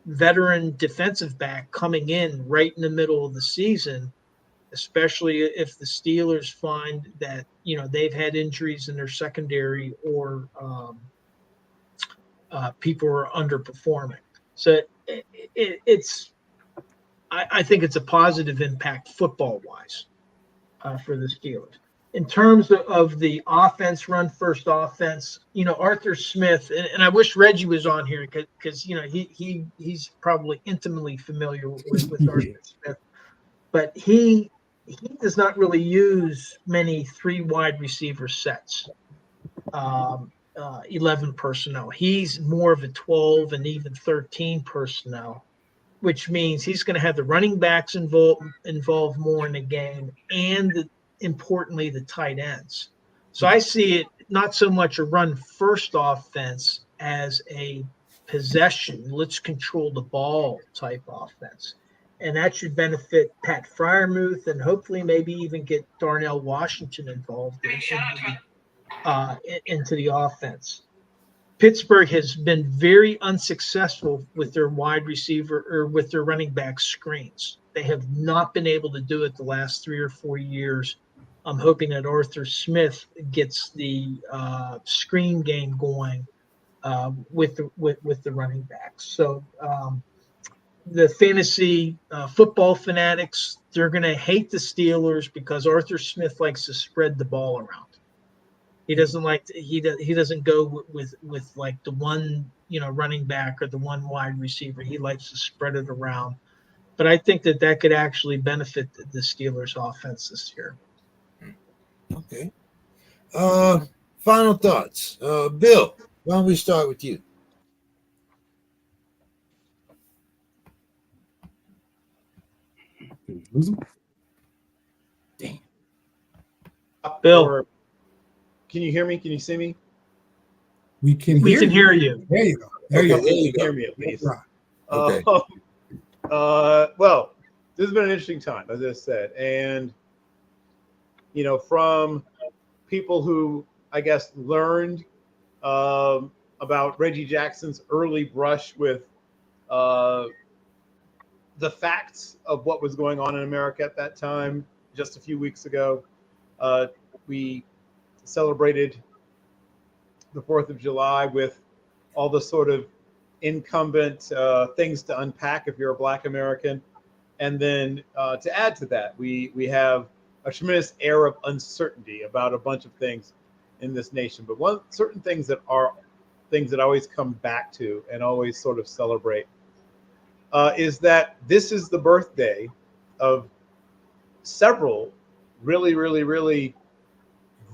veteran defensive back coming in right in the middle of the season, especially if the Steelers find that, they've had injuries in their secondary or people are underperforming. So I think it's a positive impact football-wise for the Steelers. In terms of the offense, run-first offense, Arthur Smith, and I wish Reggie was on here because he's probably intimately familiar with Arthur Smith, but he does not really use many 3 wide receiver sets, 11 personnel. He's more of a 12 and even 13 personnel, which means he's going to have the running backs involved more in the game and, importantly, the tight ends. So I see it not so much a run-first offense as a possession, let's control the ball type offense. And that should benefit Pat Freiermuth and hopefully maybe even get Darnell Washington involved into the offense. Pittsburgh has been very unsuccessful with their wide receiver or with their running back screens. They have not been able to do it the last 3 or 4 years. I'm hoping that Arthur Smith gets the screen game going with the running backs. So the fantasy football fanatics, they're going to hate the Steelers because Arthur Smith likes to spread the ball around. He doesn't he doesn't go with like the one running back or the one wide receiver. He likes to spread it around. But I think that could actually benefit the Steelers' offense this year. Okay. Final thoughts, Bill. Why don't we start with you? Lose him? Damn. Bill. Can you hear me? Can you see me? We can hear you. There you go. There you go. You can hear me at least. Right. Okay. Well, this has been an interesting time, as I said, and from people who I guess learned about Reggie Jackson's early brush with the facts of what was going on in America at that time. Just a few weeks ago, we celebrated the 4th of July with all the sort of incumbent things to unpack if you're a Black American. And then to add to that, we have a tremendous air of uncertainty about a bunch of things in this nation. But certain things that are things that I always come back to and always sort of celebrate is that this is the birthday of several really, really, really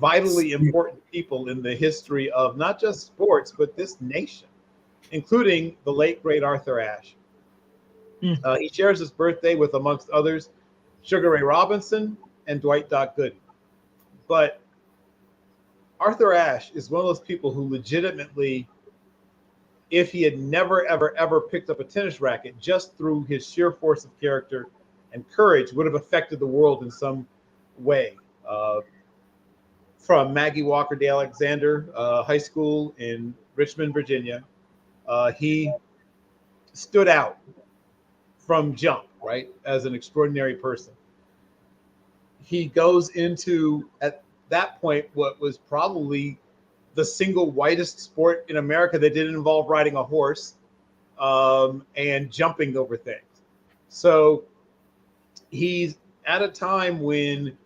vitally important people in the history of not just sports, but this nation, including the late, great Arthur Ashe. He shares his birthday with, amongst others, Sugar Ray Robinson and Dwight Dock Gooden. But Arthur Ashe is one of those people who legitimately, if he had never, ever, ever picked up a tennis racket, just through his sheer force of character and courage, would have affected the world in some way. From Maggie Walker de Alexander High School in Richmond, Virginia, he stood out from jump, right, as an extraordinary person. He goes into, at that point, what was probably the single whitest sport in America that didn't involve riding a horse and jumping over things. So he's at a time when,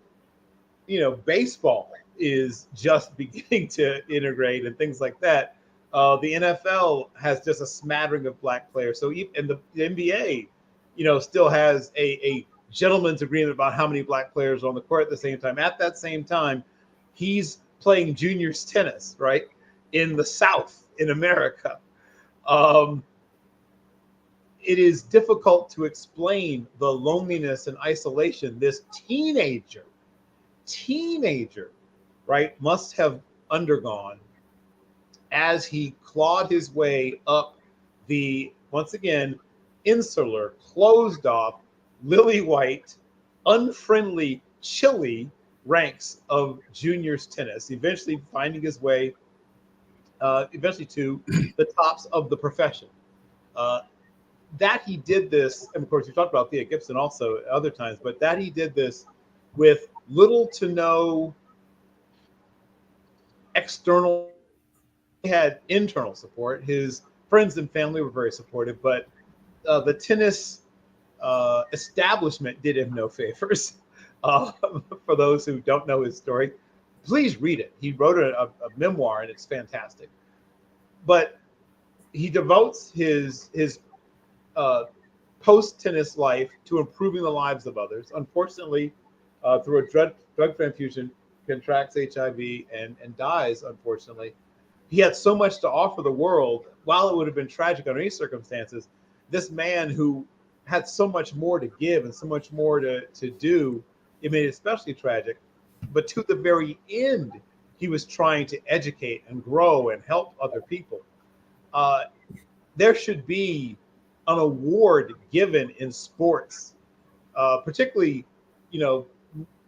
baseball is just beginning to integrate and things like that. The NFL has just a smattering of black players. So, and the NBA, still has a gentleman's agreement about how many black players are on the court at the same time. At that same time, he's playing juniors tennis, right, in the South in America. It is difficult to explain the loneliness and isolation this teenager, right, must have undergone as he clawed his way up the, once again, insular, closed off, lily white, unfriendly, chilly ranks of juniors tennis, eventually finding his way eventually to the tops of the profession. That he did this, and of course you talked about Thea Gibson also at other times, but that he did this with little to no external, he had internal support. His friends and family were very supportive, but the tennis establishment did him no favors. For those who don't know his story, please read it. He wrote a memoir, and it's fantastic. But he devotes his post-tennis life to improving the lives of others. Unfortunately, through a drug transfusion, contracts HIV and dies, unfortunately. He had so much to offer the world. While it would have been tragic under any circumstances, this man who had so much more to give and so much more to do, it made it especially tragic. But to the very end, he was trying to educate and grow and help other people. There should be an award given in sports, particularly,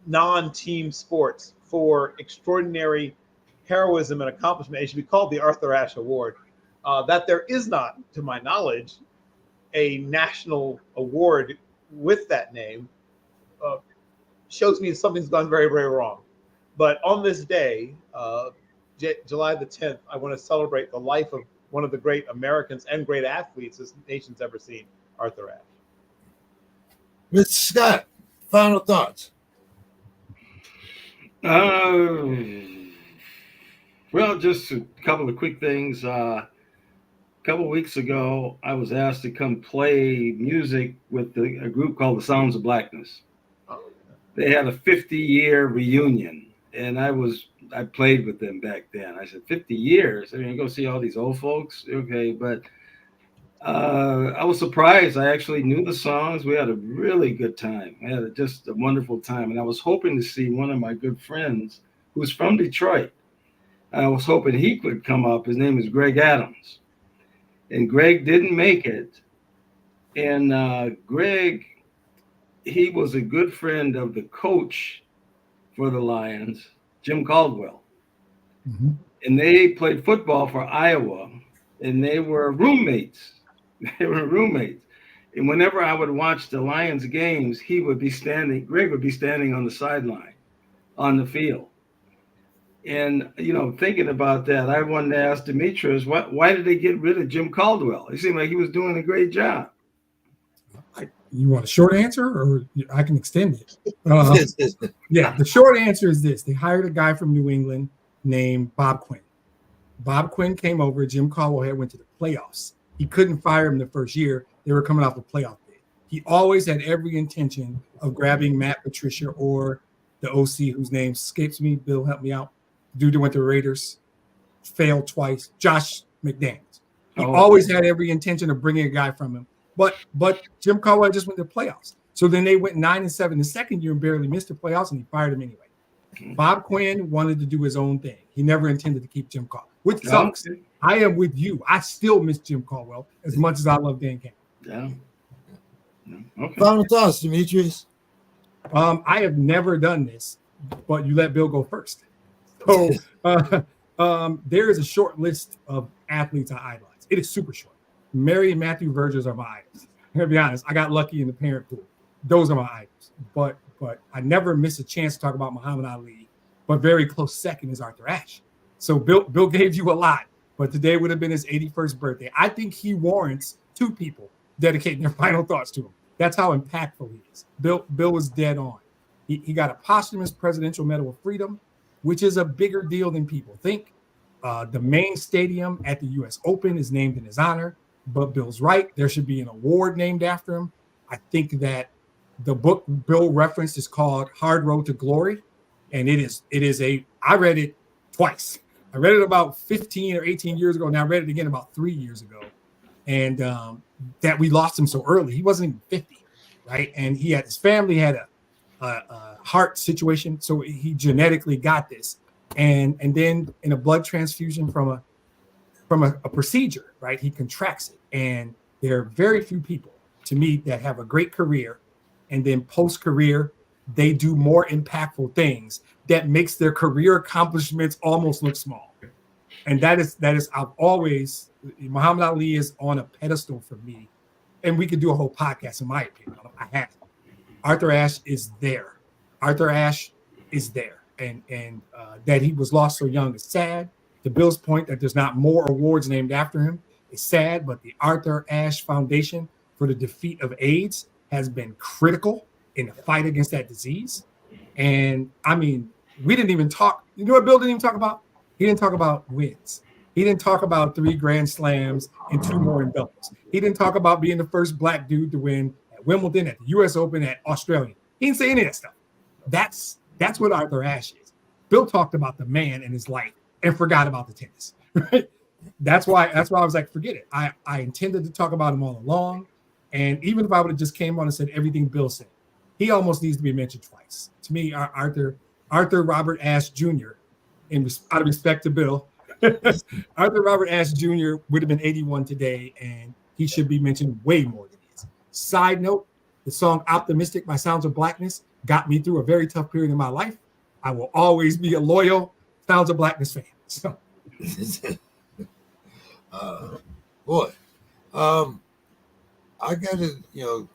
non-team sports, for extraordinary heroism and accomplishment. It should be called the Arthur Ashe Award. That there is not, to my knowledge, a national award with that name shows me something's gone very, very wrong. But on this day, July the 10th, I want to celebrate the life of one of the great Americans and great athletes this nation's ever seen, Arthur Ashe. Mr. Scott, final thoughts. Well, just a couple of quick things. A couple of weeks ago, I was asked to come play music with a group called the Sounds of Blackness. They had a 50-year reunion, and I played with them back then. I said, 50 years? I mean, go see all these old folks? Okay, but I was surprised. I actually knew the songs. We had a really good time. I had just a wonderful time, and I was hoping to see one of my good friends who's from Detroit. I was hoping he could come up. His name is Greg Adams. And Greg didn't make it. And Greg, he was a good friend of the coach for the Lions, Jim Caldwell. Mm-hmm. And they played football for Iowa, and they were roommates. And whenever I would watch the Lions games, Greg would be standing on the sideline, on the field. And, thinking about that, I wanted to ask Demetrius, why did they get rid of Jim Caldwell? It seemed like he was doing a great job. You want a short answer, or I can extend it? Yeah, the short answer is this. They hired a guy from New England named Bob Quinn. Bob Quinn came over. Jim Caldwell went to the playoffs. He couldn't fire him the first year. They were coming off a playoff bid. He always had every intention of grabbing Matt Patricia or the OC, whose name escapes me. Bill, help me out. dude that went to the Raiders, failed twice. Josh McDaniels. He always had every intention of bringing a guy from him. But Jim Caldwell just went to the playoffs. So then they went 9-7 the second year and barely missed the playoffs, and he fired him anyway. Bob Quinn wanted to do his own thing. He never intended to keep Jim Caldwell, which sucks. I am with you. I still miss Jim Caldwell as much as I love Dan Campbell. Yeah. Okay. Final thoughts, Demetrius. I have never done this, but you let Bill go first. So there is a short list of athletes I idolize. It is super short. Mary and Matthew Vergers are my idols. I'm gonna be honest. I got lucky in the parent pool. Those are my idols. But I never miss a chance to talk about Muhammad Ali. But very close second is Arthur Ashe. So Bill gave you a lot, but today would have been his 81st birthday. I think he warrants 2 people dedicating their final thoughts to him. That's how impactful he is. Bill was dead on. He got a posthumous Presidential Medal of Freedom, which is a bigger deal than people think. The main stadium at the U.S. Open is named in his honor, but Bill's right. There should be an award named after him. I think that the book Bill referenced is called Hard Road to Glory, and it is I read it twice. I read it about 15 or 18 years ago, and I read it again about 3 years ago. And that we lost him so early. He wasn't even 50, right? And his family had a heart situation, so he genetically got this. And then in a blood transfusion from a procedure, right? He contracts it. And there are very few people to me that have a great career, and then post-career, they do more impactful things that makes their career accomplishments almost look small. And that is I've always, Muhammad Ali is on a pedestal for me. And we could do a whole podcast, in my opinion. I have. Arthur Ashe is there. Arthur Ashe is there. And that he was lost so young is sad. To Bill's point that there's not more awards named after him is sad, but the Arthur Ashe Foundation for the defeat of AIDS has been critical in the fight against that disease. And I mean, we didn't even talk. You know what Bill didn't even talk about? He didn't talk about wins. He didn't talk about 3 Grand Slams and 2 more in doubles. He didn't talk about being the first Black dude to win at Wimbledon, at the U.S. Open, at Australia. He didn't say any of that stuff. That's what Arthur Ashe is. Bill talked about the man and his life and forgot about the tennis. Right? That's why I was like, forget it. I intended to talk about him all along. And even if I would have just came on and said everything Bill said, he almost needs to be mentioned twice. To me, Arthur Robert Ashe Jr., out of respect to Bill, Arthur Robert Ashe Jr. would have been 81 today, and he should be mentioned way more than he is. Side note, the song Optimistic by Sounds of Blackness got me through a very tough period in my life. I will always be a loyal Sounds of Blackness fan. So. I got to,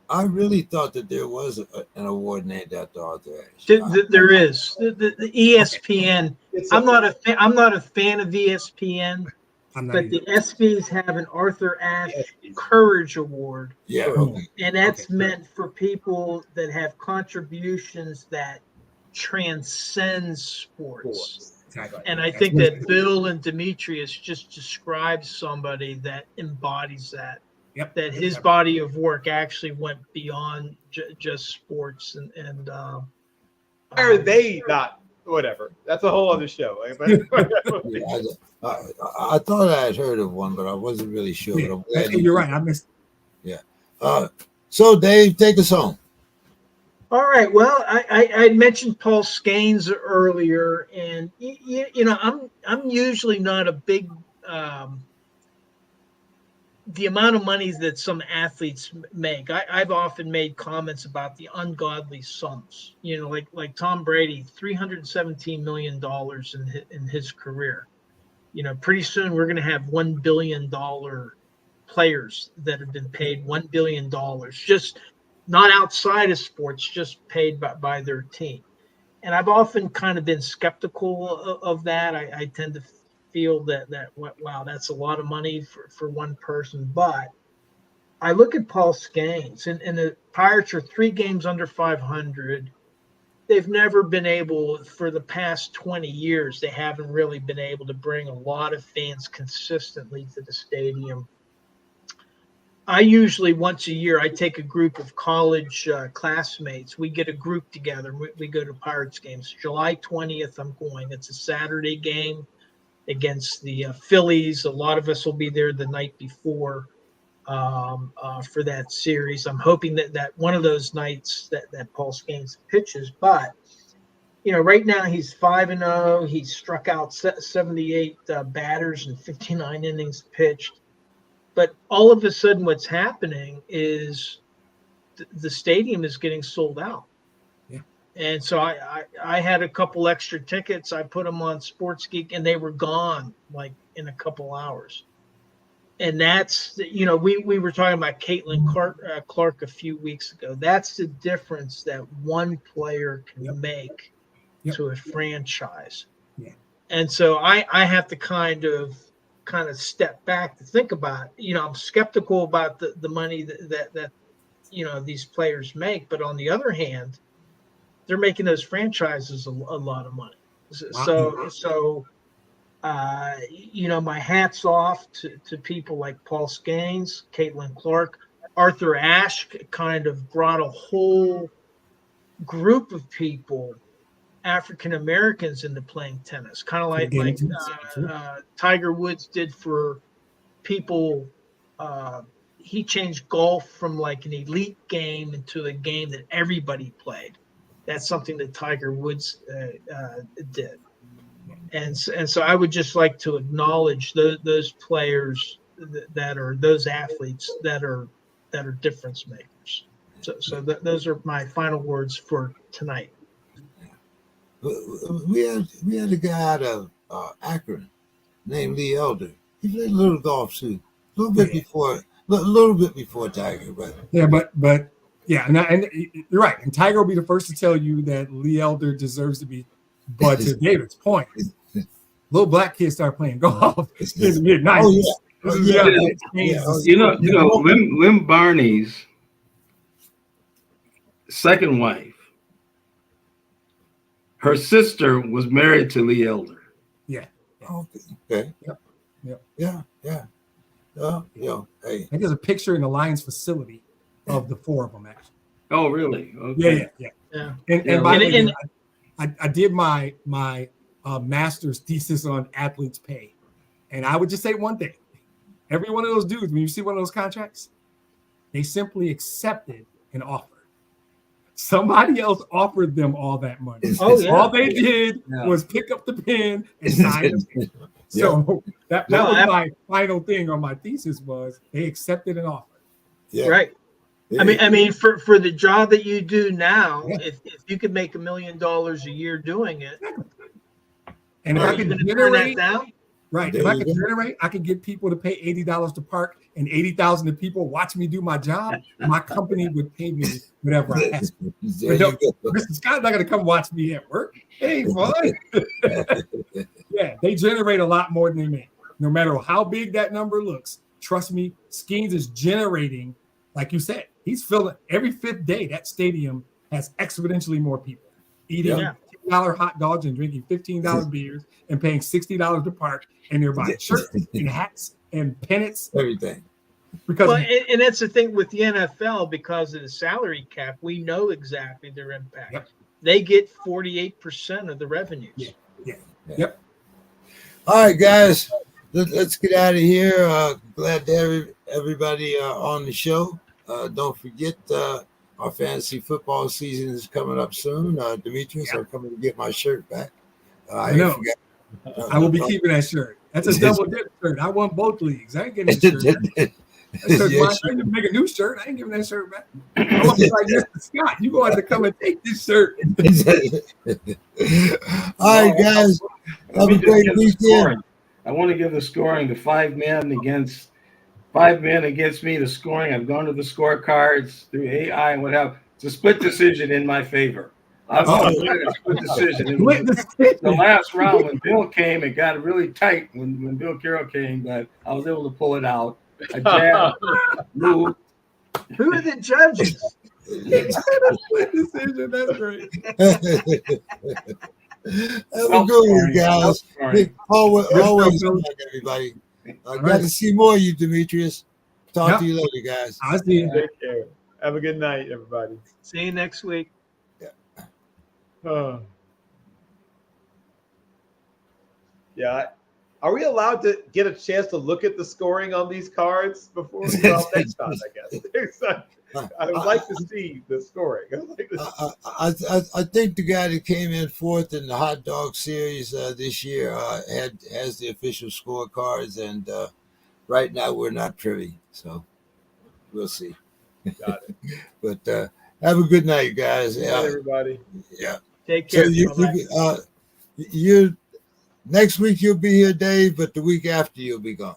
I really thought that there was an award named after Arthur Ashe. There is the ESPN. I'm not a fan of ESPN, but the ESPYs have an Arthur Ashe Courage Award. Yeah, okay. And that's meant for people that have contributions that transcend sports. Exactly. And I think that Bill and Demetrius just described somebody that embodies that. Yep. That his body of work actually went beyond just sports and Why are they not? Whatever. That's a whole other show. Yeah, I thought I had heard of one, but I wasn't really sure. Yeah. But I'm glad You're right. I missed. Yeah. So Dave, take us home. All right. Well, I mentioned Paul Skeens earlier, and I'm usually not a big the amount of money that some athletes make. I've often made comments about the ungodly sums. Like Tom Brady, $317 million in his career. Pretty soon we're going to have $1 billion players that have been paid $1 billion, just not outside of sports, just paid by their team. And I've often kind of been skeptical of that. I tend to feel that wow, that's a lot of money for one person. But I look at Paul Skeens, and the Pirates are 3 games under 500. They've never been able, for the past 20 years, they haven't really been able to bring a lot of fans consistently to the stadium. I usually once a year I take a group of college classmates. We get a group together. We go to Pirates games. July 20th, I'm going. It's a Saturday game against the Phillies. A lot of us will be there the night before for that series. I'm hoping that one of those nights that Paul Skeens pitches. But right now he's 5-0. He's struck out 78 batters and 59 innings pitched. But all of a sudden, what's happening is the stadium is getting sold out. Yeah. And so I had a couple extra tickets. I put them on Sports Geek, and they were gone like in a couple hours. And that's, we were talking about Caitlin Clark a few weeks ago. That's the difference that one player can make to a franchise. Yeah. And so I have to kind of step back to think about, I'm skeptical about the money that these players make, but on the other hand, they're making those franchises a lot of money. So my hat's off to people like Paul Skeens, Caitlin Clark, Arthur Ashe kind of brought a whole group of people, African Americans, into playing tennis, kind of like Tiger Woods did for people. He changed golf from like an elite game into a game that everybody played. That's something that Tiger Woods did, and so I would just like to acknowledge those players that are those athletes that are difference makers. So those are my final words for tonight. We had a guy out of Akron named Lee Elder. He played a little golf too, a little bit before Tiger, but and you're right. And Tiger will be the first to tell you that Lee Elder deserves to be. But to David's point, little black kids start playing golf in the mid-90s. Lim Barney's second wife, her sister was married to Lee Elder. Yeah. Okay. Yep. Yeah. Hey. I think there's a picture in the Lions facility of the four of them, actually. Oh, really? Okay. Yeah. And by the way, I did my master's thesis on athletes' pay, and I would just say one thing: every one of those dudes, when you see one of those contracts, they simply accepted an offer. Somebody else offered them all that money. All they did was pick up the pen and sign it. So that was my final thing on my thesis was they accepted an offer. Yeah. Right. Yeah. I mean, for the job that you do now, if you could make $1 million a year doing it, and if I could generate that down, right, if I could generate, I could get people to pay $80 to park and 80,000 of people watch me do my job. My company would pay me whatever I ask. But no, Mr. Scott's not going to come watch me at work. It ain't fun. Yeah, they generate a lot more than they make. No matter how big that number looks, trust me, Skeens is generating, like you said, he's filling every fifth day. That stadium has exponentially more people eating $10 hot dogs and drinking $15 beers and paying $60 to park, and they're buying shirts and hats and pennants, everything. And that's the thing with the NFL, because of the salary cap, we know exactly their impact. Yep. They get 48% of the revenues. Yep. All right, guys, let's get out of here. Glad to have everybody on the show. Don't forget our fantasy football season is coming up soon. Demetrius, I'm coming to get my shirt back. I know. I will be keeping that shirt. That's a double dip shirt. I won both leagues. I ain't getting the shirt. I need to make a new shirt. I ain't giving that shirt back. I want to be like Mr. Scott. You going to come and take this shirt. All right, guys. Have a great weekend. I want to give the scoring. The 5 men against me. The scoring. I've gone to the scorecards through AI and whatever. It's a split decision in my favor. I was a split decision. The last round when Bill came, it got really tight when Bill Carroll came, but I was able to pull it out. I jabbed, moved. Who are the judges? Split decision. That's great. Have a good one, guys. Always good luck, everybody. Glad to see more of you, Demetrius. talk to you later, guys. I'll see you. Take care. Have a good night, everybody. See you next week. Yeah. Are we allowed to get a chance to look at the scoring on these cards before? Well, next time, I guess. I would like to see the scoring. I think the guy that came in fourth in the hot dog series this year has the official scorecards, and right now we're not privy, so we'll see. Got it. But have a good night, guys. Good night, everybody. Yeah. Take So care. you next week you'll be here, Dave, but the week after you'll be gone.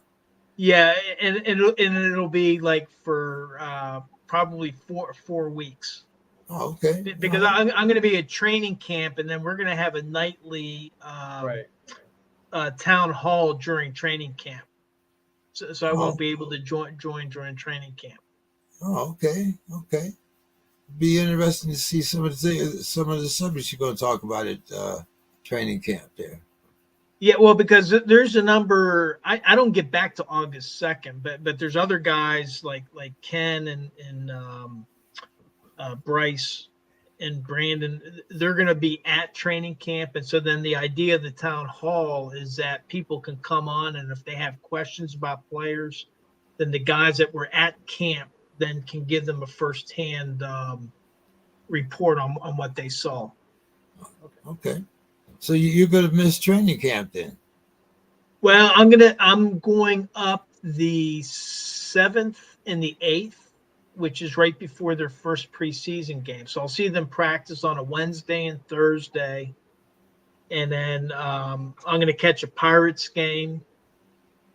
Yeah, and it'll be like for probably 4 weeks. Oh, okay. Because I'm going to be at training camp, and then we're going to have a nightly town hall during training camp. So I won't be able to join during training camp. Oh, okay. Be interesting to see some of the subjects you're going to talk about at training camp there. Yeah, well, because there's a number. I don't get back to August 2nd, but there's other guys like Ken and Bryce and Brandon. They're going to be at training camp, and so then the idea of the town hall is that people can come on, and if they have questions about players, then the guys that were at camp then can give them a firsthand report on what they saw. Okay. So you're going to miss training camp then? Well, I'm going up the 7th and the 8th, which is right before their first preseason game. So I'll see them practice on a Wednesday and Thursday, and then I'm going to catch a Pirates game,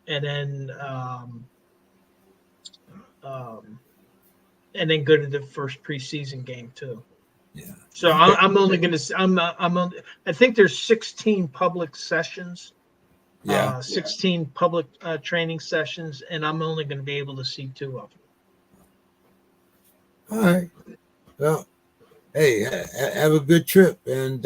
and then go to the first preseason game too. Yeah. So I'm only going to. I think there's 16 public sessions. Yeah. 16 public training sessions, and I'm only going to be able to see 2 of them. All right. Well, hey, have a good trip, and